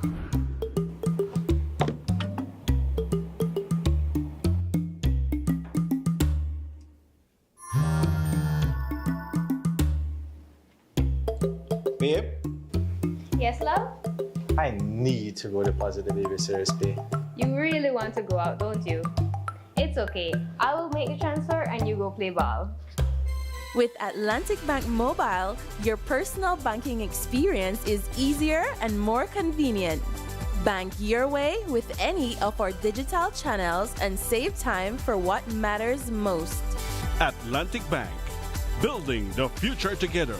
Babe, Yes, love? I need to go deposit the babysitter's pay. You really want to go out, don't you? It's okay. I will make the transfer and you go play ball. With Atlantic Bank Mobile, your personal banking experience is easier and more convenient. Bank your way with any of our digital channels and save time for what matters most. Atlantic Bank, building the future together.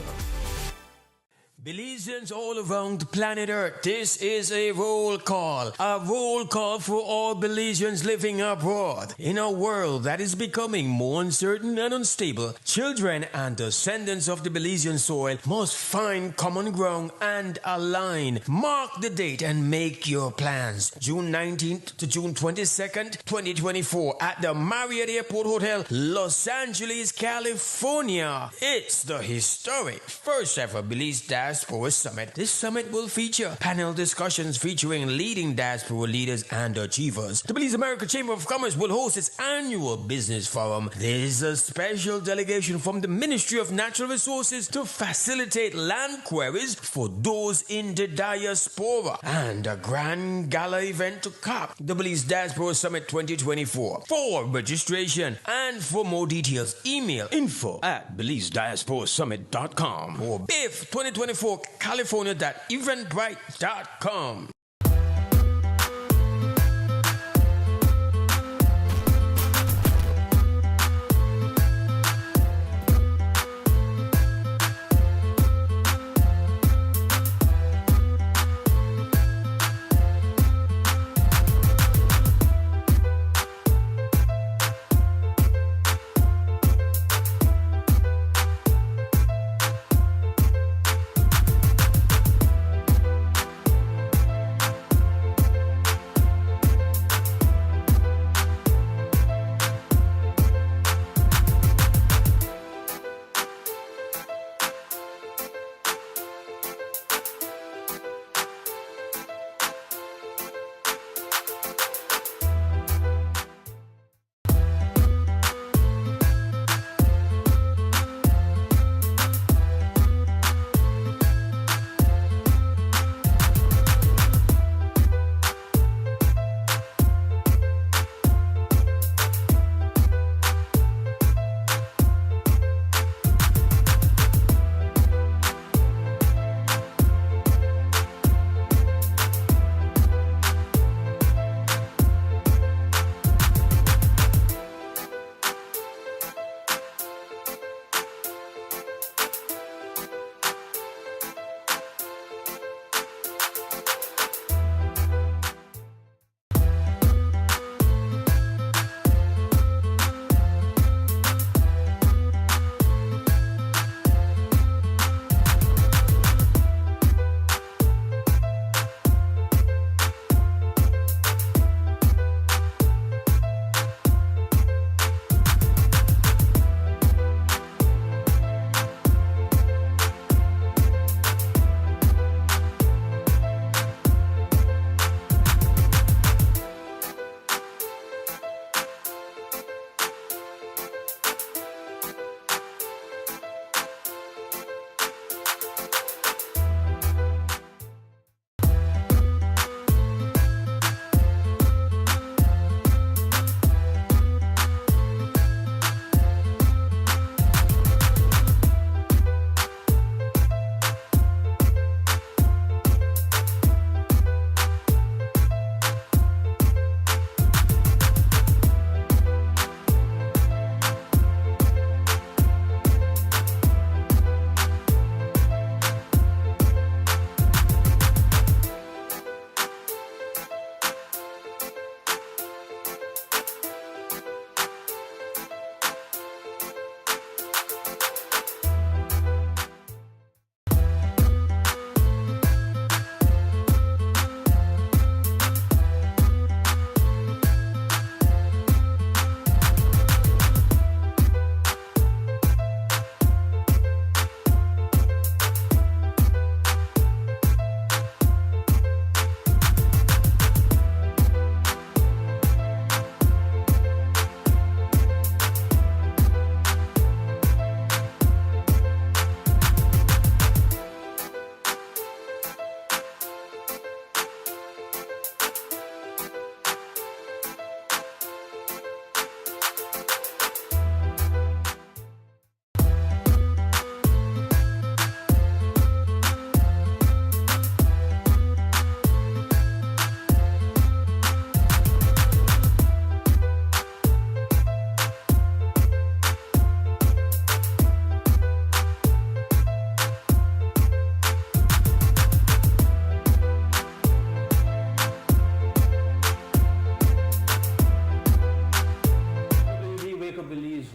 Belizeans all around the planet Earth, this is a roll call for all Belizeans living abroad. In a world that is becoming more uncertain and unstable, children and descendants of the Belizean soil must find common ground and align. Mark the date and make your plans. June 19th to June 22nd, 2024 at the Marriott Airport Hotel, Los Angeles, California. It's the historic first ever Belize Diaspora Summit. This summit will feature panel discussions featuring leading diaspora leaders and achievers. The Belize America Chamber of Commerce will host its annual business forum. There is a special delegation from the Ministry of Natural Resources to facilitate land queries for those in the diaspora, and a grand gala event to cap the Belize Diaspora Summit 2024. For registration and for more details, email info@BelizeDiasporaSummit.com or BIF2024California.eventbrite.com.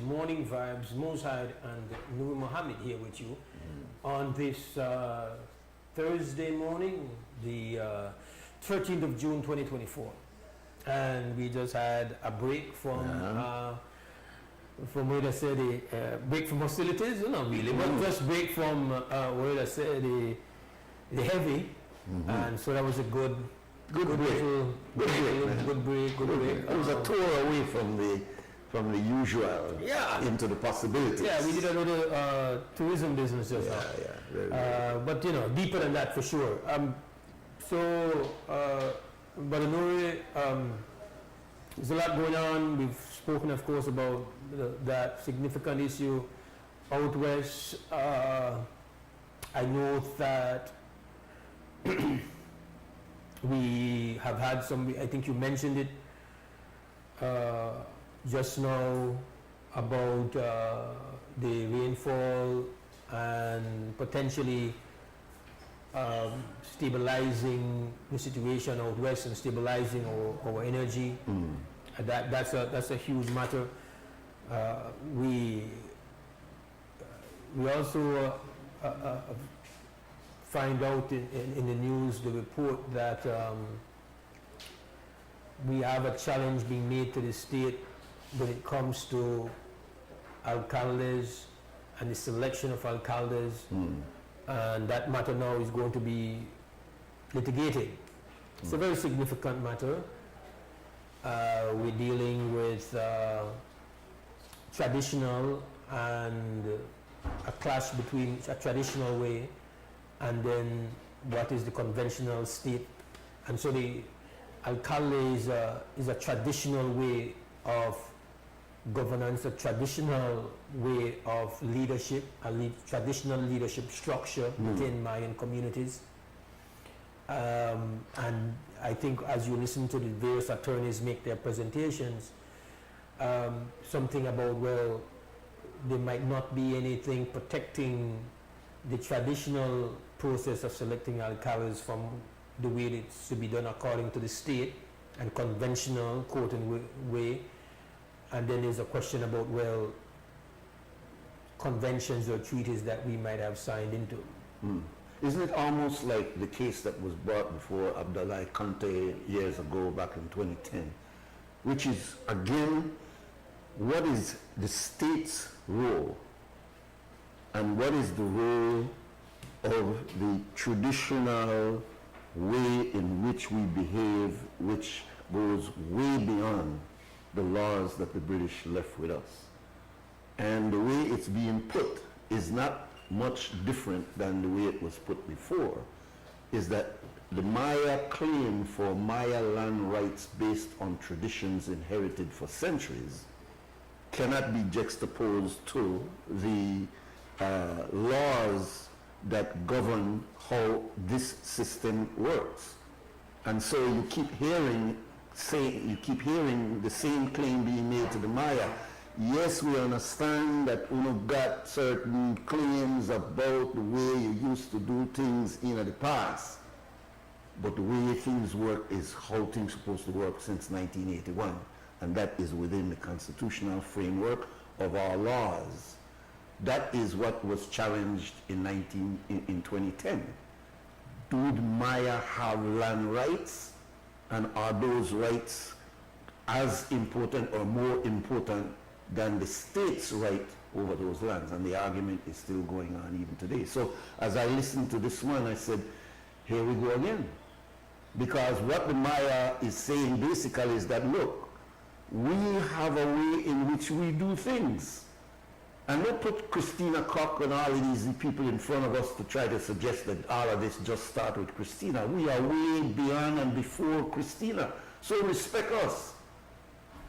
Morning Vibes, Mose, Hyde and Nur Mohammed here with you on this Thursday morning, the 13th of June 2024. And we just had a break from where they say the break from hostilities, not really, but just break from where they say the heavy, and so that was a good break. break. It was a tour away from the usual into the possibilities. Yeah, we did a little tourism business just now. But you know, deeper than that for sure. But anyway, there's a lot going on. We've spoken, of course, about that significant issue out west. I know that we have had some, I think you mentioned it just now, about the rainfall and potentially stabilizing the situation out west and stabilizing our energy. That's a huge matter. We also find out in the news, the report that we have a challenge being made to the state when it comes to alcaldes and the selection of alcaldes, and that matter now is going to be litigated. It's a very significant matter. We're dealing with traditional and a clash between a traditional way and then what is the conventional state. And so the alcalde is a traditional way of governance, a traditional way of leadership, traditional leadership structure within Mayan communities. And I think as you listen to the various attorneys make their presentations, something about, well, there might not be anything protecting the traditional process of selecting alcaldes from the way it's to be done according to the state and conventional quoting way. And then there's a question about, well, conventions or treaties that we might have signed into. Isn't it almost like the case that was brought before Abdullah Conte years ago, back in 2010, which is, again, what is the state's role and what is the role of the traditional way in which we behave, which goes way beyond the laws that the British left with us. And the way it's being put is not much different than the way it was put before, is that the Maya claim for Maya land rights based on traditions inherited for centuries cannot be juxtaposed to the laws that govern how this system works. And so you keep hearing the same claim being made to the Maya. Yes, we understand that you've got certain claims about the way you used to do things in the past, but the way things work is how things are supposed to work since 1981, and that is within the constitutional framework of our laws. That is what was challenged in 2010. Do the Maya have land rights, and are those rights as important or more important than the state's right over those lands? And the argument is still going on even today. So as I listened to this one, I said, here we go again. Because what the Maya is saying basically is that, look, we have a way in which we do things. And don't put Christina Koch and all of these people in front of us to try to suggest that all of this just started with Christina. We are way beyond and before Christina. So respect us.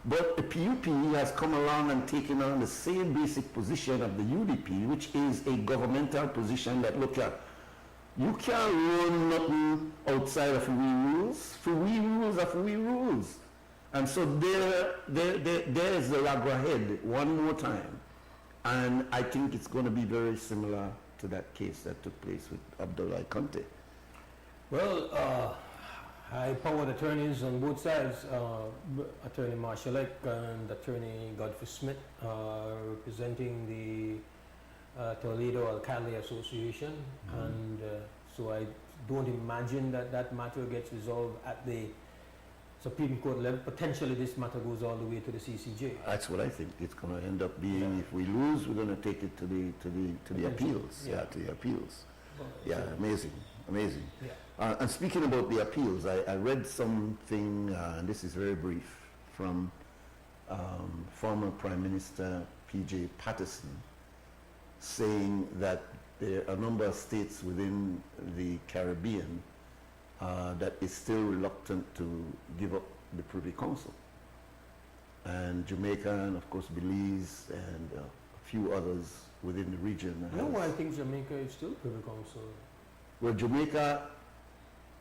But the PUP has come along and taken on the same basic position of the UDP, which is a governmental position that, look at, you can't run nothing outside of we rules. For we rules are for we rules. And so there's the loggerhead one more time. And I think it's going to be very similar to that case that took place with Abdullah Conte. Well, high-powered attorneys on both sides, Attorney Marshall and Attorney Godfrey Smith, representing the Toledo Alcalde Association, and so I don't imagine that matter gets resolved at the Supreme Court level. Potentially this matter goes all the way to the CCJ. That's what I think it's going to end up being. If we lose, we're going to take it to the appeals. Yeah, to the appeals. Yeah, amazing. amazing. Yeah. And speaking about the appeals, I read something, and this is very brief, from former Prime Minister P.J. Patterson, saying that there are a number of states within the Caribbean that is still reluctant to give up the Privy Council. And Jamaica, and of course Belize, and a few others within the region. No, I think Jamaica is still Privy Council. Well, Jamaica,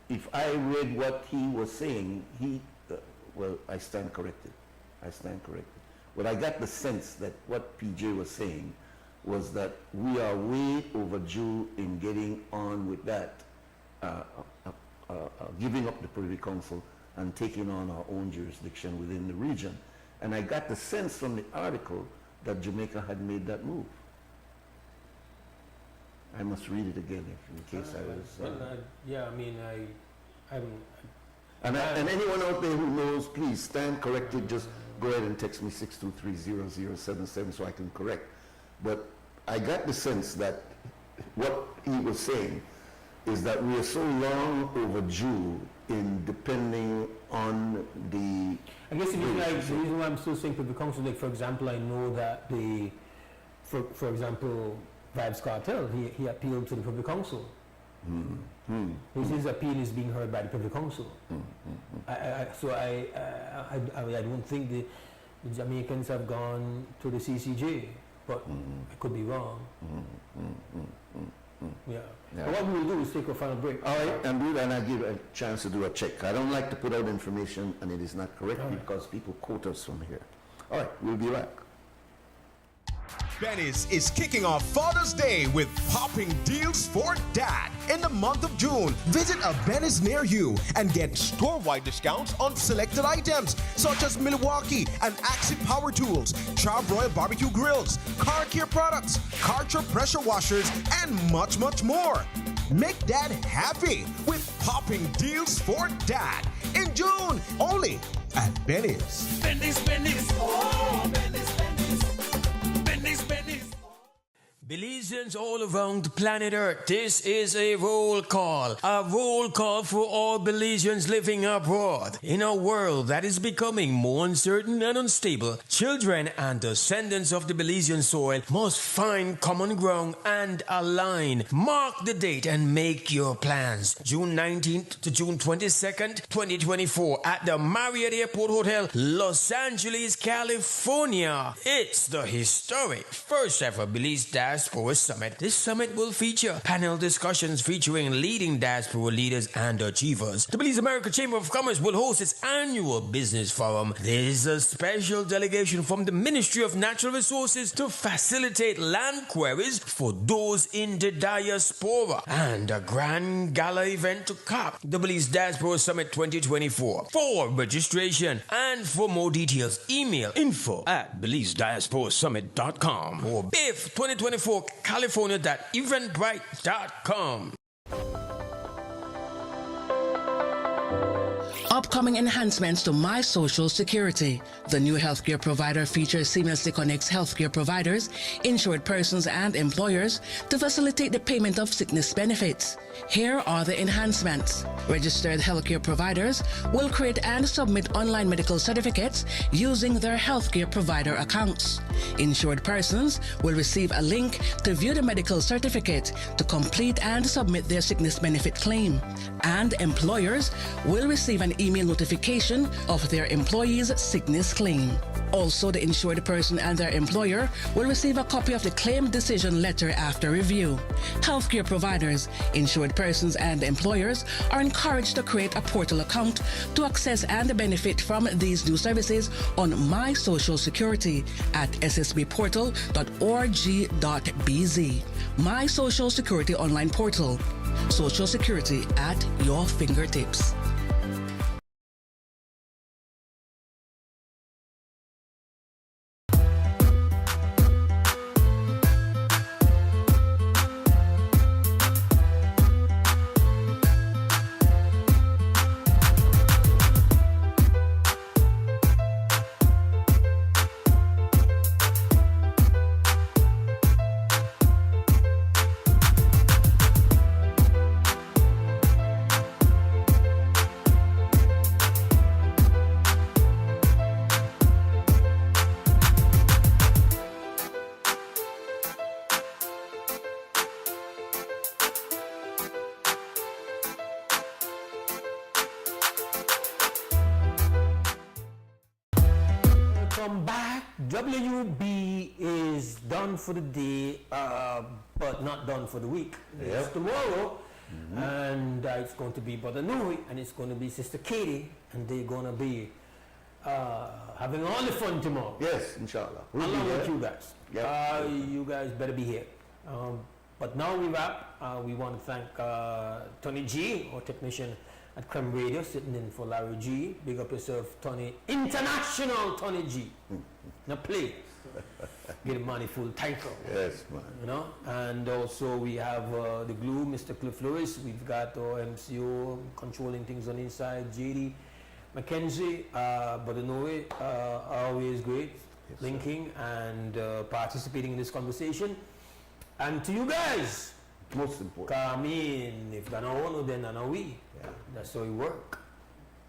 if I read what he was saying, well, I stand corrected. I stand corrected. But I got the sense that what PJ was saying was that we are way overdue in getting on with that, giving up the Privy Council and taking on our own jurisdiction within the region. And I got the sense from the article that Jamaica had made that move. I must read it again in case I was... yeah, I mean, And anyone out there who knows, please stand corrected. Just go ahead and text me 623-0077 so I can correct. But I got the sense that what he was saying is that we are so long overdue in depending on the... I guess the reason why I'm still saying Privy Council, like for example, I know that for example, Vibes Cartel, he appealed to the Privy Council. His appeal is being heard by the Privy Council. I don't think the Jamaicans have gone to the CCJ, but I could be wrong. Yeah. But what we will do is take a final break. All right, and I give a chance to do a check. I don't like to put out information and it is not correct because people quote us from here. All right, we'll be back. Benny's is kicking off Father's Day with popping deals for dad. In the month of June, visit a Benny's near you and get store-wide discounts on selected items such as Milwaukee and Axie Power Tools, Charbroil Barbecue Grills, car care products, Karcher pressure washers, and much, much more. Make dad happy with popping deals for dad in June, only at Benny's. Benny's, Benny's, oh, Benny's, Benny's. Belizeans all around the planet Earth, this is a roll call for all Belizeans living abroad. In a world that is becoming more uncertain and unstable, children and descendants of the Belizean soil must find common ground and align. Mark the date and make your plans. June 19th to June 22nd, 2024 at the Marriott Airport Hotel, Los Angeles, California. It's the historic first ever Belize Diaspora Summit. This summit will feature panel discussions featuring leading diaspora leaders and achievers. The Belize America Chamber of Commerce will host its annual business forum. There is a special delegation from the Ministry of Natural Resources to facilitate land queries for those in the diaspora, and a grand gala event to cap the Belize Diaspora Summit 2024. For registration and for more details, email info@BelizeDiasporaSummit.com or BIF 2024 California.eventbrite.com. Upcoming enhancements to My Social Security. The new healthcare provider feature seamlessly connects healthcare providers, insured persons, and employers to facilitate the payment of sickness benefits. Here are the enhancements. Registered healthcare providers will create and submit online medical certificates using their healthcare provider accounts. Insured persons will receive a link to view the medical certificate to complete and submit their sickness benefit claim. And employers will receive an email notification of their employee's sickness claim. Also, the insured person and their employer will receive a copy of the claim decision letter after review. Healthcare providers, insured persons, and employers are encouraged to create a portal account to access and benefit from these new services on My Social Security at ssbportal.org.bz. My Social Security online portal. Social Security at your fingertips. welcome back. WB is done for the day, but not done for the week. It's tomorrow, and it's going to be Brother Noe, and it's going to be Sister Katie, and they're going to be having all the fun tomorrow. Yes, inshallah. Along with you guys. Yep. You guys better be here. But now we wrap. We want to thank Tony G, our technician at Creme Radio, sitting in for Larry G. Big up yourself, Tony. International Tony G. Now play. Get him money full title. Yes, man. You know? And also we have the glue, Mr. Cliff Lewis. We've got our MCO controlling things on the inside, JD Mackenzie, Brother Noe, always great, linking and participating in this conversation. And to you guys, most important. I mean, if they're not one, then they're not we. Yeah. That's how we work.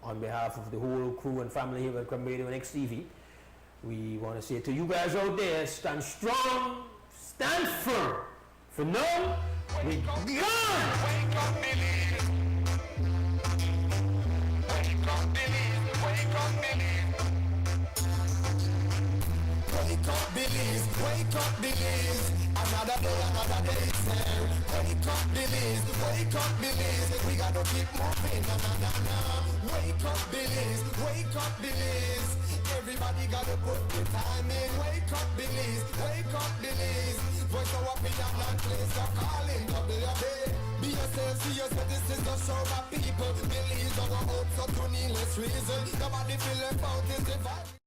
On behalf of the whole crew and family here at Creme Radio and XTV, we want to say to you guys out there, stand strong, stand firm. For now, we gone! Wake up, believe. Wake up, believe. Wake up, believe. Wake up, believe. Wake up, believe. Another day is here. Wake up, believe. Wake up, believe. We gotta keep moving. Na na na na. Wake up, believe. Wake up, believe. Everybody gotta put the time in. Wake up, believe. Wake up, believe. Voice our opinion and place your calling. WB. Be yourself, see yourself. This is the show of people. Believe our hopes up to needless reason. Nobody feel left out in the vibe.